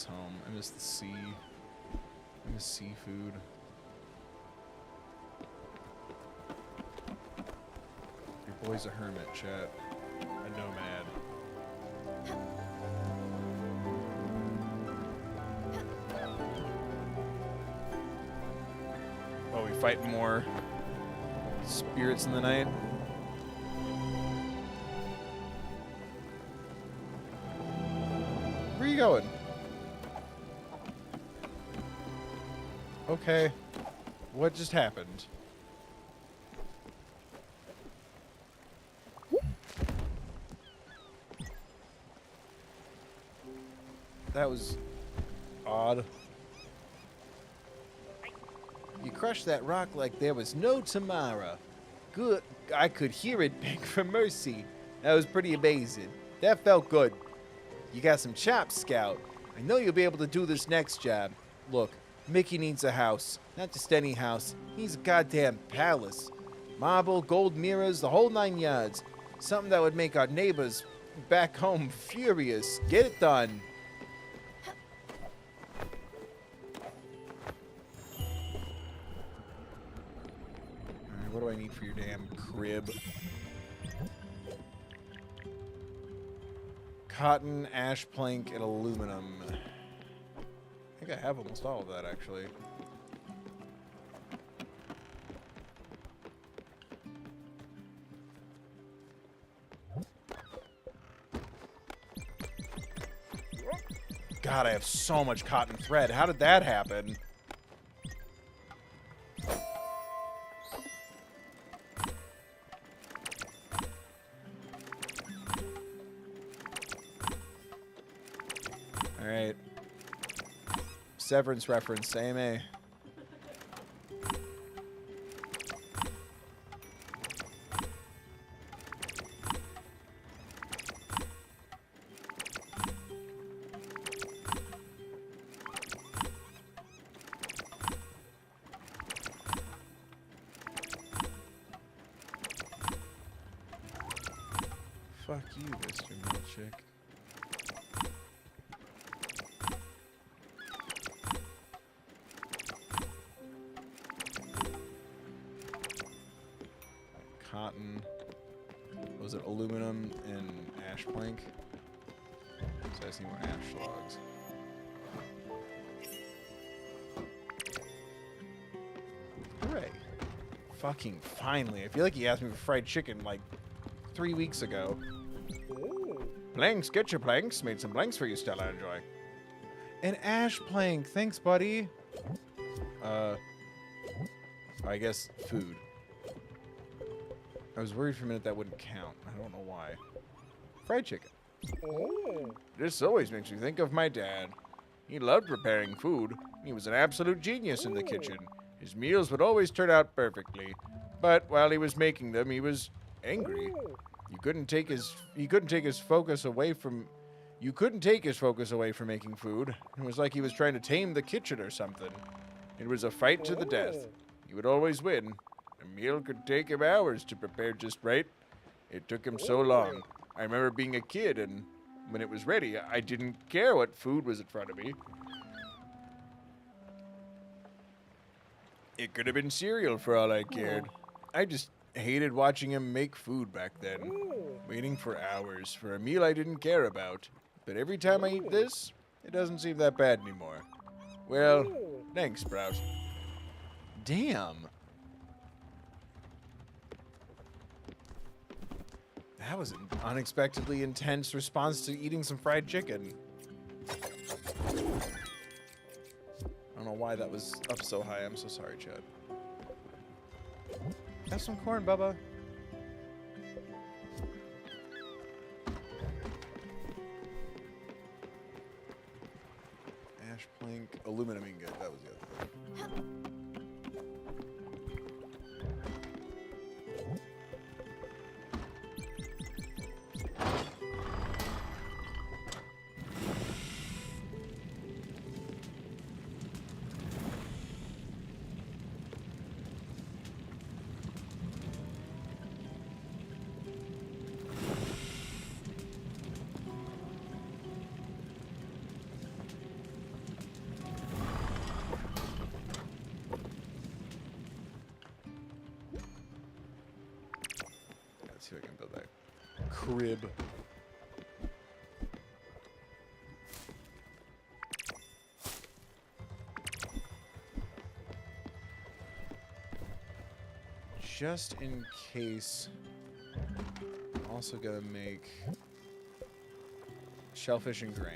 Home. I miss the sea. I miss seafood. Your boy's a hermit, chat. A nomad. Oh, we fight more spirits in the night. Where are you going? Okay. What just happened? That was odd. You crushed that rock like there was no tomorrow. Good. I could hear it beg for mercy. That was pretty amazing. That felt good. You got some chops, Scout. I know you'll be able to do this next job. Look, Mickey needs a house. Not just any house. He needs a goddamn palace. Marble, gold mirrors, the whole 9 yards. Something that would make our neighbors back home furious. Get it done. Alright, what do I need for your damn crib? Cotton, ash plank, and aluminum. I think I have almost all of that, actually. God, I have so much cotton thread. How did that happen? Alright. Severance reference, AMA. Fuck you, Mr. Milkshake. Cotton. What was it? Aluminum and ash plank. So I just need more ash logs. Hooray. Fucking finally. I feel like he asked me for fried chicken like 3 weeks ago. Planks, get your planks. Made some planks for you, Stella. Enjoy. An ash plank. Thanks, buddy. I guess food. I was worried for a minute that wouldn't count. I don't know why. Fried chicken. This always makes me think of my dad. He loved preparing food. He was an absolute genius in the kitchen. His meals would always turn out perfectly. But while he was making them, he was angry. He couldn't take his focus away from making food. It was like he was trying to tame the kitchen or something. It was a fight to the death. He would always win. A meal could take him hours to prepare just right. It took him so long. I remember being a kid, and when it was ready, I didn't care what food was in front of me. It could have been cereal for all I cared. I just hated watching him make food back then. Waiting for hours for a meal I didn't care about. But every time I eat this, it doesn't seem that bad anymore. Well, thanks, Sprout. Damn. That was an unexpectedly intense response to eating some fried chicken. I don't know why that was up so high. I'm so sorry, Chad. Have some corn, Bubba. Ash plank, aluminum ingot. That was the other thing. See if I can build that crib. Just in case, I'm also gonna make shellfish and grain.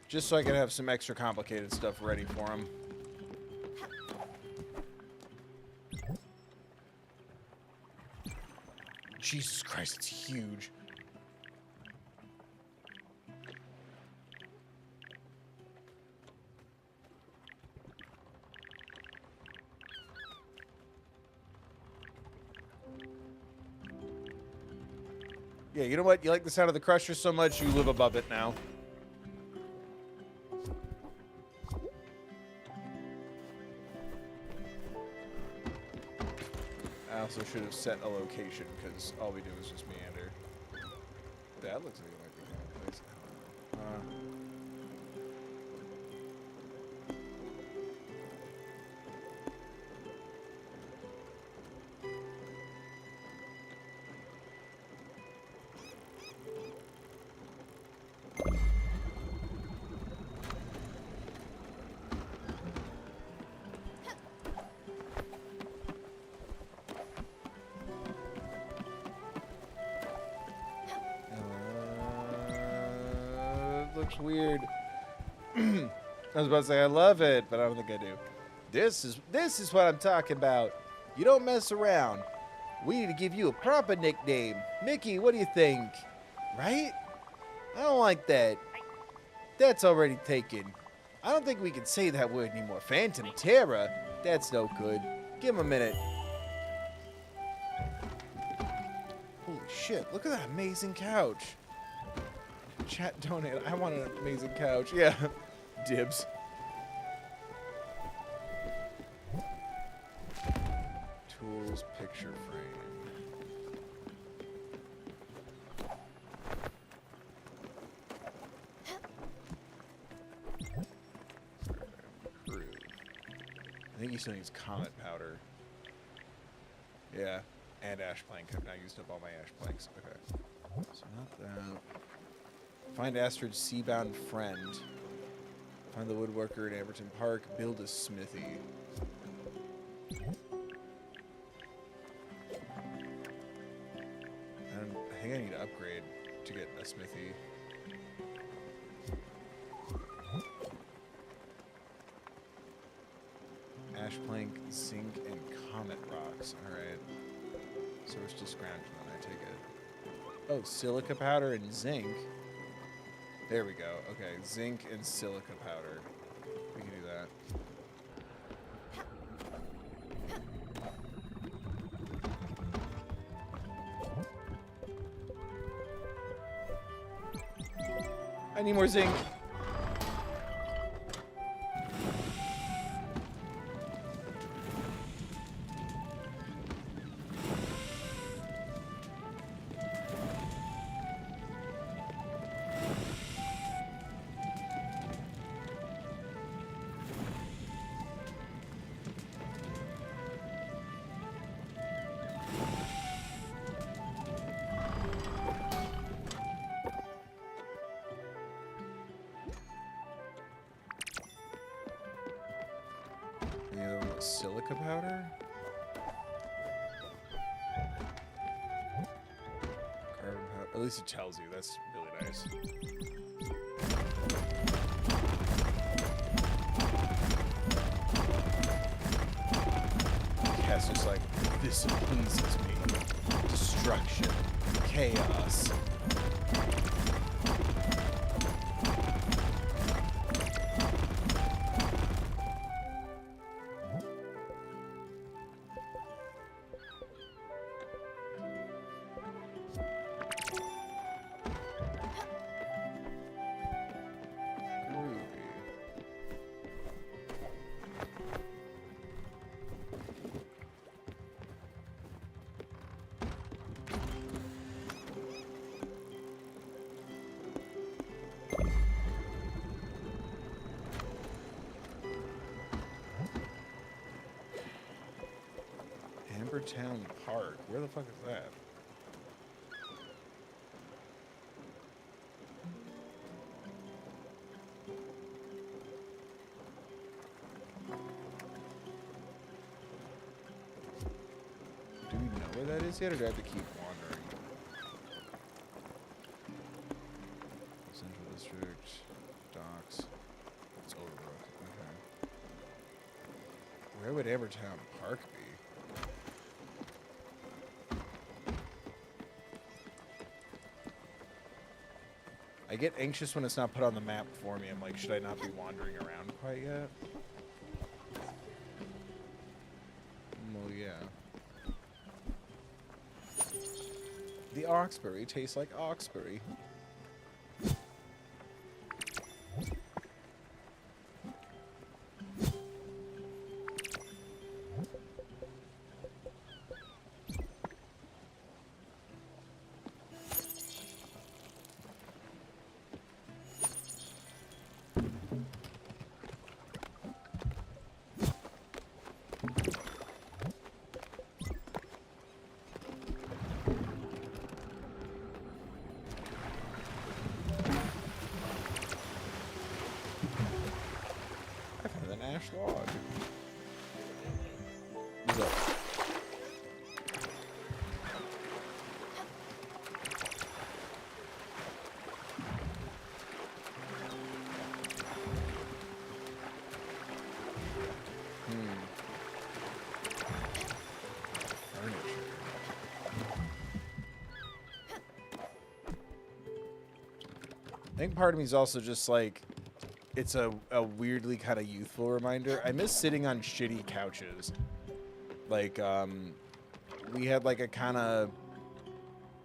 Just so I can have some extra complicated stuff ready for him. Jesus Christ, it's huge. Yeah, you know what? You like the sound of the crusher so much, you live above it now. I also should have set a location, because all we do is just meander. That looks like it might be kind of place. Looks weird. I was about to say I love it, but I don't think I do. This is what I'm talking about. You don't mess around. We need to give you a proper nickname. Mickey, what do you think? Right? I don't like that. That's already taken. I don't think we can say that word anymore. Phantom Terror? That's no good. Give him a minute. Holy shit, look at that amazing couch. Chat donate. I want an amazing couch. Yeah. Dibs. Tools, picture frame. Improve. I think he still needs comet powder. Yeah. And ash plank. I've now used up all my ash planks. Okay. So not that. Find Astrid's seabound friend. Find the woodworker in Amberton Park. Build a smithy. I think I need to upgrade to get a smithy. Ash plank, zinc, and comet rocks. Alright. Source to scrounge when I take it. Oh, silica powder and zinc. There we go. Okay, zinc and silica powder. We can do that. I need more zinc. Silica powder? Carbon powder. At least it tells you. That's really nice. Yeah, it's just like, this pleases me. Destruction. Chaos. Town Park. Where the fuck is that? Do we know where that is yet, or do I have to keep wandering? Central District, Docks. It's Overbrook. Okay. Where would Ambertown Park be? I get anxious when it's not put on the map for me. I'm like, should I not be wandering around quite yet? Well, yeah. the Oxbury tastes like Oxbury. Ash log. What's up? Furniture. I think part of me is also just like, it's a weirdly kind of youthful reminder. I miss sitting on shitty couches. Like, we had like a kind of,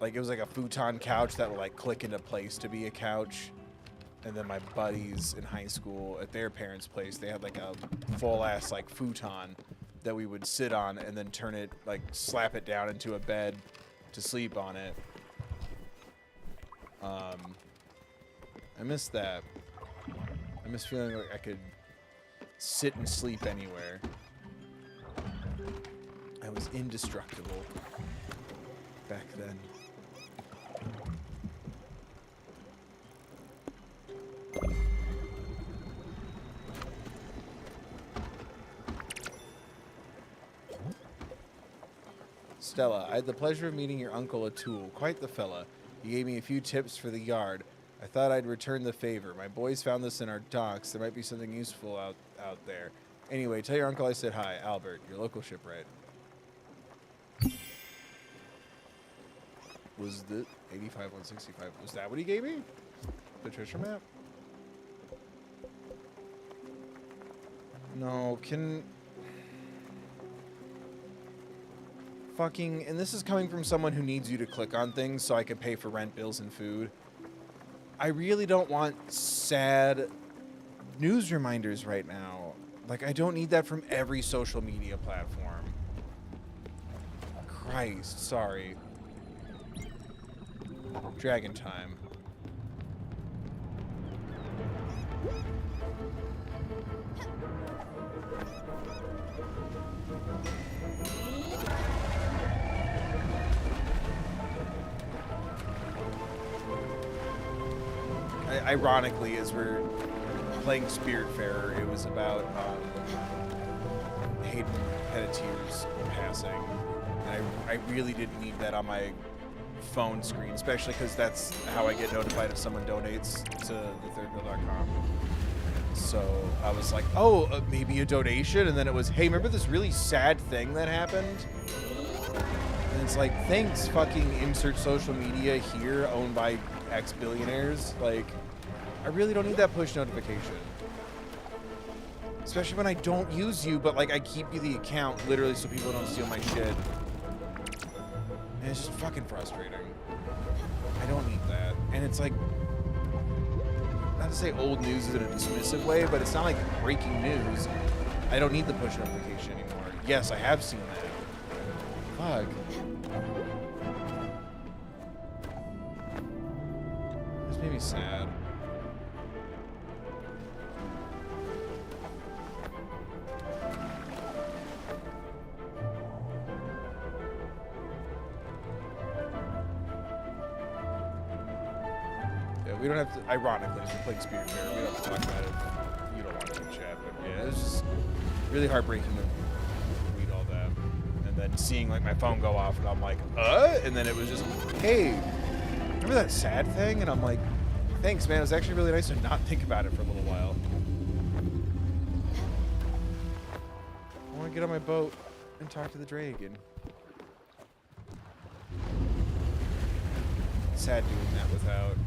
like it was like a futon couch that would like click into place to be a couch. And then my buddies in high school at their parents' place, they had like a full ass like futon that we would sit on and then turn it, like slap it down into a bed to sleep on it. I miss that. I miss feeling like I could sit and sleep anywhere. I was indestructible back then. Stella, I had the pleasure of meeting your uncle Atul. Quite the fella. He gave me a few tips for the yard. I thought I'd return the favor. My boys found this in our docks. There might be something useful out there. Anyway, tell your uncle I said hi. Albert, your local shipwright. Was the 85-165? Was that what he gave me? The treasure map? No, can... Fucking... And this is coming from someone who needs you to click on things so I can pay for rent, bills, and food. I really don't want sad news reminders right now. Like, I don't need that from every social media platform. Christ, sorry. Dragon time. Ironically, as we're playing Spiritfarer, it was about Hayden Pettitier's passing. And I really didn't need that on my phone screen, especially because that's how I get notified if someone donates to thethirdbill.com. So I was like, oh, maybe a donation? And then it was, hey, remember this really sad thing that happened? And it's like, thanks, fucking insert social media here, owned by X billionaires. Like, I really don't need that push notification. Especially when I don't use you, but like I keep you the account literally so people don't steal my shit. And it's just fucking frustrating. I don't need that. And it's like, not to say old news is in a dismissive way, but it's not like breaking news. I don't need the push notification anymore. Yes, I have seen that. Fuck. This made me sad. We don't have to, ironically, as we're playing Spiritfarer, we don't have to talk about it if you don't want to in chat, but yeah, it's just really heartbreaking to read all that. And then seeing like my phone go off and I'm like, and then it was just, hey, remember that sad thing? And I'm like, thanks, man, it was actually really nice to not think about it for a little while. I want to get on my boat and talk to the dragon. Sad doing that without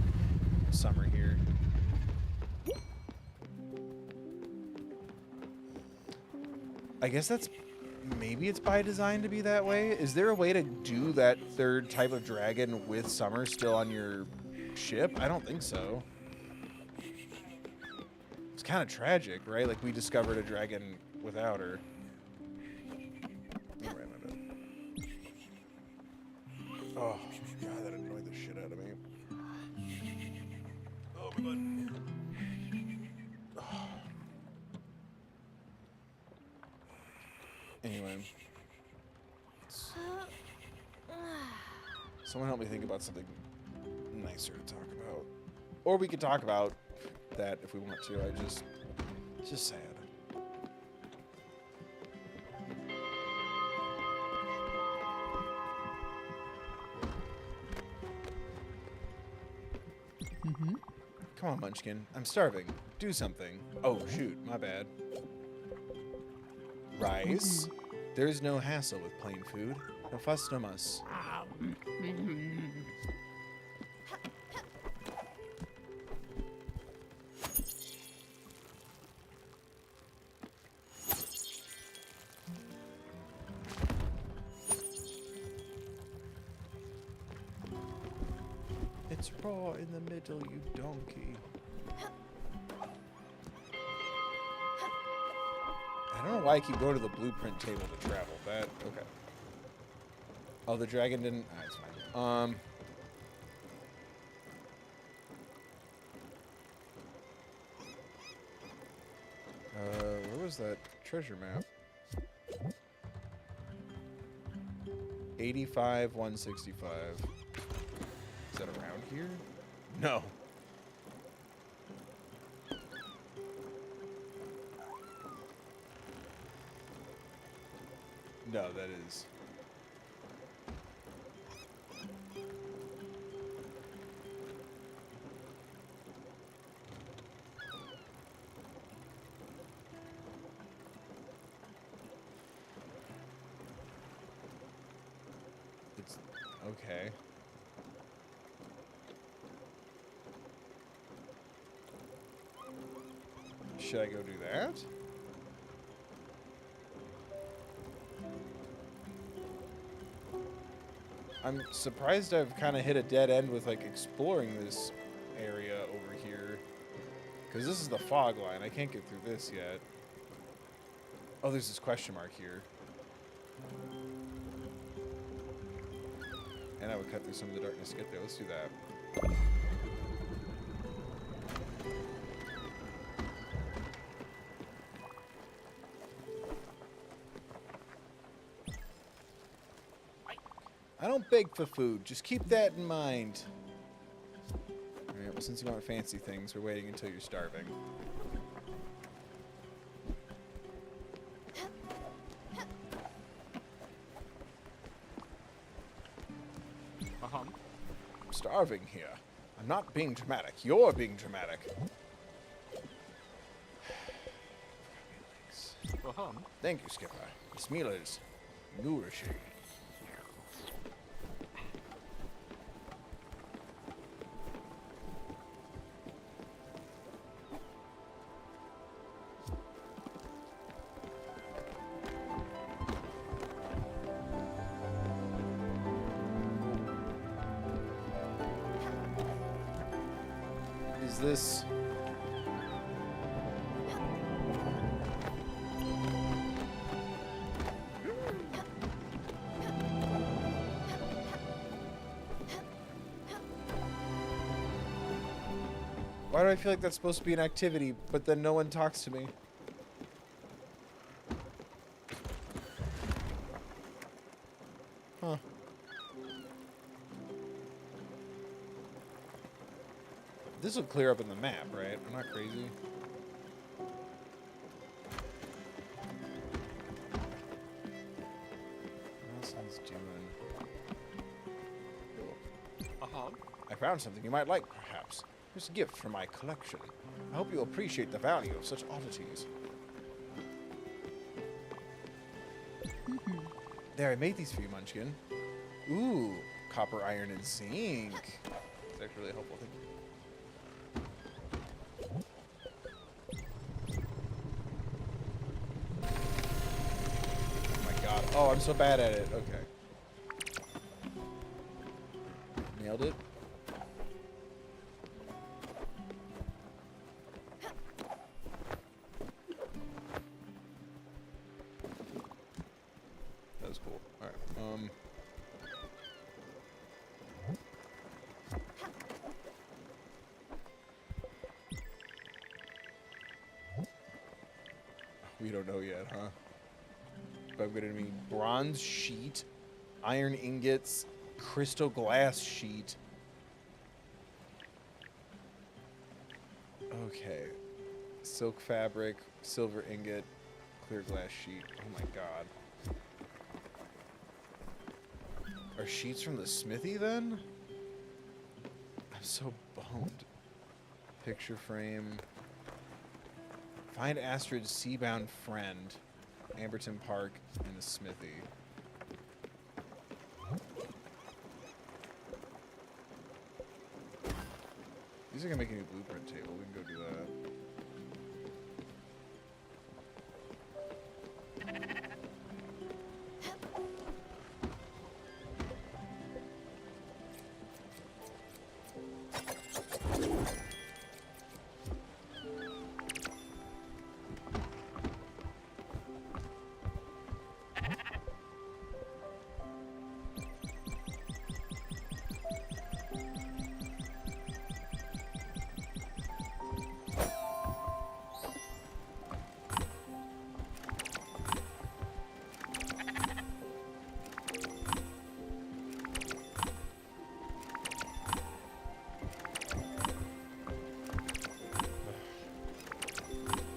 summer here. I guess that's maybe it's by design to be that way. Is there a way to do that third type of dragon with Summer still on your ship? I don't think so. It's kind of tragic, right? Like, we discovered a dragon without her. Oh, God, that annoyed the shit out of me. Oh, my God. Oh. Anyway. Someone help me think about something nicer to talk about. Or we could talk about that if we want to. It's just sad. Come on, Munchkin. I'm starving. Do something. Oh, shoot. My bad. Rice? There's no hassle with plain food. No fuss, no muss. It's raw in the middle, you donkey. I don't know why I keep going to the blueprint table to travel. Okay. Oh, the dragon didn't. Ah, it's fine. Where was that treasure map? 85, 165. Is that around here? No. No, that is. It's okay. Should I go do that? I'm surprised I've kind of hit a dead end with, like, exploring this area over here. Because this is the fog line. I can't get through this yet. Oh, there's this question mark here. And I would cut through some of the darkness to get there. Let's do that. I don't beg for food. Just keep that in mind. Alright, well, since you want fancy things, we're waiting until you're starving. I'm starving here. I'm not being dramatic. You're being dramatic. Thank you, Skipper. This meal is nourishing. Is this... Why do I feel like that's supposed to be an activity, but then no one talks to me? Huh. This will clear up in the map, right? I'm not crazy. What else is doing? I found something you might like, perhaps. Here's a gift from my collection. I hope you'll appreciate the value of such oddities. There, I made these for you, Munchkin. Ooh, copper, iron, and zinc. It's actually really helpful. Thank you. Oh my Oh, I'm so bad at it. Okay. Nailed it. That was cool. Alright. We don't know yet, huh? But I'm gonna need bronze sheet, iron ingots, crystal glass sheet. Okay. Silk fabric, silver ingot, clear glass sheet. Oh my god. Are sheets from the smithy then? I'm so bummed. Picture frame. Find Astrid's seabound friend. Amberton Park and the smithy. These are gonna make a new blueprint table. We can go do that.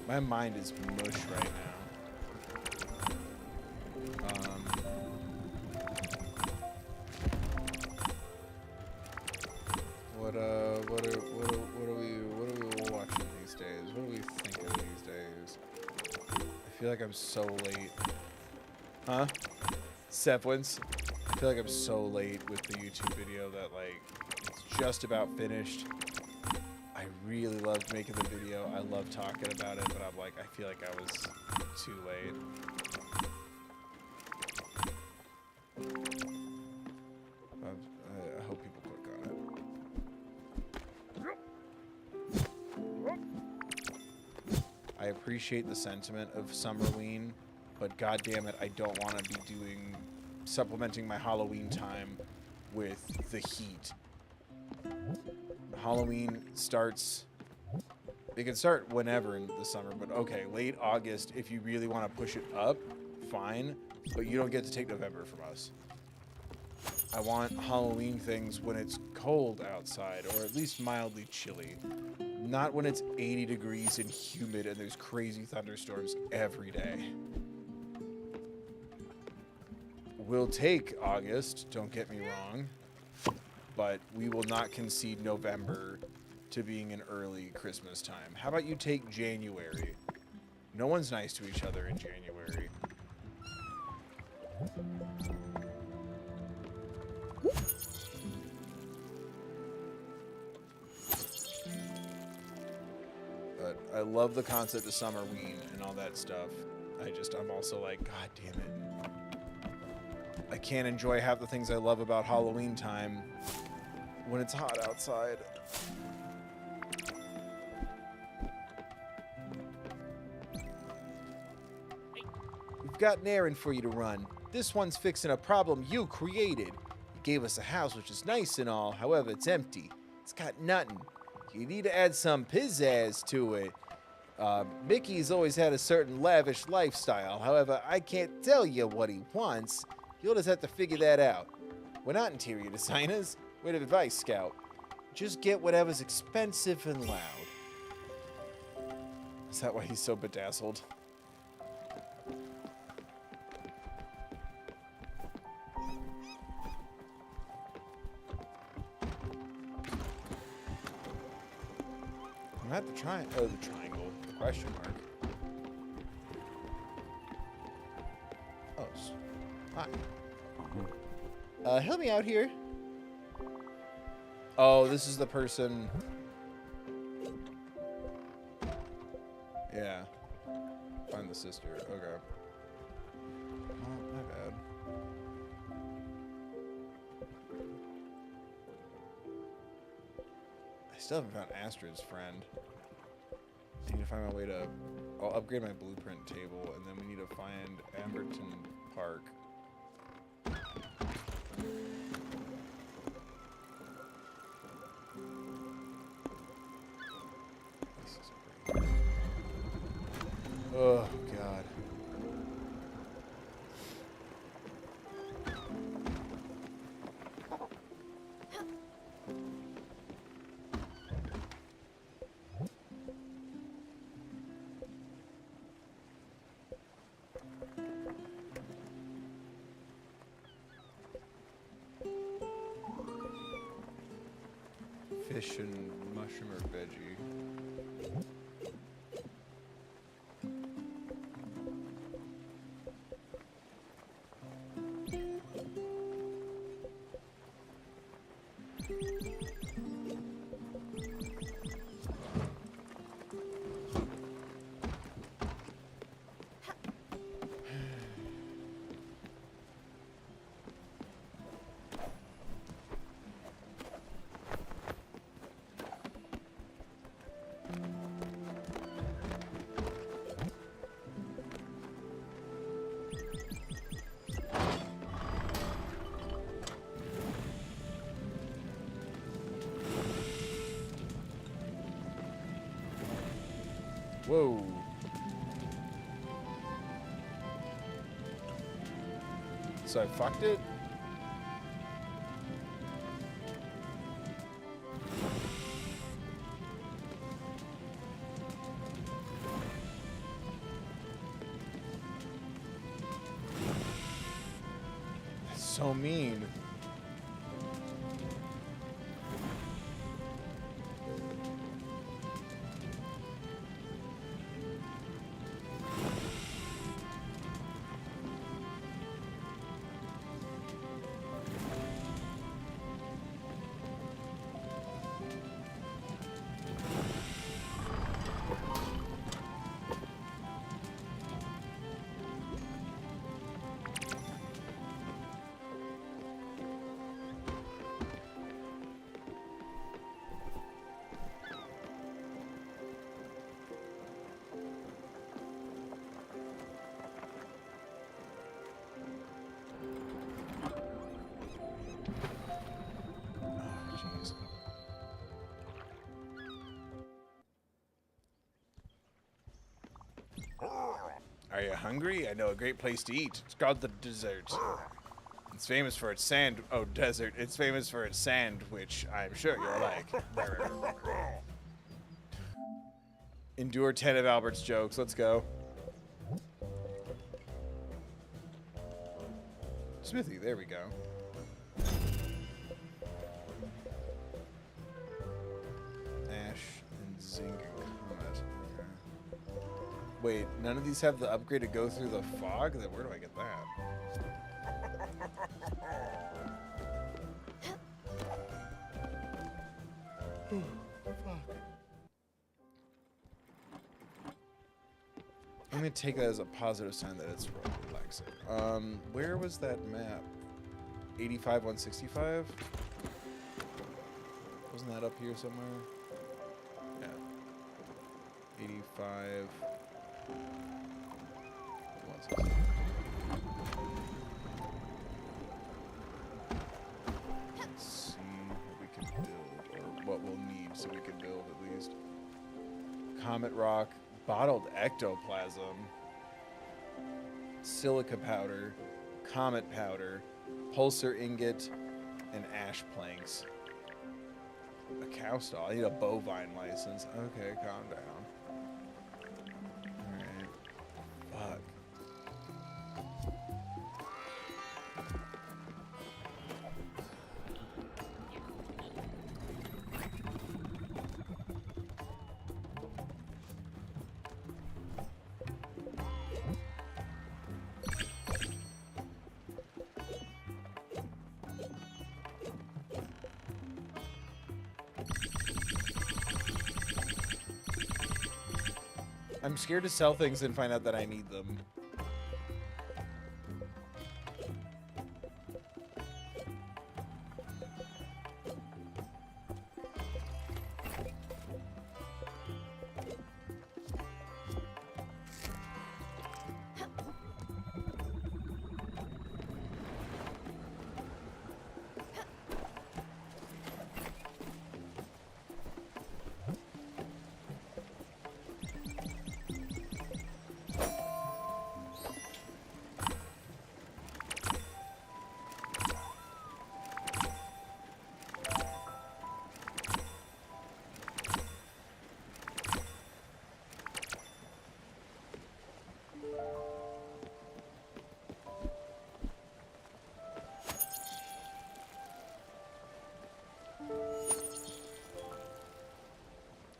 My mind is mush right now. What are we watching these days? What are we thinking these days? I feel like I'm so late. Huh? Sevwins? I feel like I'm so late with the YouTube video that like it's just about finished. I really loved making the video. I love talking about it, but I'm like, I feel like I was too late. I hope people click on it. I appreciate the sentiment of Summerween, but goddamn it, I don't want to be supplementing my Halloween time with the heat. Halloween starts, it can start whenever in the summer, but okay, late August, if you really want to push it up, fine, but you don't get to take November from us. I want Halloween things when it's cold outside, or at least mildly chilly. Not when it's 80 degrees and humid and there's crazy thunderstorms every day. We'll take August, don't get me wrong. But we will not concede November to being an early Christmas time. How about you take January? No one's nice to each other in January. But I love the concept of Summerween and all that stuff. I'm also like, God damn it. I can't enjoy half the things I love about Halloween time when it's hot outside. We've got an errand for you to run. This one's fixing a problem you created. You gave us a house, which is nice and all. However, it's empty. It's got nothing. You need to add some pizzazz to it. Mickey's always had a certain lavish lifestyle. However, I can't tell you what he wants. You'll just have to figure that out. We're not interior designers. Word of advice, Scout. Just get whatever's expensive and loud. Is that why he's so bedazzled? I'm at the triangle. The question mark. Oh, hi. Help me out here. Oh, this is the person. Yeah. Find the sister. Okay. Oh, my bad. still haven't found Astra's friend. I need to find my way to... I'll upgrade my blueprint table, and then we need to find Amberton Park. This is great. Oh, God. Fish and mushroom or veggie. Whoa. So I fucked it? That's so mean. Are you hungry? I know a great place to eat. It's called the Dessert. It's famous for its sand. Oh, desert. It's famous for its sand, which I'm sure you'll like. Endure 10 of Albert's jokes. Let's go. Smithy, there we go. Ash and zinc and comet. Okay. Wait, none of these have the upgrade to go through the fog? Then where do I get that? I'm gonna take that as a positive sign that it's relaxing. Where was that map? 85, 165? Wasn't that up here somewhere? Yeah. 85, 165. Let's see what we can build, or what we'll need so we can build at least. Comet rock. Bottled ectoplasm, silica powder, comet powder, pulsar ingot, and ash planks. A cow stall. I need a bovine license. Okay, calm down. Alright. Fuck. I'm scared to sell things and find out that I need them.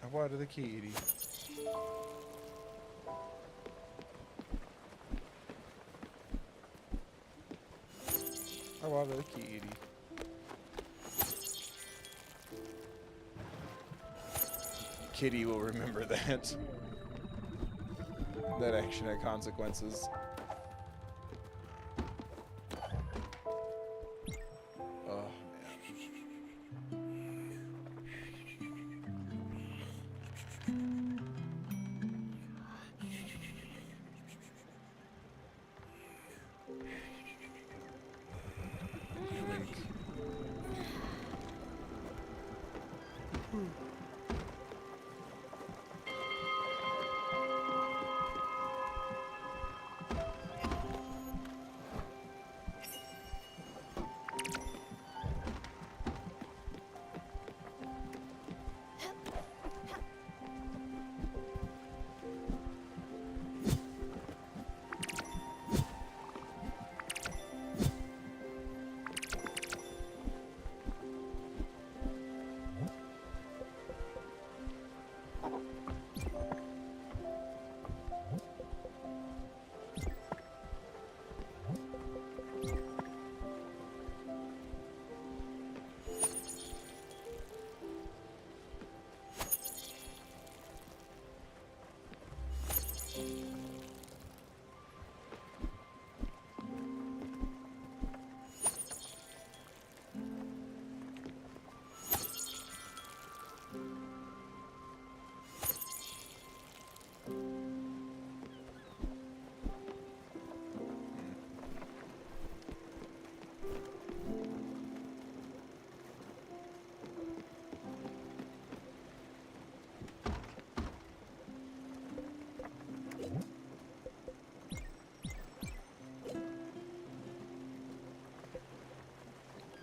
I water the kitty. I water the kitty. Kitty will remember that. That action had consequences. Oh, man. Link.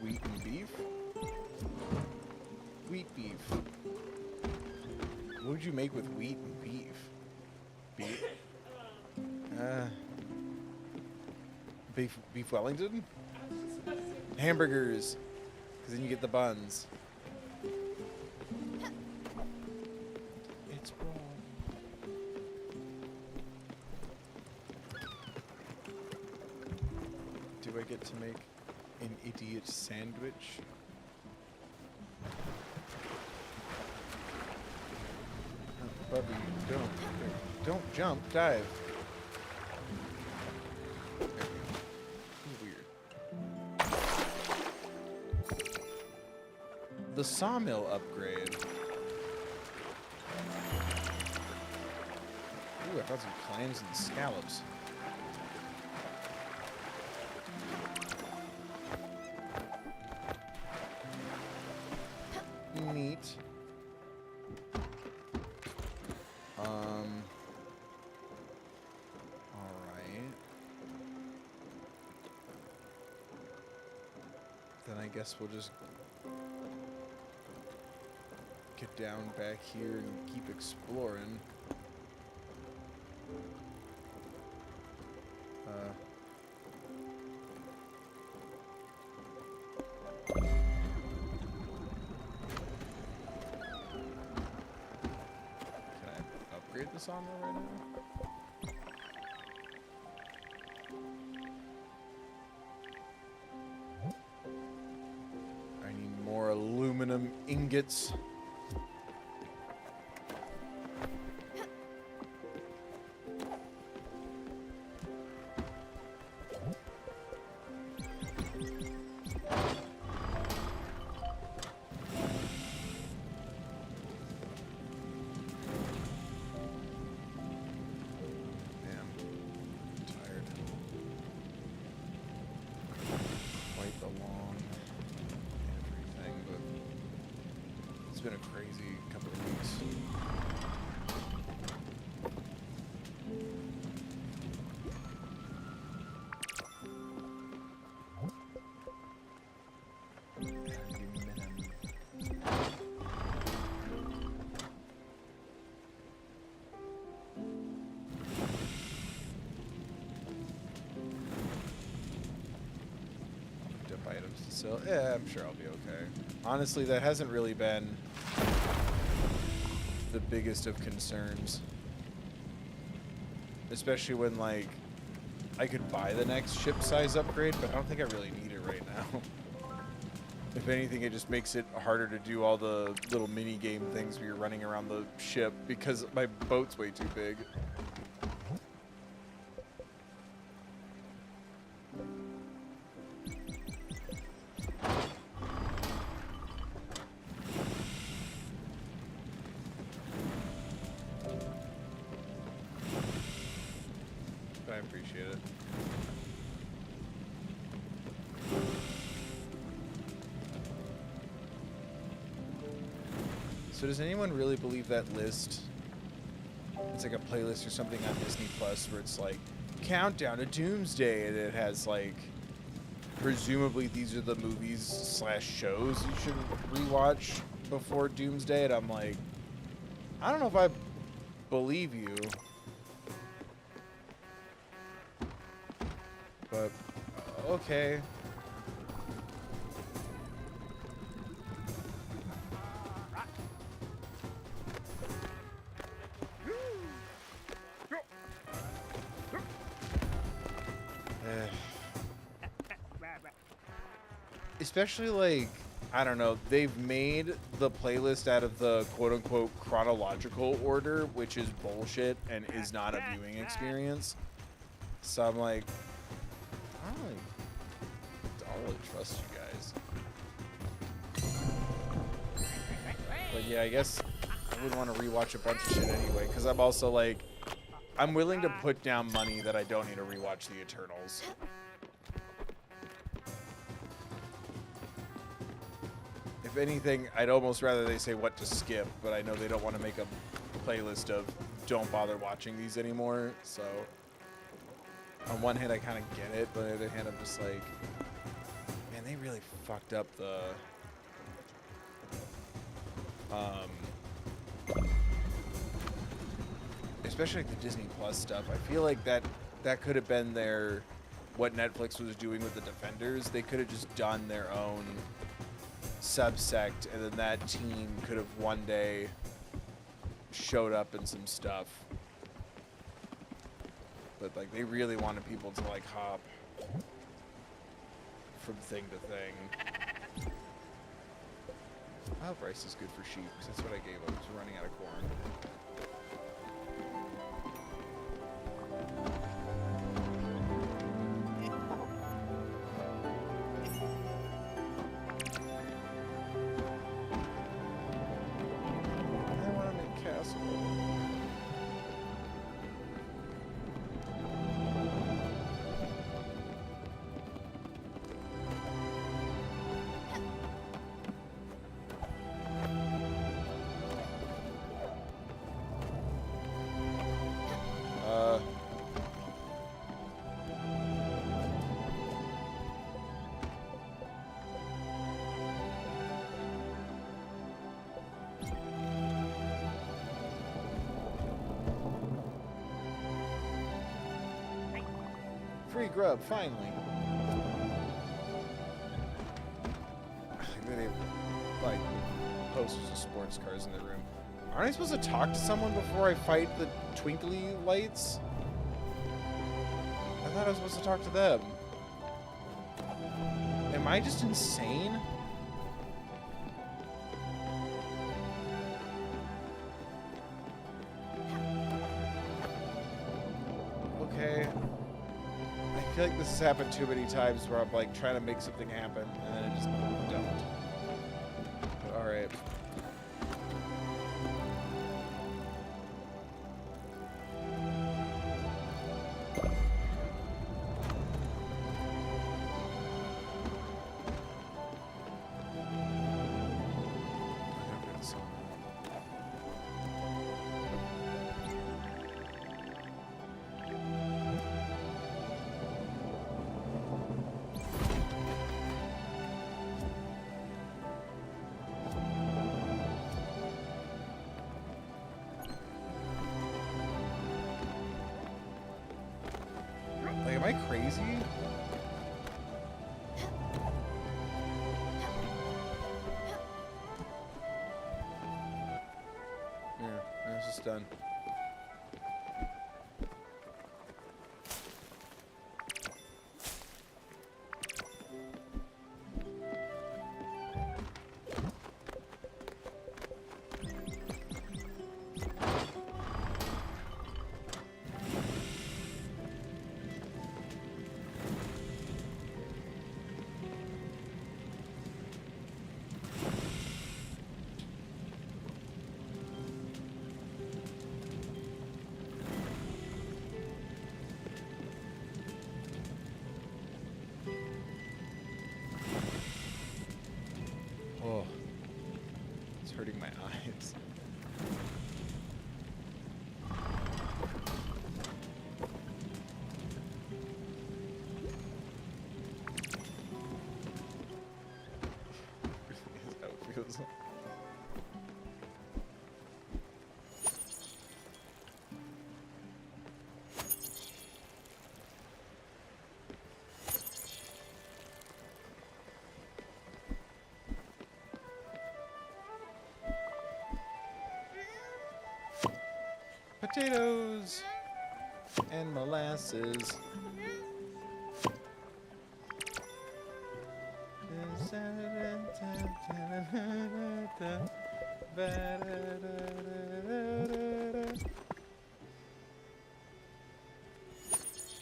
Wheat and beef? Wheat beef. What would you make with wheat and beef? Beef? Beef Wellington? Hamburgers. Because then you get the buns. It's wrong. Do I get to make an idiot sandwich? Oh, Bubby, don't jump, dive. There we go. Weird. The sawmill upgrade. Ooh, I found some clams and scallops. Neat. Alright. Then I guess we'll just get down back here and keep exploring. This on right now? I need more aluminum ingots. It's been a crazy couple of weeks. Picked up items to sell. Yeah, I'm sure I'll be okay. Honestly, that hasn't really been the biggest of concerns. Especially when, like, I could buy the next ship size upgrade, but I don't think I really need it right now. If anything, it just makes it harder to do all the little mini game things where you're running around the ship because my boat's way too big. I appreciate it. So does anyone really believe that list? It's like a playlist or something on Disney Plus where it's like countdown to Doomsday, and it has like presumably these are the movies slash shows you should rewatch before Doomsday, and I'm like, I don't know if I believe you, but okay. Especially, like, I don't know, they've made the playlist out of the quote-unquote chronological order, which is bullshit and is not a viewing experience. So I'm like, I don't really trust you guys. But yeah, I guess I would want to rewatch a bunch of shit anyway, because I'm also like, I'm willing to put down money that I don't need to rewatch the Eternals. If anything, I'd almost rather they say what to skip, but I know they don't want to make a playlist of don't bother watching these anymore, so on one hand I kind of get it, but on the other hand I'm just like, man, they really fucked up the especially like the Disney Plus stuff. I feel like that could have been what Netflix was doing with the Defenders. They could have just done their own subsect, and then that team could have one day showed up in some stuff. But like, they really wanted people to like hop from thing to thing. I hope rice is good for sheep, because that's what I gave them. We're running out of corn. Free grub, finally. They like posters of sports cars in their room. Aren't I supposed to talk to someone before I fight the twinkly lights? I thought I was supposed to talk to them. Am I just insane? Okay. I feel like this has happened too many times where I'm like trying to make something happen and then it just don't. But alright. Am I crazy? Yeah, it's just done. Oh, it's hurting my eyes. Is how it feels. Potatoes and molasses.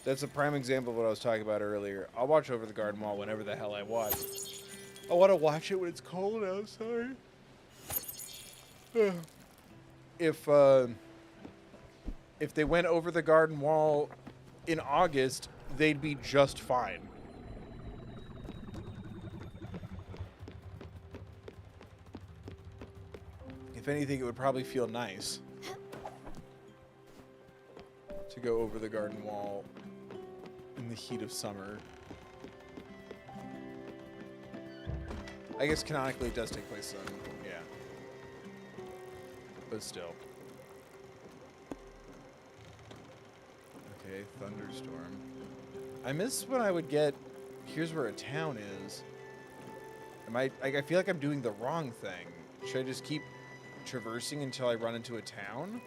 That's a prime example of what I was talking about earlier. I'll watch Over the Garden Wall whenever the hell I want. I want to watch it when it's cold outside. If they went over the garden wall in August, they'd be just fine. If anything, it would probably feel nice to go over the garden wall in the heat of summer. I guess canonically it does take place on, yeah. But still. Okay, thunderstorm. I miss when I would get, here's where a town is. I feel like I'm doing the wrong thing. Should I just keep traversing until I run into a town?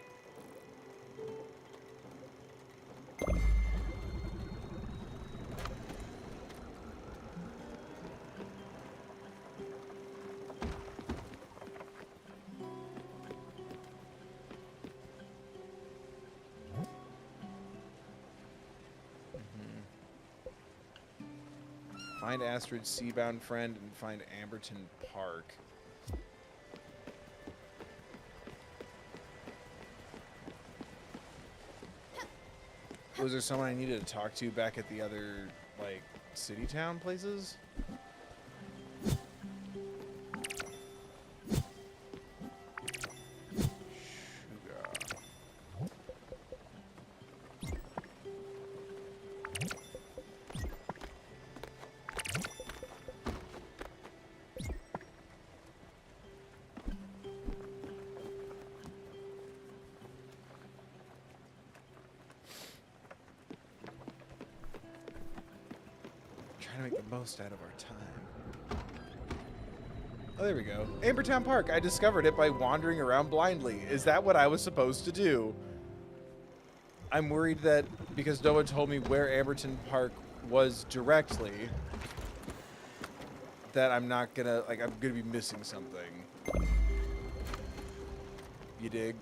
Find Astrid's seabound friend and find Amberton Park. Was there someone I needed to talk to back at the other, like, city town places? Trying to make the most out of our time. Oh, there we go. Ambertown Park. I discovered it by wandering around blindly. Is that what I was supposed to do? I'm worried that because no one told me where Amberton Park was directly, that I'm not gonna, like, I'm gonna be missing something. You dig?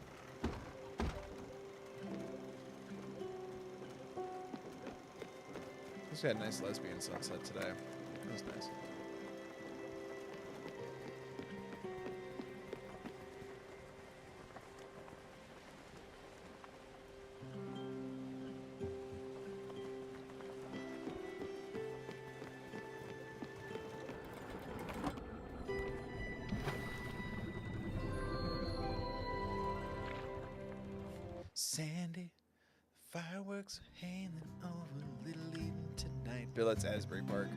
We had a nice lesbian sunset today. That was nice. Sandy, fireworks hanging over Little Eden tonight. Bill, that's Asbury Park.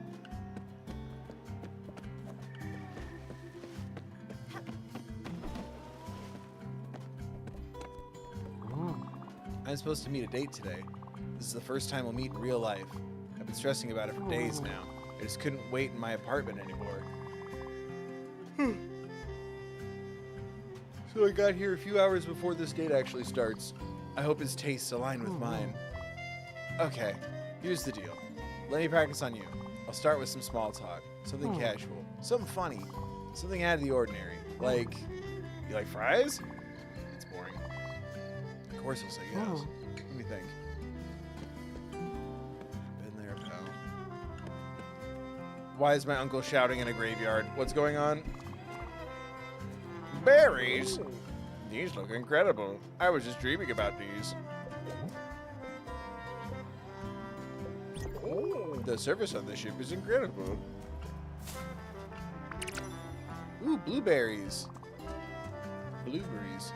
I'm supposed to meet a date today. This is the first time we'll meet in real life. I've been stressing about it for days now. I just couldn't wait in my apartment anymore. So I got here a few hours before this date actually starts. I hope his tastes align with mine. Okay, here's the deal. Let me practice on you. I'll start with some small talk. Something casual. Something funny. Something out of the ordinary. Like, you like fries? It's boring. Of course he'll say yes. Let me think. Been there, pal. Why is my uncle shouting in a graveyard? What's going on? Berries? These look incredible. I was just dreaming about these. The service on the ship is incredible. Ooh, blueberries. Blueberries.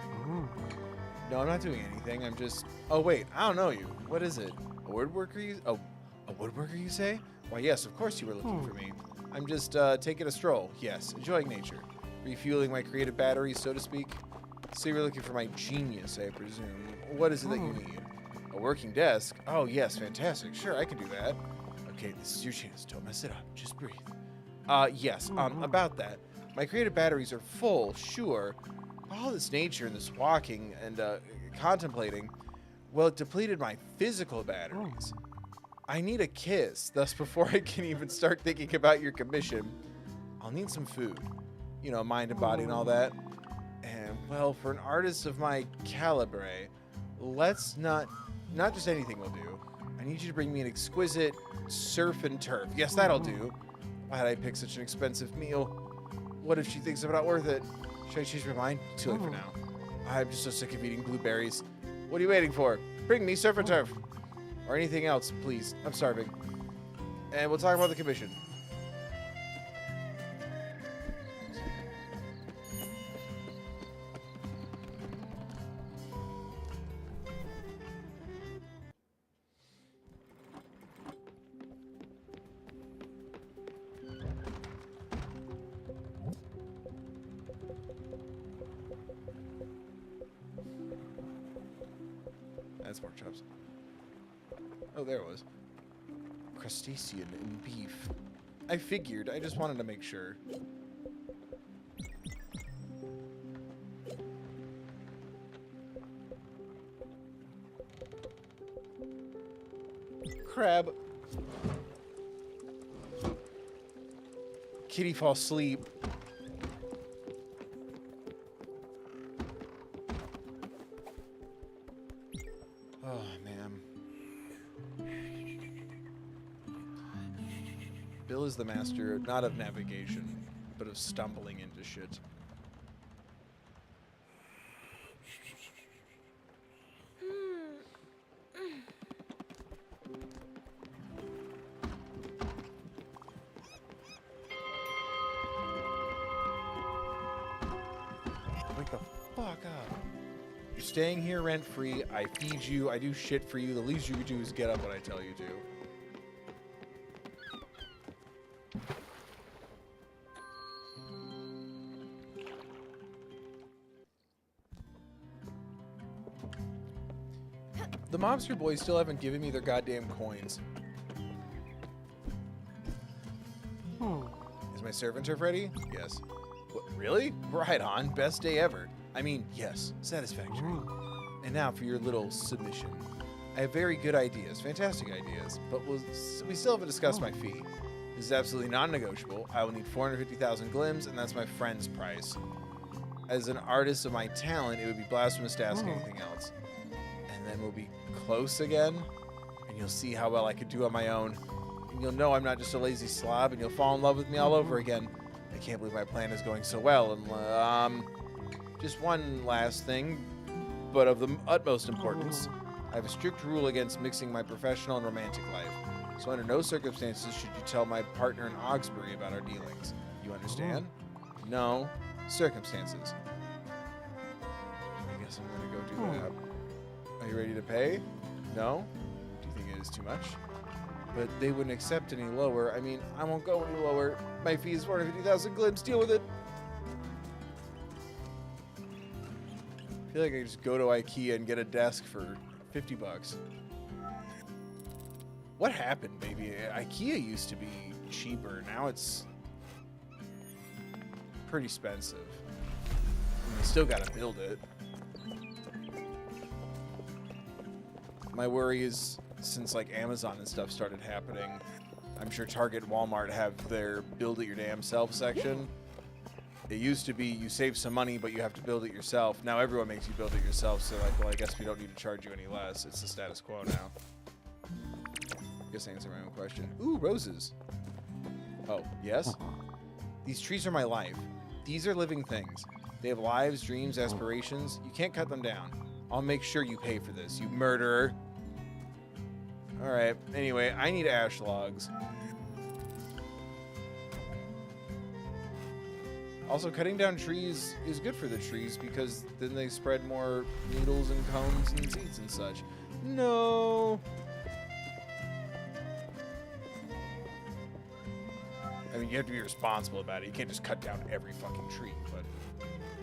No, I'm not doing anything. I'm just... Oh, wait. I don't know you. What is it? A woodworker you... Oh, a woodworker you say? Why, yes, of course you were looking for me. I'm just taking a stroll. Yes, enjoying nature. Refueling my creative batteries, so to speak. So you're looking for my genius, I presume. What is it that you need? A working desk? Oh, yes, fantastic. Sure, I can do that. Okay, this is your chance. Don't mess it up. Just breathe. Yes, about that. My creative batteries are full, sure. All this nature and this walking and contemplating, well, it depleted my physical batteries. I need a kiss. Thus, before I can even start thinking about your commission, I'll need some food. You know, mind and body and all that. And, well, for an artist of my calibre, let's not just anything will do. I need you to bring me an exquisite surf and turf. Yes, that'll do. Why did I pick such an expensive meal? What if she thinks I'm not worth it? Should I change my mind? Too late for now. I'm just so sick of eating blueberries. What are you waiting for? Bring me surf and turf. Or anything else, please. I'm starving. And we'll talk about the commission. That's pork chops. Oh, there it was. Crustacean and beef. I figured. I just wanted to make sure. Crab. Kitty fall asleep. Oh, man. Bill is the master, not of navigation, but of stumbling into shit. Wake the fuck up. You're staying here rent-free. I feed you. I do shit for you. The least you can do is get up when I tell you to. The mobster boys still haven't given me their goddamn coins. Is my servant turf ready? Yes. What, really? Right on. Best day ever. I mean, yes. Satisfactory. And now for your little submission. I have very good ideas. Fantastic ideas. But we still haven't discussed my fee. This is absolutely non-negotiable. I will need 450,000 glims, and that's my friend's price. As an artist of my talent, it would be blasphemous to ask anything else. And then we'll be close again, and you'll see how well I could do on my own. And you'll know I'm not just a lazy slob, and you'll fall in love with me all over again. I can't believe my plan is going so well. And, just one last thing, but of the utmost importance. I have a strict rule against mixing my professional and romantic life. So under no circumstances should you tell my partner in Augsbury about our dealings. You understand? No. Circumstances. I guess I'm gonna go do that. Are you ready to pay? No? Do you think it is too much? But they wouldn't accept any lower. I mean, I won't go any lower. My fee is 450,000 glims. Deal with it. I feel like I could just go to IKEA and get a desk for 50 bucks. What happened, baby? IKEA used to be cheaper. Now it's pretty expensive. You still gotta build it. My worry is, since like Amazon and stuff started happening, I'm sure Target and Walmart have their build it your damn self section. It used to be you save some money, but you have to build it yourself. Now everyone makes you build it yourself, so like, well, I guess we don't need to charge you any less. It's the status quo now. I guess I answered my own question. Ooh, roses. Oh, yes? These trees are my life. These are living things. They have lives, dreams, aspirations. You can't cut them down. I'll make sure you pay for this, you murderer. Alright, anyway, I need ash logs. Also, cutting down trees is good for the trees because then they spread more needles and cones and seeds and such. No! I mean, you have to be responsible about it. You can't just cut down every fucking tree, but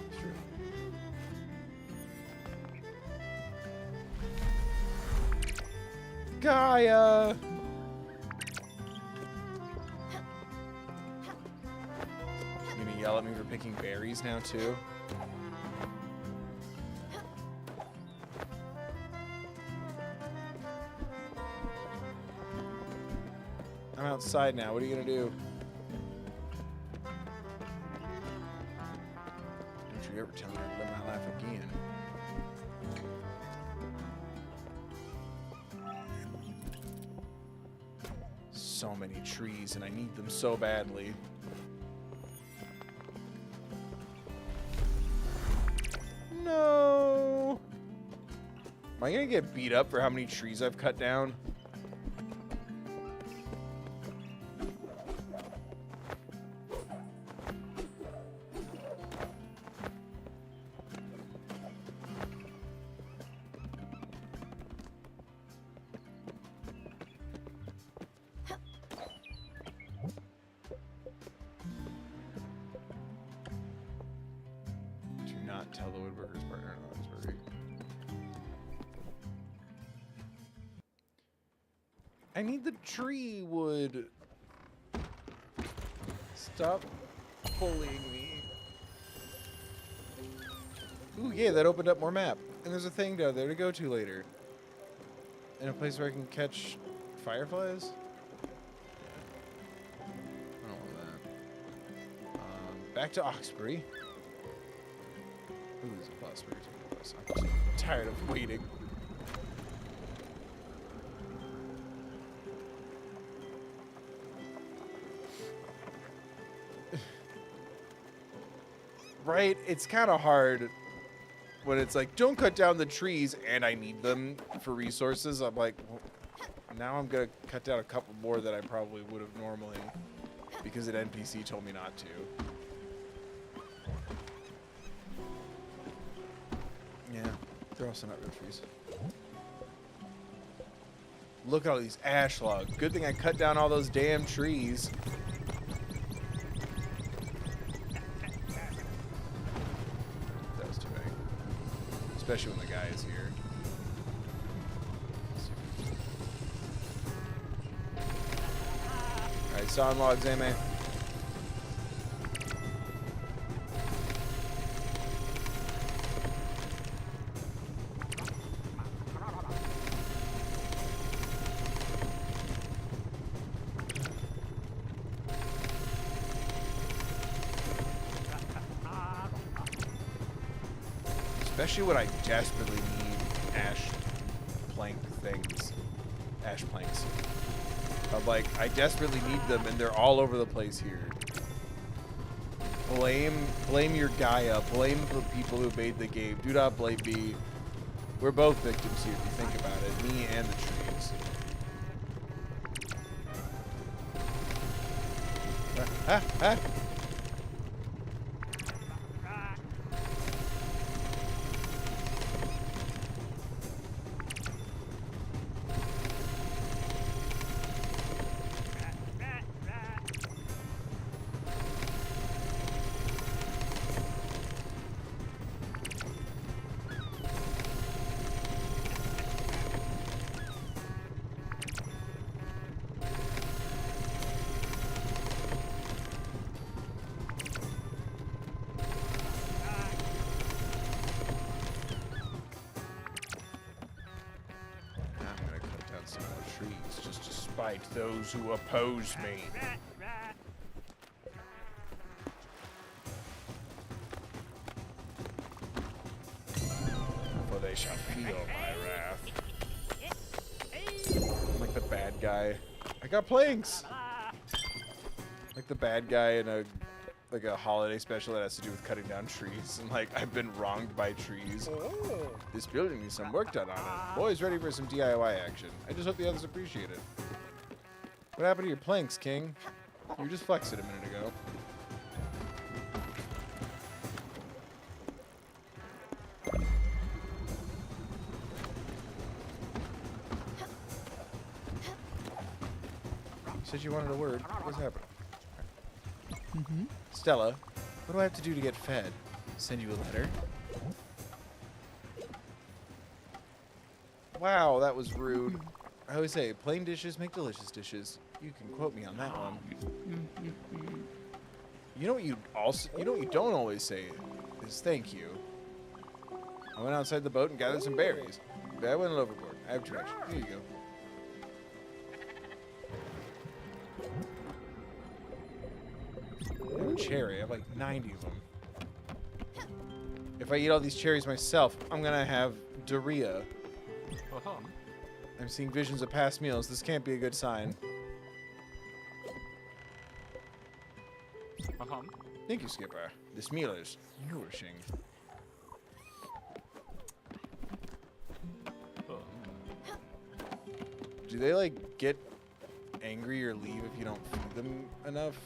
it's true. Gaia! You gonna yell at me for picking berries now, too? I'm outside now. What are you gonna do? Don't you ever tell me how to live my life again. So many trees, and I need them so badly. No! Am I gonna get beat up for how many trees I've cut down? Tell the woodworker's partner in Oxbury. I need the tree wood. Stop bullying me. Ooh, yeah, that opened up more map. And there's a thing down there to go to later. In a place where I can catch fireflies? I don't want that. Back to Oxbury. Ooh, there's a plus. I'm tired of waiting. Right? It's kind of hard when it's like, don't cut down the trees, and I need them for resources. I'm like, well, now I'm going to cut down a couple more that I probably would have normally because an NPC told me not to. Yeah, they're also not real trees. Look at all these ash logs. Good thing I cut down all those damn trees. That was too many. Especially when the guy is here. Alright, sawn logs, Ame. Especially when I desperately need ash plank things. Ash planks. I'm like, I desperately need them and they're all over the place here. Blame your Gaia. Blame the people who made the game. Do not blame me. We're both victims here if you think about it. Me and the trees. Ah! fight those who oppose me. For they shall feel my wrath. I'm like the bad guy. I got planks! Like the bad guy in a holiday special that has to do with cutting down trees. And like, I've been wronged by trees. This building needs some work done on it. Boys ready for some DIY action. I just hope the others appreciate it. What happened to your planks, King? You were just flexing a minute ago. You said you wanted a word. What's happening? Stella, what do I have to do to get fed? Send you a letter? Wow, that was rude. I always say, plain dishes make delicious dishes. You can quote me on that one. You know what you don't always say is thank you. I went outside the boat and gathered some berries. But I went overboard. I have trash. Here you go. Cherry. I have like 90 of them. If I eat all these cherries myself, I'm gonna have diarrhea. I'm seeing visions of past meals. This can't be a good sign. Thank you, Skipper. This meal is nourishing. Do they like get angry or leave if you don't feed them enough?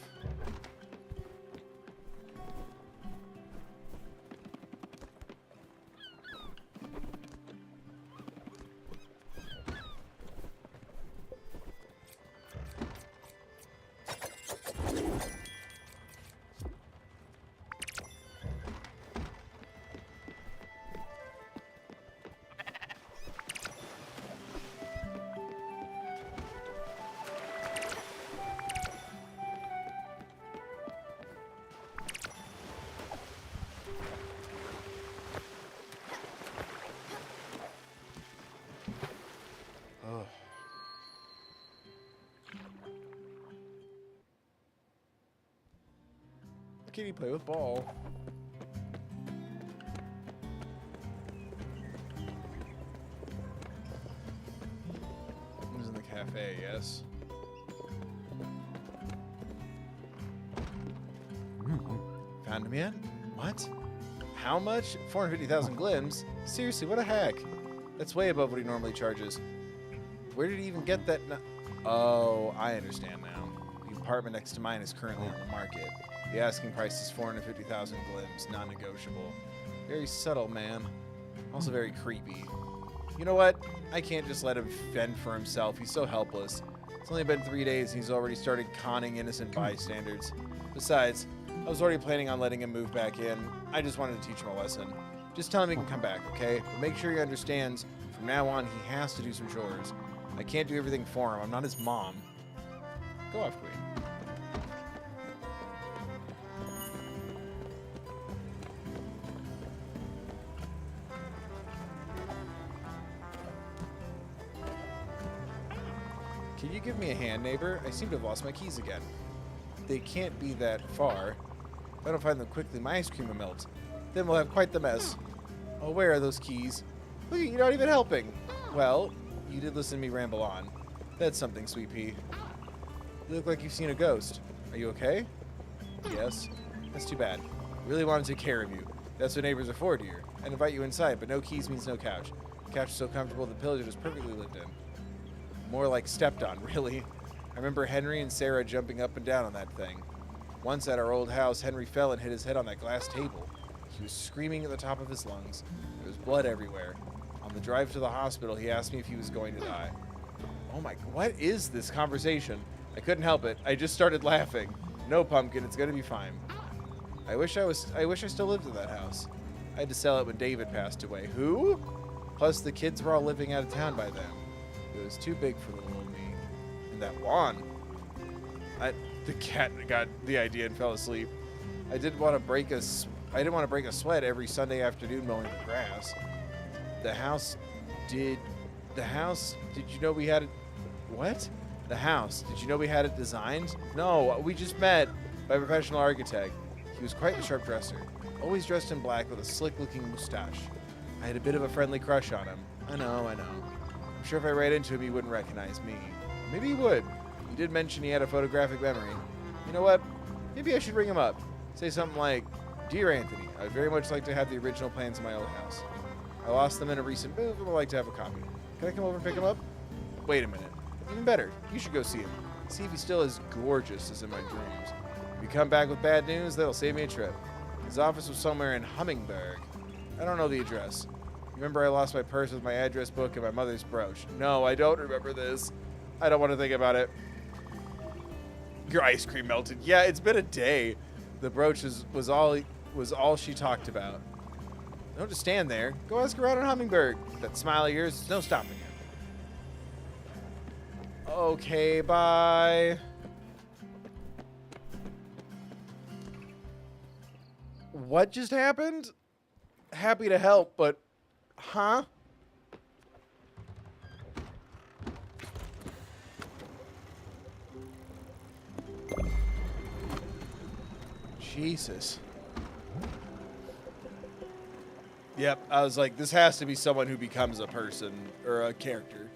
Kitty play with ball. It was in the cafe, yes. Found him yet? What? How much? 450,000 glims? Seriously, what a hack. That's way above what he normally charges. Where did he even get that? Oh, I understand now. The apartment next to mine is currently on the market. The asking price is 450,000 glims, non-negotiable. Very subtle, man. Also very creepy. You know what? I can't just let him fend for himself. He's so helpless. It's only been 3 days and he's already started conning innocent bystanders. Besides, I was already planning on letting him move back in. I just wanted to teach him a lesson. Just tell him he can come back, okay? But make sure he understands from now on he has to do some chores. I can't do everything for him. I'm not his mom. Go off, Queen. Can you give me a hand, neighbor? I seem to have lost my keys again. They can't be that far. If I don't find them quickly, my ice cream will melt. Then we'll have quite the mess. Oh, where are those keys? Look, you're not even helping. Well, you did listen to me ramble on. That's something, Sweet Pea. You look like you've seen a ghost. Are you okay? Yes. That's too bad. I really want to take care of you. That's what neighbors are for, dear. I'd invite you inside, but no keys means no couch. The couch is so comfortable, the pillows are just perfectly lived in. More like stepped on, really. I remember Henry and Sarah jumping up and down on that thing. Once at our old house, Henry fell and hit his head on that glass table. He was screaming at the top of his lungs. There was blood everywhere. On the drive to the hospital, he asked me if he was going to die. Oh my, what is this conversation? I couldn't help it. I just started laughing. No, Pumpkin, it's gonna be fine. I wish I still lived in that house. I had to sell it when David passed away. Who? Plus, the kids were all living out of town by then. It was too big for little old me. And that wand. The cat got the idea and fell asleep. I didn't want to break a sweat every Sunday afternoon mowing the grass. Did you know we had it? What? The house. Did you know we had it designed? No, we just met by a professional architect. He was quite the sharp dresser. Always dressed in black with a slick-looking mustache. I had a bit of a friendly crush on him. I know. I'm sure if I ran into him, he wouldn't recognize me. Maybe he would. He did mention he had a photographic memory. You know what? Maybe I should ring him up. Say something like, Dear Anthony, I would very much like to have the original plans of my old house. I lost them in a recent move and would like to have a copy. Can I come over and pick them up? Wait a minute. Even better, you should go see him. See if he's still as gorgeous as in my dreams. If you come back with bad news, that'll save me a trip. His office was somewhere in Hummingberg. I don't know the address. Remember I lost my purse with my address book and my mother's brooch. No, I don't remember this. I don't want to think about it. Your ice cream melted. Yeah, it's been a day. The brooch was all she talked about. Don't just stand there. Go ask around in Hummingberg. That smile of yours, there's no stopping it. Okay, bye. What just happened? Happy to help, but... Huh? Jesus. Yep, I was like, this has to be someone who becomes a person or a character.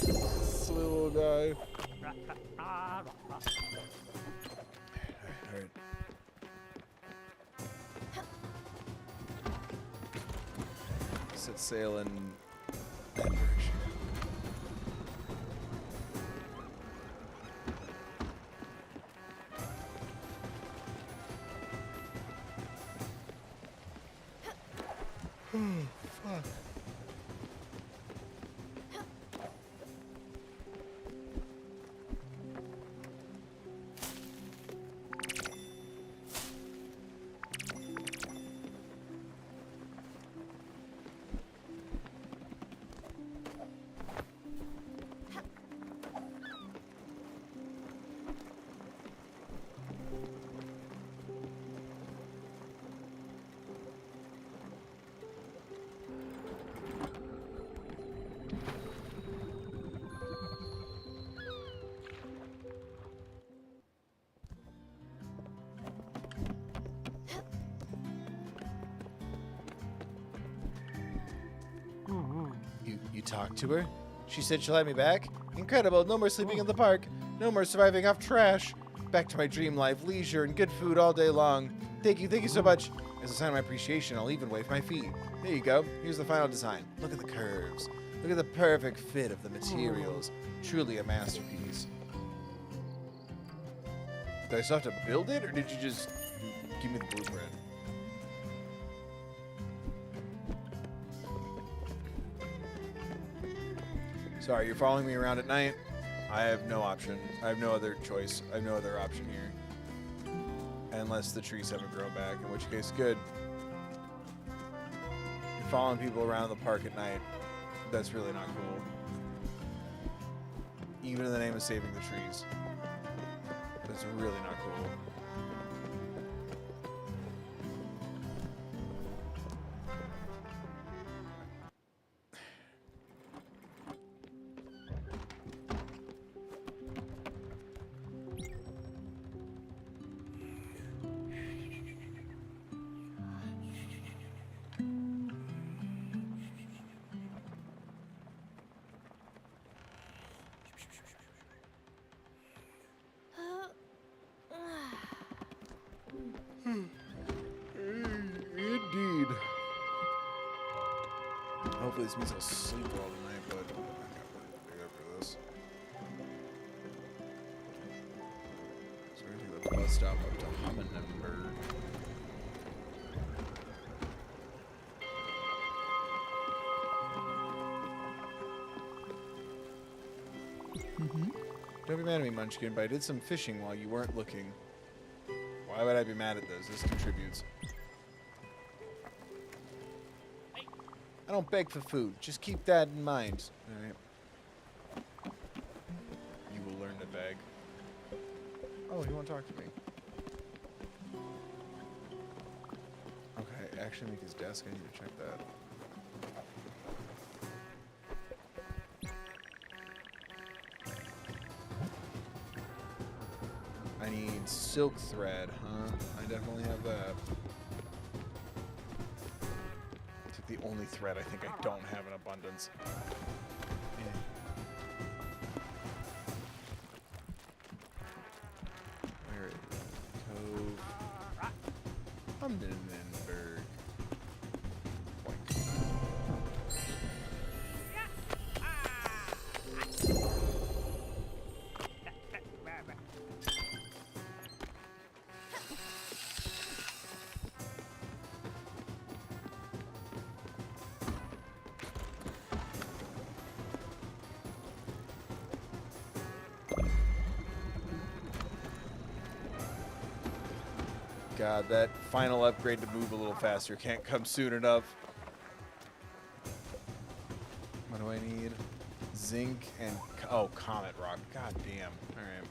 Silly little guy. Alright. Set sail in that direction. Fuck. You talked to her? She said she'll have me back? Incredible, no more sleeping in the park. No more surviving off trash. Back to my dream life, leisure, and good food all day long. Thank you so much. As a sign of my appreciation, I'll even wave my feet. There you go. Here's the final design. Look at the curves. Look at the perfect fit of the materials. Truly a masterpiece. Did I still have to build it, or did you just give me the blueprint? Sorry, you're following me around at night? I have no option. I have no other choice. I have no other option here. Unless the trees haven't grown back, in which case, good. You're following people around the park at night. That's really not cool. Even in the name of saving the trees. That's really not cool. Hopefully this means I'll sleep all tonight, but I gotta pick up for this. So we're gonna take the bus stop up to Humminenberg. Don't be mad at me, Munchkin, but I did some fishing while you weren't looking. Why would I be mad at this? This contributes. I don't beg for food. Just keep that in mind. Alright. You will learn to beg. Oh, you want to talk to me? Okay, actually make his desk. I need to check that. I need silk thread, huh? I definitely have that. It's like the only thread I think I don't have in abundance. Where is it? Cove. Humminenberg. God, that final upgrade to move a little faster can't come soon enough. What do I need? Zinc and... Oh, Comet Rock. God damn. Alright.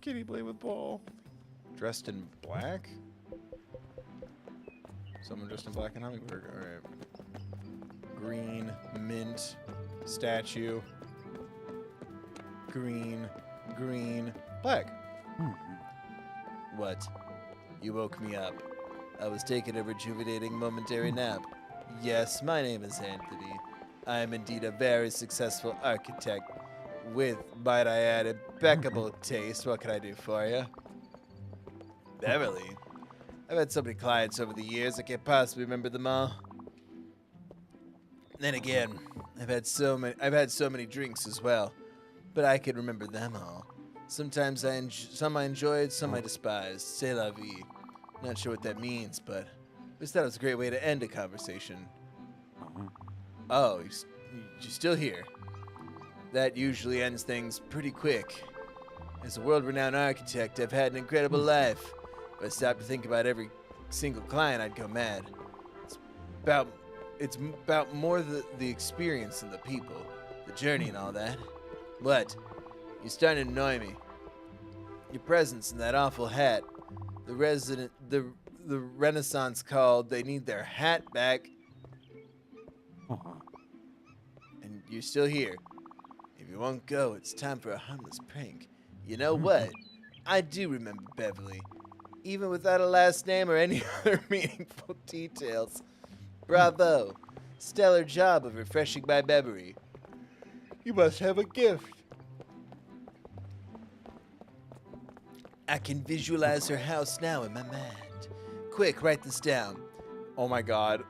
Kitty play with ball. Dressed in black? Someone dressed in black and Hummingbird. Alright. Green, mint, statue. Green, green, black. What? You woke me up. I was taking a rejuvenating momentary nap. Yes, my name is Anthony. I am indeed a very successful architect with, might I add, impeccable taste. What can I do for you? Beverly? I've had so many clients over the years, I can't possibly remember them all. Then again, I've had so many drinks as well, but I can remember them all. Sometimes some I enjoyed, some I despised. C'est la vie. Not sure what that means, but I just thought it was a great way to end a conversation. Oh, you're still here. That usually ends things pretty quick. As a world-renowned architect, I've had an incredible life. If I stopped to think about every single client, I'd go mad. It's about more the experience than the people, the journey and all that. What? You're starting to annoy me. Your presence and that awful hat. The Renaissance called. They need their hat back. And you're still here. If you won't go, it's time for a harmless prank. You know what? I do remember Beverly. Even without a last name or any other meaningful details. Bravo. Stellar job of refreshing my memory. You must have a gift. I can visualize her house now in my mind. Quick, write this down. Oh my god.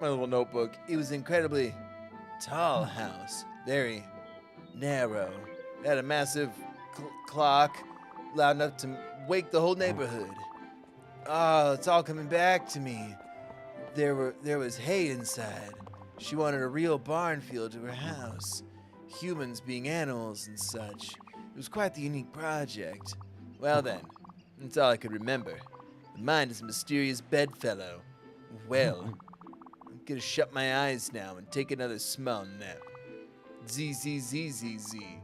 My little notebook. It was an incredibly tall house. Very narrow. It had a massive clock loud enough to wake the whole neighborhood. Oh, it's all coming back to me. There was hay inside. She wanted a real barn field to her house. humans being animals and such. It was quite the unique project. Well then, that's all I could remember. The mind is a mysterious bedfellow. Well, I'm gonna shut my eyes now and take another small nap. Z Z Z Z Z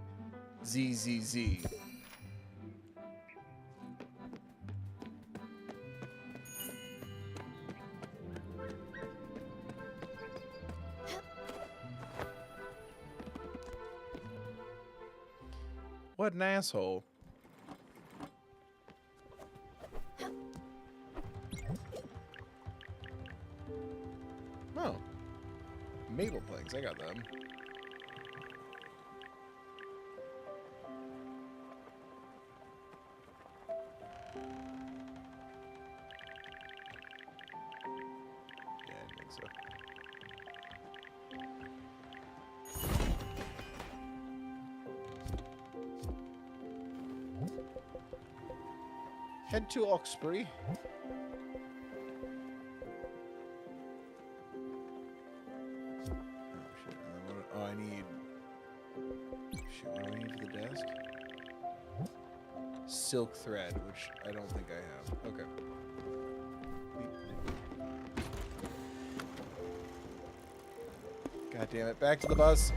Z Z Z. What an asshole. Oh. Maple plagues, I got them. Yeah, I think so. Head to Oxbury. Oh, I need... Shit, what do I need for the desk? Silk thread, which I don't think I have. Okay. God damn it. Back to the bus.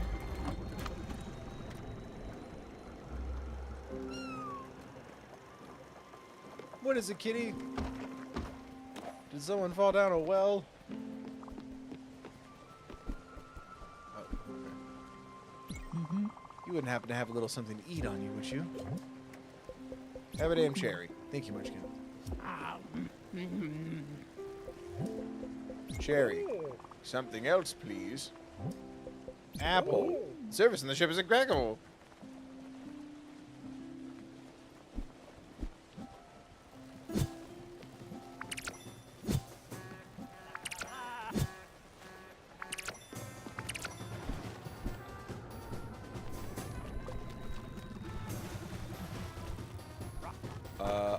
What is it, kitty? Did someone fall down a well? Oh, okay. You wouldn't happen to have a little something to eat on you, would you? Have a damn cherry. Thank you, Munchkin. Cherry. Something else, please. Apple. Service in the ship is impeccable.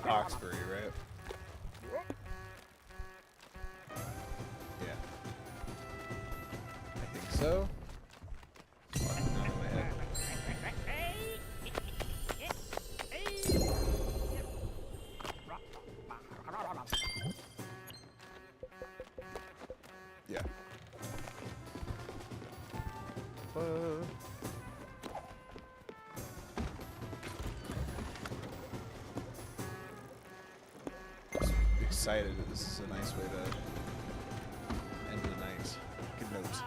Oxbury, right? Yeah. I think so. Off the top of my head. Yeah. Excited that this is a nice way to end the night. Good note.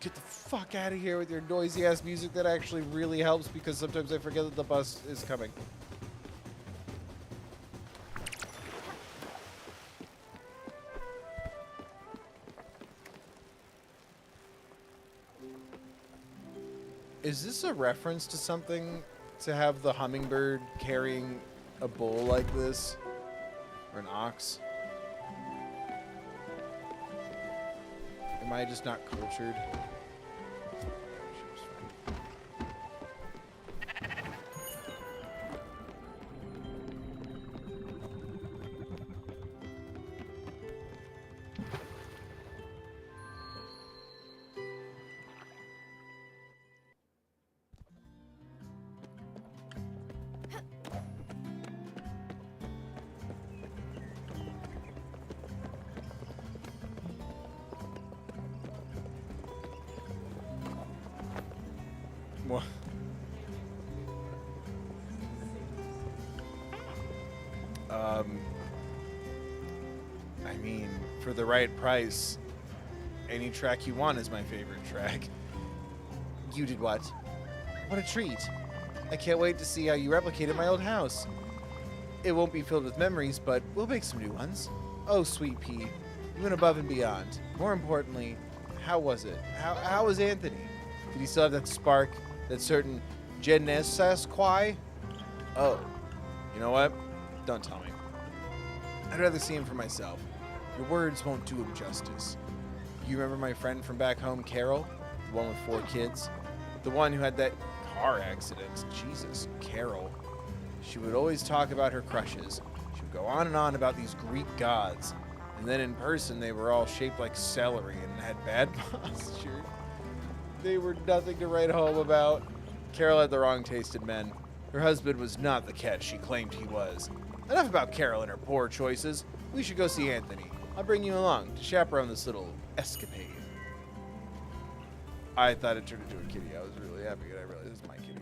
Get the fuck out of here with your noisy ass music. That actually really helps because sometimes I forget that the bus is coming. Is this a reference to something, to have the hummingbird carrying a bowl like this? Or an ox? Am I just not cultured? What? I mean, for the right price, any track you want is my favorite track. You did what? What a treat. I can't wait to see how you replicate in my old house. It won't be filled with memories, but we'll make some new ones. Oh, sweet pea. You went above and beyond. More importantly, how was it? How was Anthony? Did he still have that spark? That certain je ne sais quoi? Oh. You know what? Don't tell me. I'd rather see him for myself. Your words won't do him justice. You remember my friend from back home, Carol? The one with 4 kids? The one who had that car accident. Jesus, Carol. She would always talk about her crushes. She would go on and on about these Greek gods. And then in person, they were all shaped like celery and had bad posture. They were nothing to write home about. Carol had the wrong taste in men. Her husband was not the catch she claimed he was. Enough about Carol and her poor choices. We should go see Anthony. I'll bring you along to chaperone this little escapade. I thought it turned into a kitty. I was really happy that I realized it's my kitty.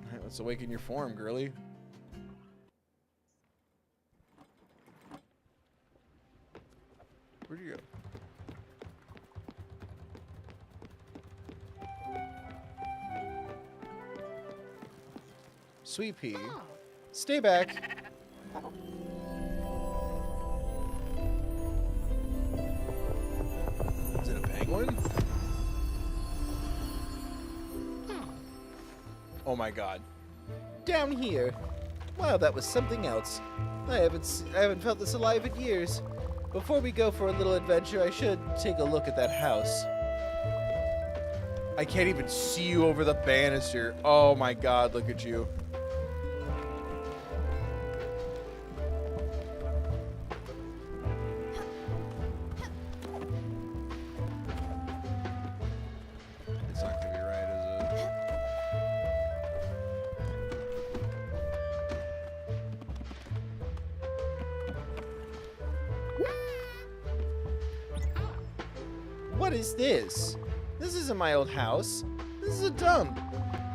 Alright, let's awaken your form, girly. Where'd you go? Sweet pea. Stay back. Is it a penguin? Oh my god. Down here. Wow, that was something else. I haven't felt this alive in years. Before we go for a little adventure, I should take a look at that house. I can't even see you over the banister. Oh my god, look at you. It's not gonna be right, is it? What is this? This isn't my old house. This is a dump.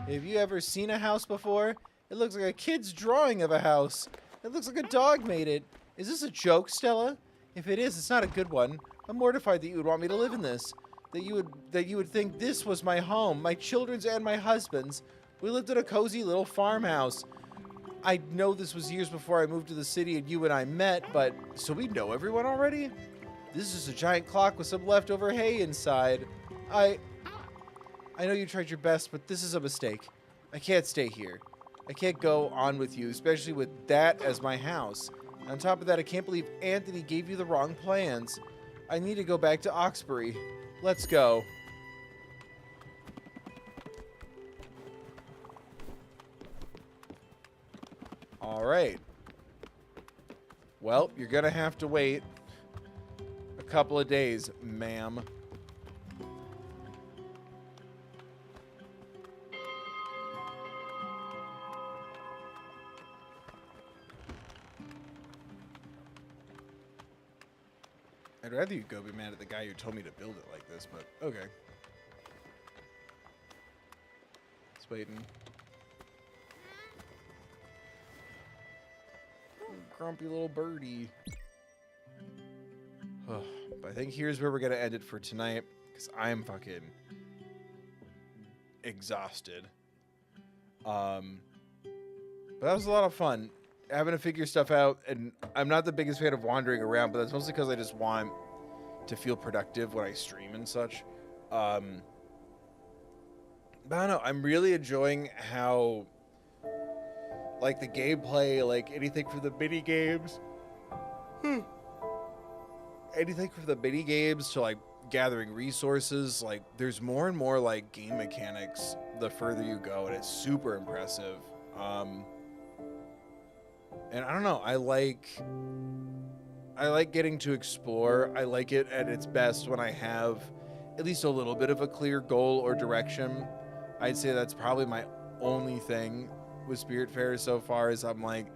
Have you ever seen a house before? It looks like a kid's drawing of a house. It looks like a dog made it. Is this a joke, Stella? If it is, it's not a good one. I'm mortified that you would want me to live in this. That you would think this was my home, my children's and my husband's. We lived in a cozy little farmhouse. I know this was years before I moved to the city and you and I met, but so we know everyone already? This is a giant clock with some leftover hay inside. I know you tried your best, but this is a mistake. I can't stay here. I can't go on with you, especially with that as my house. On top of that, I can't believe Anthony gave you the wrong plans. I need to go back to Oxbury. Let's go. All right. Well, you're gonna have to wait a couple of days, ma'am. I'd rather you go be mad at the guy who told me to build it like this, but okay. Just waiting. Grumpy little birdie. But I think here's where we're going to end it for tonight, because I'm fucking exhausted. But that was a lot of fun. Having to figure stuff out, and I'm not the biggest fan of wandering around, but that's mostly because I just want to feel productive when I stream and such. But I don't know, I'm really enjoying how, like, the gameplay, like, anything from the mini games, anything from the mini games to, like, gathering resources, like, there's more and more, like, game mechanics the further you go, and it's super impressive. And I don't know, I like getting to explore. I like it at its best when I have at least a little bit of a clear goal or direction. I'd say that's probably my only thing with Spiritfarer so far, is I'm like,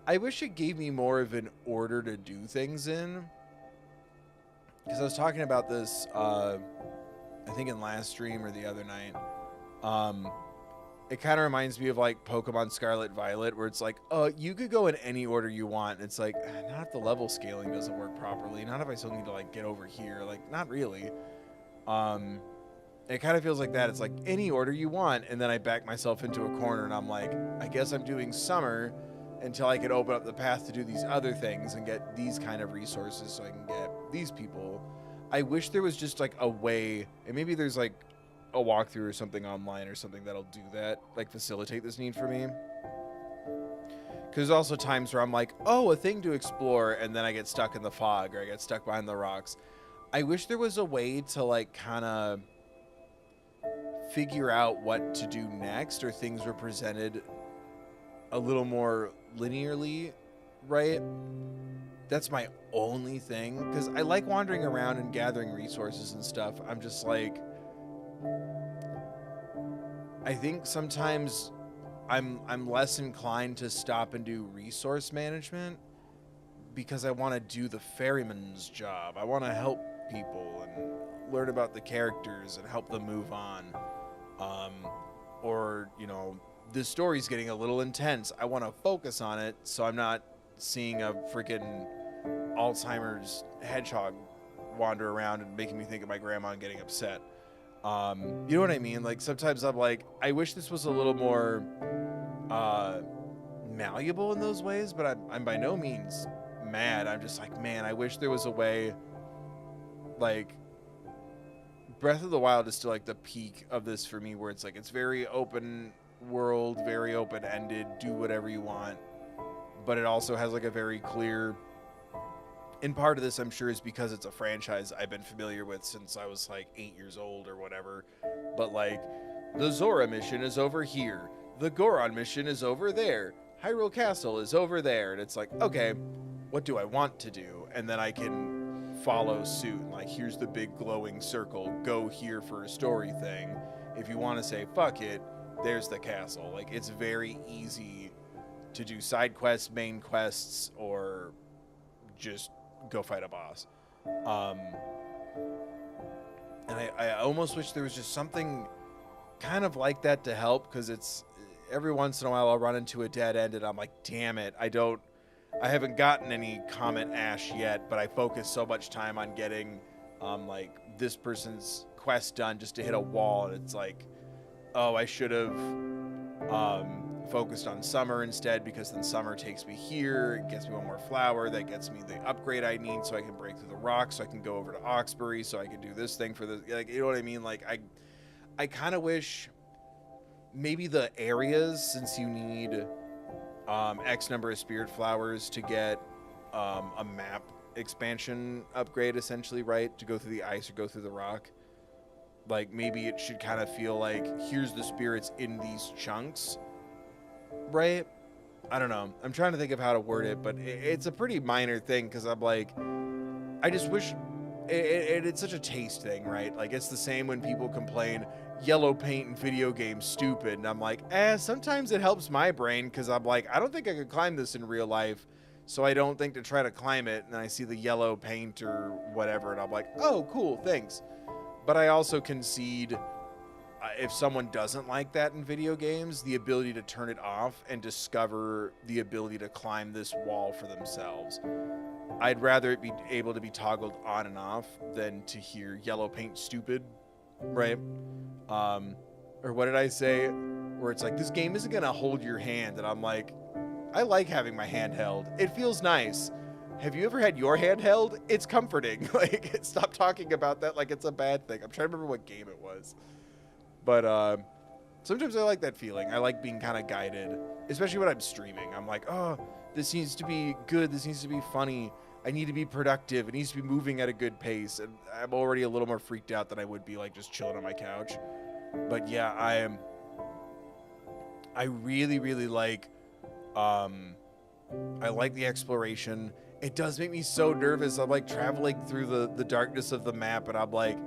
I wish it gave me more of an order to do things in. Because I was talking about this, I think in last stream or the other night. It kind of reminds me of, like, Pokemon Scarlet Violet, where it's like, you could go in any order you want. It's like, not if the level scaling doesn't work properly. Not if I still need to, like, get over here. Like, not really. It kind of feels like that. It's like, any order you want. And then I back myself into a corner, and I'm like, I guess I'm doing summer until I can open up the path to do these other things and get these kind of resources so I can get these people. I wish there was just, like, a way, and maybe there's, like, a walkthrough or something online or something that'll do that, like, facilitate this need for me. Because there's also times where I'm like, oh, a thing to explore, and then I get stuck in the fog or I get stuck behind the rocks. I wish there was a way to, like, kind of figure out what to do next, or things were presented a little more linearly, right? that's my only thing, because I like wandering around and gathering resources and stuff. I'm just like, I think sometimes I'm less inclined to stop and do resource management because I want to do the ferryman's job. I want to help people and learn about the characters and help them move on. Or, you know, this story's getting a little intense. I want to focus on it so I'm not seeing a freaking Alzheimer's hedgehog wander around and making me think of my grandma and getting upset. You know what I mean? Like, sometimes I'm like, I wish this was a little more malleable in those ways, but I'm by no means mad. I'm just like, man, I wish there was a way, like, Breath of the Wild is still like the peak of this for me, where it's like, it's very open world, very open-ended, do whatever you want, but it also has like a very clear, and part of this I'm sure is because it's a franchise I've been familiar with since I was like 8 years old or whatever, but like, the Zora mission is over here, the Goron mission is over there, Hyrule Castle is over there, and it's like, okay, what do I want to do? And then I can follow suit. Like, here's the big glowing circle, go here for a story thing. If you want to say fuck it, there's the castle. Like, it's very easy to do side quests, main quests, or just go fight a boss. And I almost wish there was just something kind of like that to help, because it's every once in a while I'll run into a dead end and I'm like, damn it, I haven't gotten any Comet Ash yet, but I focus so much time on getting like this person's quest done just to hit a wall, and it's like, oh, I should have focused on Summer instead, because then Summer takes me here, it gets me one more flower, that gets me the upgrade I need so I can break through the rock, so I can go over to Oxbury, so I can do this thing for the, like, you know what I mean? Like, I kind of wish maybe the areas, since you need X number of spirit flowers to get a map expansion upgrade, essentially, right? To go through the ice or go through the rock. Like, maybe it should kind of feel like, here's the spirits in these chunks, right? I don't know. I'm trying to think of how to word it, but it's a pretty minor thing, because I'm like, I just wish, it's such a taste thing, right? Like, it's the same when people complain, yellow paint in video games stupid, and I'm like, sometimes it helps my brain, because I'm like, I don't think I could climb this in real life, so I don't think to try to climb it, and then I see the yellow paint or whatever, and I'm like, oh, cool, thanks. But I also concede, if someone doesn't like that in video games, the ability to turn it off and discover the ability to climb this wall for themselves. I'd rather it be able to be toggled on and off than to hear yellow paint stupid, right? Or what did I say? Where it's like, this game isn't going to hold your hand. And I'm like, I like having my hand held. It feels nice. Have you ever had your hand held? It's comforting. Like, stop talking about that like it's a bad thing. I'm trying to remember what game it was. But sometimes I like that feeling. I like being kind of guided, especially when I'm streaming. I'm like, oh, this needs to be good. This needs to be funny. I need to be productive. It needs to be moving at a good pace. And I'm already a little more freaked out than I would be, like, just chilling on my couch. But yeah, I really, really like, I like the exploration. It does make me so nervous. I'm like traveling through the darkness of the map, and I'm like,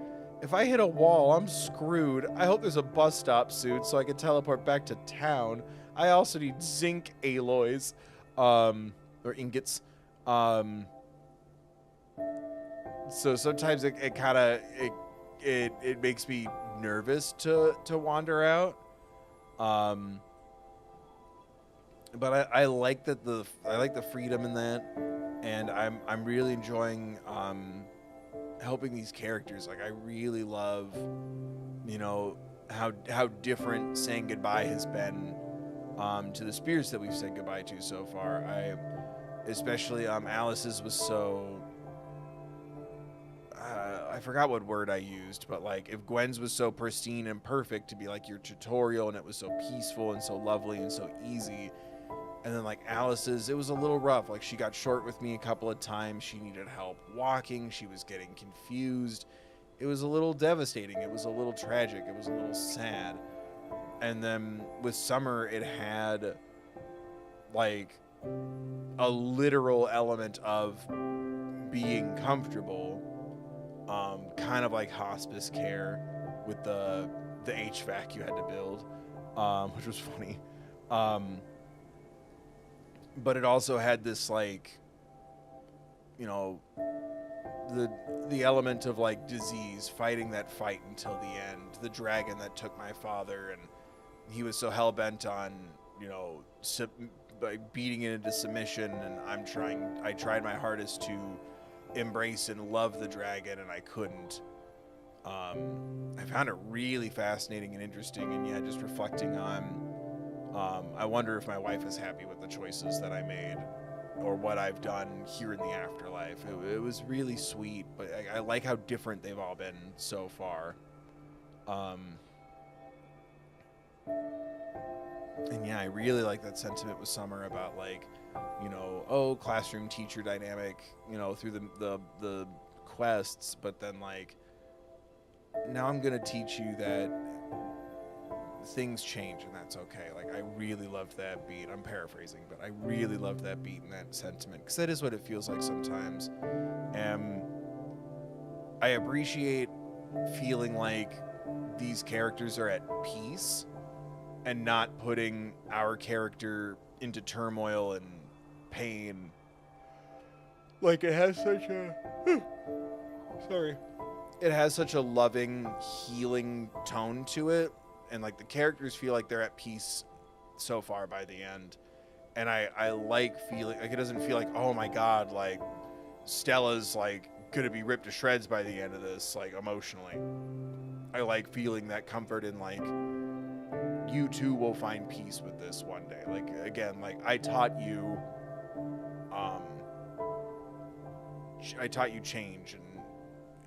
if I hit a wall, I'm screwed. I hope there's a bus stop soon so I can teleport back to town. I also need zinc alloys, or ingots. So sometimes it kind of it makes me nervous to wander out. But I like that I like the freedom in that, and I'm really enjoying helping these characters. Like, I really love, you know, how different saying goodbye has been to the spirits that we've said goodbye to so far. Especially Alice's was so, I forgot what word I used, but like, if Gwen's was so pristine and perfect to be like your tutorial, and it was so peaceful and so lovely and so easy, and then like Alice's, it was a little rough. Like, she got short with me a couple of times. She needed help walking. She was getting confused. It was a little devastating. It was a little tragic. It was a little sad. And then with Summer, it had like a literal element of being comfortable, kind of like hospice care with the HVAC you had to build, which was funny. But it also had this, like, you know, the element of, like, disease, fighting that fight until the end, the dragon that took my father, and he was so hell-bent on, you know, beating it into submission, and I tried my hardest to embrace and love the dragon, and I couldn't. I found it really fascinating and interesting, and yeah, just reflecting on, I wonder if my wife is happy with the choices that I made, or what I've done here in the afterlife. It was really sweet, but I like how different they've all been so far. And yeah, I really like that sentiment with Summer about, like, you know, classroom teacher dynamic, you know, through the quests, but then, like, now I'm gonna teach you that things change and that's okay. Like, I really loved that beat. I'm paraphrasing, but I really loved that beat and that sentiment, because that is what it feels like sometimes. And I appreciate feeling like these characters are at peace and not putting our character into turmoil and pain. Like, it has such a it has such a loving, healing tone to it, and, like, the characters feel like they're at peace so far by the end. And I like feeling like it doesn't feel like, oh my god, like, Stella's, like, gonna be ripped to shreds by the end of this, like, emotionally. I like feeling that comfort in, like, you too will find peace with this one day. Like, again, like, I taught you change,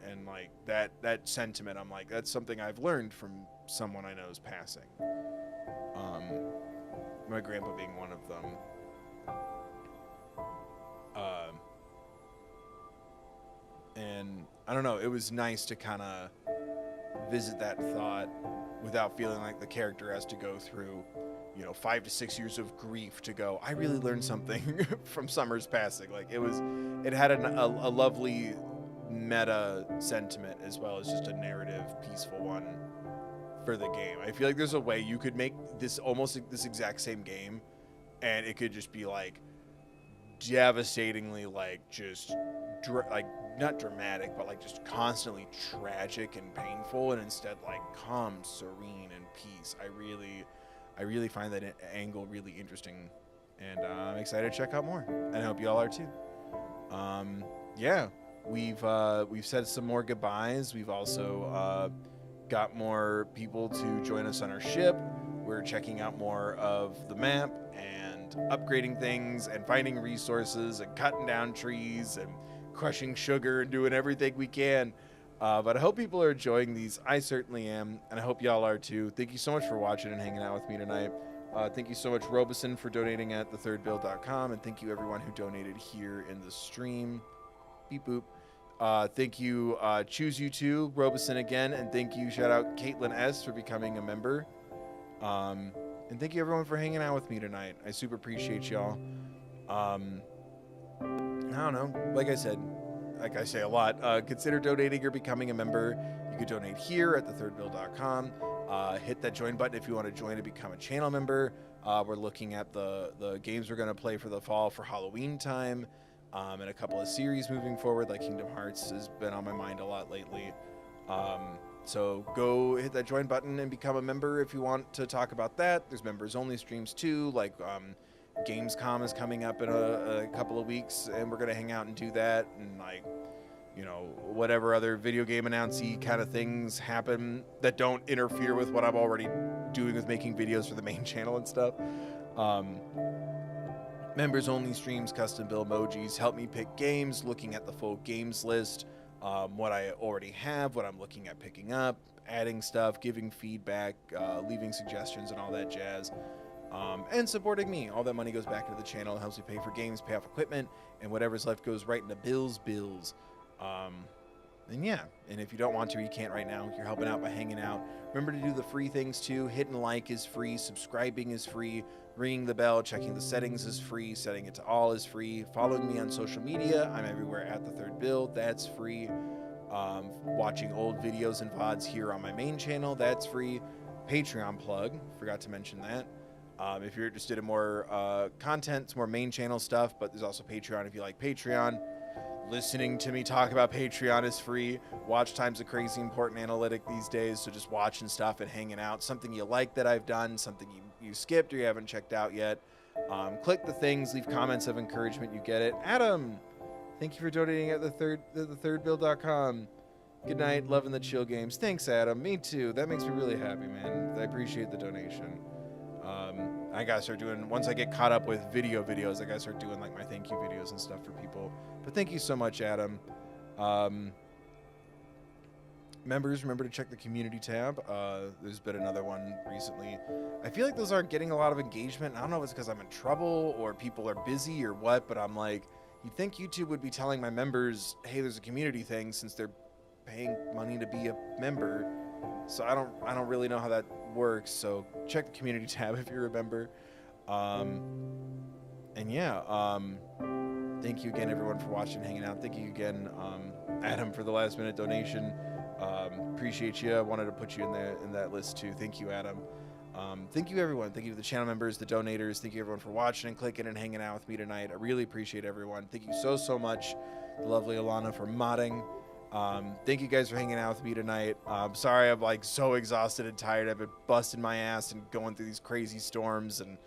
and like that sentiment, I'm like, that's something I've learned from someone I know is passing. My grandpa being one of them. And I don't know, it was nice to kind of visit that thought without feeling like the character has to go through, you know, 5 to 6 years of grief to go, I really learned something from Summer's passing. Like, it had a lovely meta sentiment, as well as just a narrative, peaceful one for the game. I feel like there's a way you could make this almost this exact same game, and it could just be, like, devastatingly, like, just like, not dramatic, but, like, just constantly tragic and painful, and instead, like, calm, serene, and peace. I really find that angle really interesting, and I'm excited to check out more, and I hope y'all are too. Yeah, we've said some more goodbyes. We've also got more people to join us on our ship. We're checking out more of the map and upgrading things and finding resources and cutting down trees and crushing sugar and doing everything we can. But I hope people are enjoying these. I certainly am, and I hope y'all are too. Thank you so much for watching and hanging out with me tonight. Thank you so much, Robeson, for donating at thethirdbill.com, and thank you everyone who donated here in the stream. Beep boop. Thank you, Choose You Too, Robeson again, and thank you, shout out Caitlin S. for becoming a member. And thank you everyone for hanging out with me tonight. I super appreciate y'all. I don't know, like I say a lot, consider donating or becoming a member. You could donate here at thethirdbill.com. Hit that join button if you want to join and become a channel member. We're looking at the games we're going to play for the fall for Halloween time, and a couple of series moving forward, like Kingdom Hearts has been on my mind a lot lately. So go hit that join button and become a member if you want to talk about that. There's members only streams too, like Gamescom is coming up in a couple of weeks, and we're going to hang out and do that, and, like, you know, whatever other video game announcey kind of things happen that don't interfere with what I'm already doing with making videos for the main channel and stuff. Members only streams, custom build emojis, help me pick games, looking at the full games list, what I already have, what I'm looking at picking up, adding stuff, giving feedback, leaving suggestions and all that jazz. And supporting me. All that money goes back into the channel, helps me pay for games, pay off equipment, and whatever's left goes right into bills. And yeah, and if you don't want to, you can't right now. You're helping out by hanging out. Remember to do the free things too. Hitting like is free. Subscribing is free. Ringing the bell, checking the settings is free. Setting it to all is free. Following me on social media, I'm everywhere at @thethirdbill. That's free. Watching old videos and VODs here on my main channel, that's free. Patreon plug, forgot to mention that. If you're interested in more content, it's more main channel stuff, but there's also Patreon if you like Patreon. Listening to me talk about Patreon is free. Watch time's a crazy important analytic these days, so just watching stuff and hanging out. Something you like that I've done, something you skipped or you haven't checked out yet. Click the things, leave comments of encouragement, you get it. Adam, thank you for donating at thethirdbill.com. Good night, loving the chill games. Thanks, Adam. Me too. That makes me really happy, man. I appreciate the donation. I gotta start doing, once I get caught up with videos, I gotta start doing like my thank you videos and stuff for people. But thank you so much, Adam. Members, remember to check the community tab. There's been another one recently. I feel like those aren't getting a lot of engagement. I don't know if it's because I'm in trouble or people are busy or what, but I'm like, you'd think YouTube would be telling my members, hey, there's a community thing, since they're paying money to be a member. So I don't really know how that works. So check the community tab if you're a member. And yeah, thank you again, everyone, for watching and hanging out. Thank you again, Adam, for the last minute donation. Appreciate you. I wanted to put you in that list too. Thank you, Adam. Thank you, everyone. Thank you to the channel members, the donators. Thank you, everyone, for watching and clicking and hanging out with me tonight. I really appreciate everyone. Thank you so much, the lovely Alana, for modding. Thank you guys for hanging out with me tonight. Sorry I'm like so exhausted and tired. I've been busting my ass and going through these crazy storms and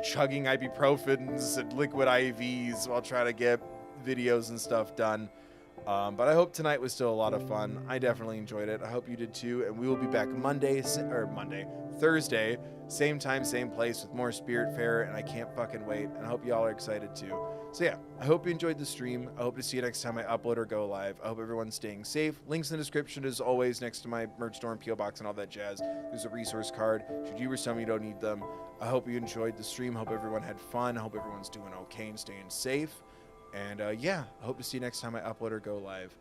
chugging ibuprofens and liquid IVs while trying to get videos and stuff done. But I hope tonight was still a lot of fun. I definitely enjoyed it. I hope you did too. And we will be back Thursday, same time, same place with more Spiritfarer. And I can't fucking wait. And I hope y'all are excited too. So yeah, I hope you enjoyed the stream. I hope to see you next time I upload or go live. I hope everyone's staying safe. Links in the description as always next to my merch store and PO box and all that jazz. There's a resource card. Should you or some of you don't need them. I hope you enjoyed the stream. I hope everyone had fun. I hope everyone's doing okay and staying safe. And yeah, I hope to see you next time I upload or go live.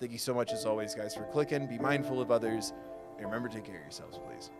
Thank you so much as always, guys, for clicking. Be mindful of others. And remember to take care of yourselves, please.